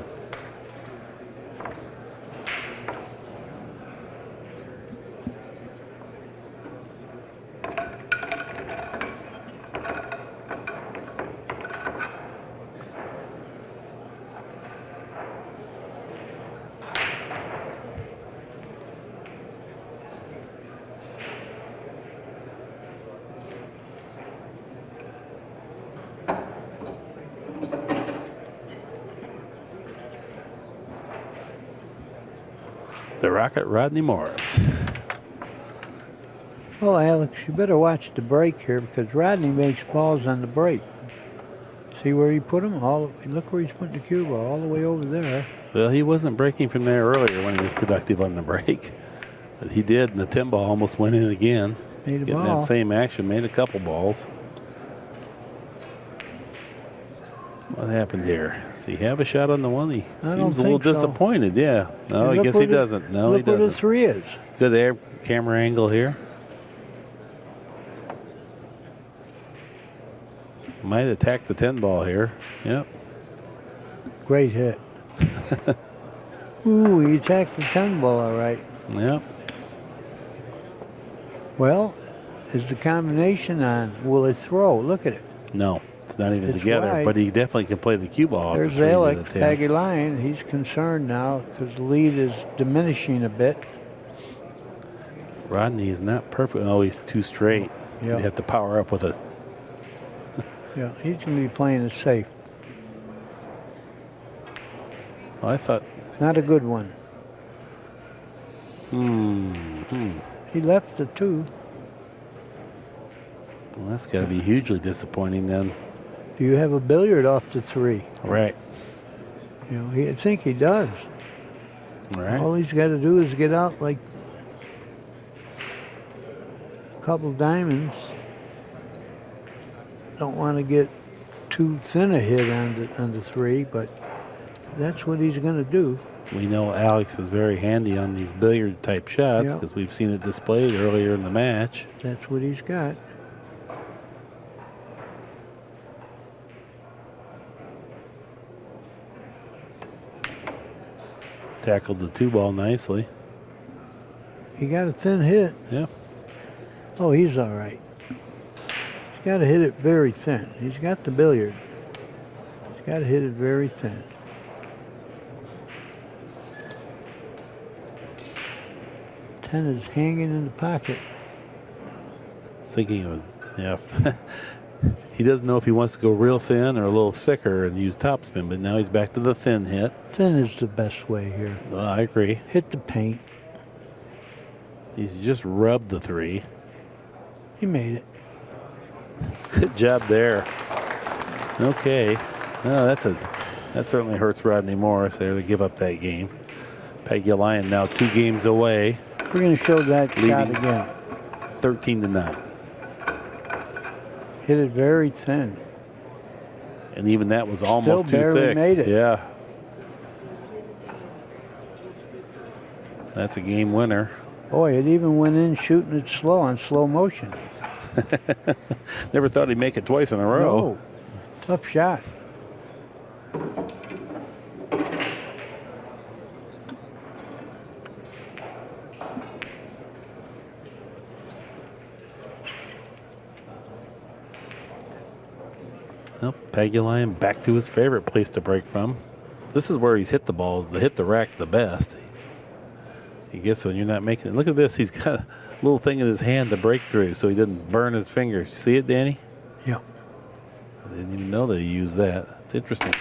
The Rocket, Rodney Morris. Well, Alex, you better watch the break here because Rodney makes balls on the break. See where he put them? Look where he's putting the cue ball, all the way over there. Well, he wasn't breaking from there earlier when he was productive on the break. But he did, and the 10 ball almost went in again. Made a Getting ball. that same action, made a couple balls. What happened here? Does he have a shot on the one? He I don't seems a little think so. disappointed. Yeah. No, I Look guess where he the- doesn't. No, he Look where doesn't. the 3 is. Good air camera angle here. Might attack the 10 ball here. Yep. Great hit. Ooh, he attacked the 10 ball all right. Yep. Well, is the combination on? Will it throw? Look at it. No, it's not even It's together. wide. But he definitely can play the cue ball off There's the 3 to Alex the 10. Pagulayan. He's concerned now because the lead is diminishing a bit. Rodney is not perfect. Oh, he's too straight. Yeah. You'd have to power up with a. Yeah, he's going to be playing it safe. Oh, I thought. Not a good one. Hmm. He left the 2. Well, that's got to be hugely disappointing then. Do you have a billiard off the 3? Right. You know, I think he does. Right. All he's got to do is get out like a couple diamonds. Don't want to get too thin a hit on the 3, but that's what he's going to do. We know Alex is very handy on these billiard type shots Yeah. because we've seen it displayed earlier in the match. That's what he's got. Tackled the 2 ball nicely. He got a thin hit. Yeah. Oh, he's all right. He's got to hit it very thin. He's got the billiard. He's got to hit it very thin. Ten is hanging in the pocket. Thinking of, yeah. He doesn't know if he wants to go real thin or a little thicker and use topspin, but now he's back to the thin hit. Thin is the best way here. I agree. Hit the paint. He's just rubbed the 3. He made it. Good job there. Okay. No, that certainly hurts Rodney Morris there to give up that game. Pagulayan now 2 games away. We're going to show that shot Leading. again. 13-9. Hit it very thin. And even that was almost too barely thick. made it. Yeah. That's a game winner. Boy, it even went in shooting it slow on slow motion. Never thought he'd make it twice in a row. No. Tough shot. Well, Pagulayan back to his favorite place to break from. This is where he's hit the balls, hit the rack the best. He gets when you're not making it. Look at this. He's got a little thing in his hand to break through so he doesn't burn his fingers. You see it, Danny? Yeah. I didn't even know that he used that. It's interesting.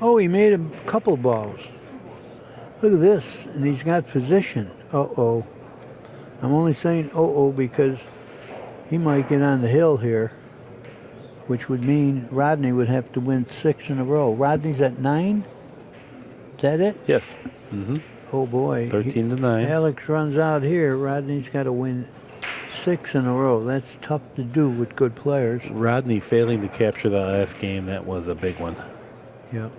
Oh, he made a couple balls. Look at this, and he's got position. Uh-oh. I'm only saying uh-oh because he might get on the hill here, which would mean Rodney would have to win 6 in a row. Rodney's at 9? Is that it? Yes. Mm-hmm. Oh, boy. 13-9. Alex runs out here. Rodney's got to win 6 in a row. That's tough to do with good players. Rodney failing to capture the last game, that was a big one. Yep.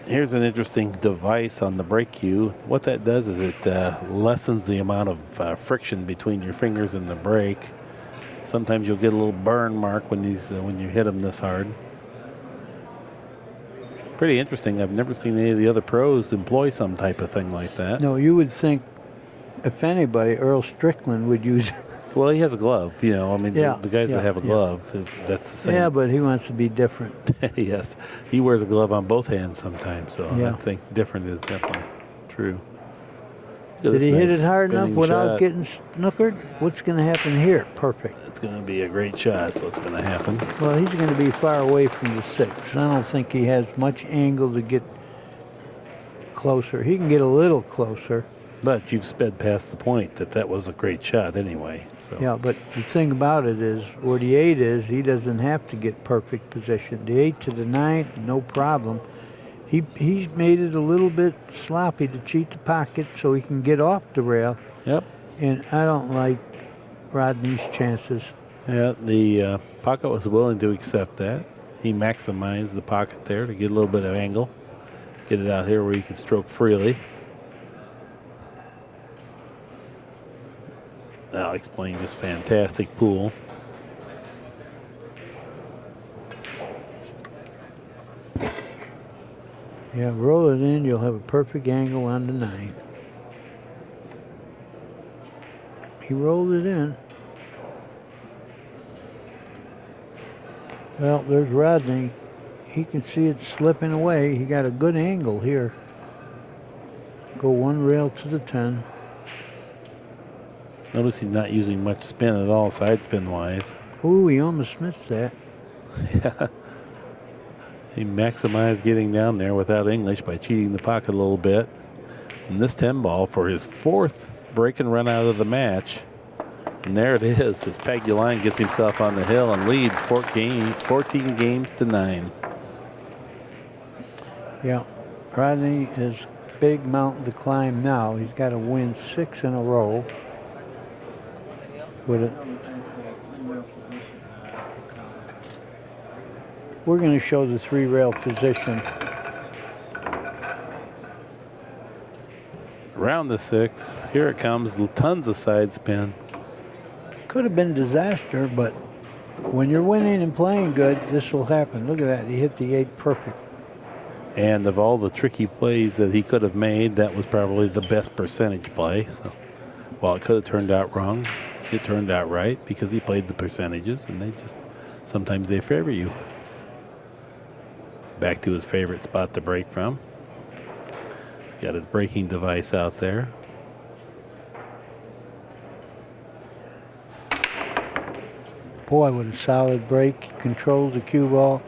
Here's an interesting device on the break cue. What that does is it lessens the amount of friction between your fingers and the break. Sometimes you'll get a little burn mark when you hit them this hard. Pretty interesting. I've never seen any of the other pros employ some type of thing like that. No, you would think, if anybody, Earl Strickland would use it. Well, he has a glove, you know. I mean, Yeah, the guys yeah, that have a yeah. glove, that's the same. Yeah, but he wants to be different. Yes, he wears a glove on both hands sometimes, so Yeah. I think different is definitely true. Look at Did he this hit nice it hard enough spinning without shot. getting snookered? What's going to happen here? Perfect. It's going to be a great shot. That's what's going to happen. Well, he's going to be far away from the 6. I don't think he has much angle to get closer. He can get a little closer. But you've sped past the point that was a great shot anyway. So Yeah, but the thing about it is, where the 8 is, he doesn't have to get perfect position. The 8 to the 9, no problem. He's made it a little bit sloppy to cheat the pocket so he can get off the rail. Yep. And I don't like Rodney's chances. Yeah, the pocket was willing to accept that. He maximized the pocket there to get a little bit of angle. Get it out here where he can stroke freely. Alex playing just fantastic pool. Yeah, roll it in, you'll have a perfect angle on the 9. He rolled it in. Well, there's Rodney. He can see it slipping away. He got a good angle here. Go 1 rail to the 10. Notice he's not using much spin at all, side spin wise. Ooh, he almost missed that. Yeah. He maximized getting down there without English by cheating the pocket a little bit. And this 10 ball for his 4th break and run out of the match. And there it is, as Pagulayan gets himself on the hill and leads 14 games to 9. Yeah, Rodney is big mountain to climb now. He's got to win 6 in a row. With it. We're going to show the 3-rail position. Around the 6, here it comes, tons of side spin. Could have been disaster, but when you're winning and playing good, this will happen. Look at that. He hit the 8 perfect. And of all the tricky plays that he could have made, that was probably the best percentage play. So while it could have turned out wrong, it turned out right because he played the percentages, and sometimes they favor you. Back to his favorite spot to break from. He's got his breaking device out there. Boy, what a solid break. He controls the cue ball.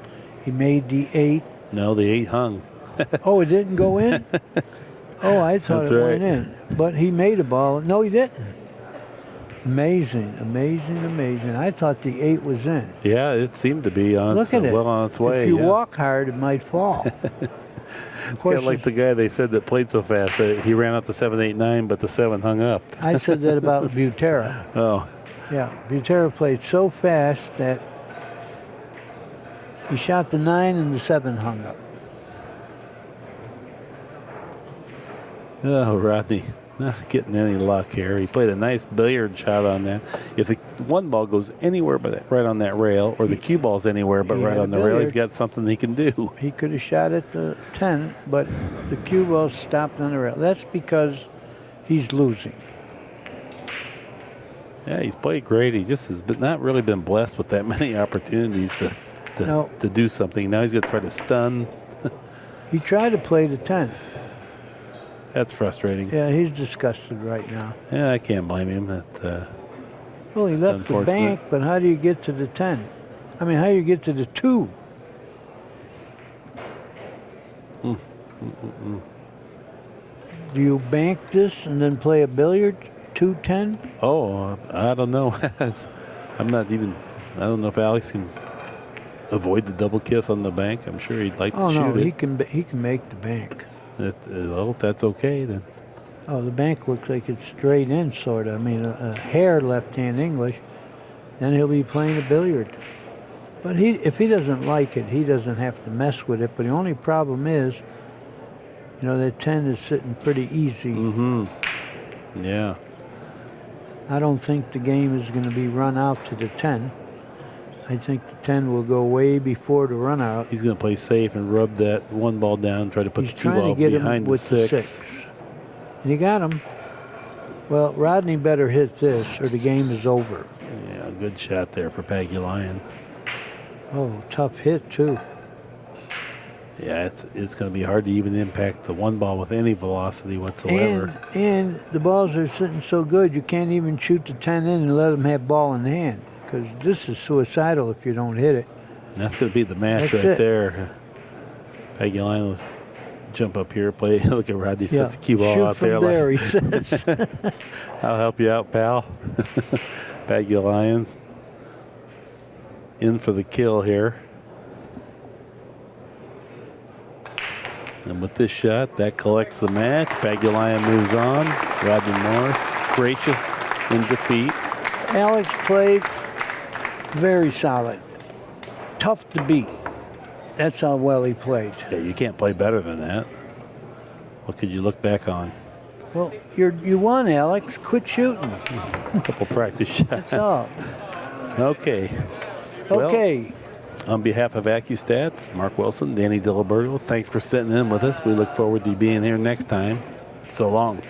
He made the 8. No, the 8 hung. Oh, it didn't go in? Oh, I thought That's it right. went in. But he made a ball. No, he didn't. Amazing, amazing, amazing. I thought the 8 was in. Yeah, it seemed to be on Look at it. well on its way. If you yeah. walk hard, it might fall. It's kind of like the guy they said that played so fast that he ran out the 7, 8, 9, but the 7 hung up. I said that about Butera. Oh, Yeah, Butera played so fast that he shot the 9 and the 7 hung up. oh, Rodney, not getting any luck here. He played a nice billiard shot on that. If the one ball goes anywhere but right on that rail, or the cue ball's anywhere but He right had on a the rail, he's billiard. got something he can do. He could have shot at the 10, but the cue ball stopped on the rail. That's because he's losing. Yeah, he's played great. He just has not really been blessed with that many opportunities No. to do something. Now he's going to try to stun. He tried to play the 10. That's frustrating. Yeah, he's disgusted right now. Yeah, I can't blame him. Well, he That's left the unfortunate. bank, but how do you get to the 10? I mean, how do you get to the 2? Do you bank this and then play a billiard? 2-10? Oh, I don't know. I'm not even. I don't know if Alex can avoid the double kiss on the bank. I'm sure he'd like Oh to no, shoot he it. can make the bank. Well, if that's okay, then. Oh, the bank looks like it's straight in, sort of. I mean, a hair left-hand English. Then he'll be playing a billiard. But if he doesn't like it, he doesn't have to mess with it. But the only problem is, you know, that 10 is sitting pretty easy. Mm-hmm. Yeah. I don't think the game is going to be run out to the 10. I think the 10 will go way before the run out. He's going to play safe and rub that one ball down, try to put He's the cue trying ball to get him behind the with the 6. 6. And he got him. Well, Rodney better hit this or the game is over. Yeah, good shot there for Pagulayan. Oh, tough hit, too. Yeah, it's going to be hard to even impact the one ball with any velocity whatsoever. And the balls are sitting so good, you can't even shoot the 10 in and let them have ball in hand. Because this is suicidal if you don't hit it. And that's going to be the match That's right it. there. Pagulayan will jump up here, play. Look at Rodney Yeah, sets the cue ball shoot out from there. there, he says. I'll help you out, pal. Pagulayan's in for the kill here. And with this shot, that collects the match. Pagulayan moves on. Rodney Morris, gracious in defeat. Alex played very solid. Tough to beat. That's how well he played. Yeah, you can't play better than that. What could you look back on? Well, you won, Alex. Quit shooting. A couple practice shots. That's all. Okay. Well, Okay. on behalf of Accu-Stats, Mark Wilson, Danny DiLiberto, thanks for sitting in with us. We look forward to you being here next time. So long.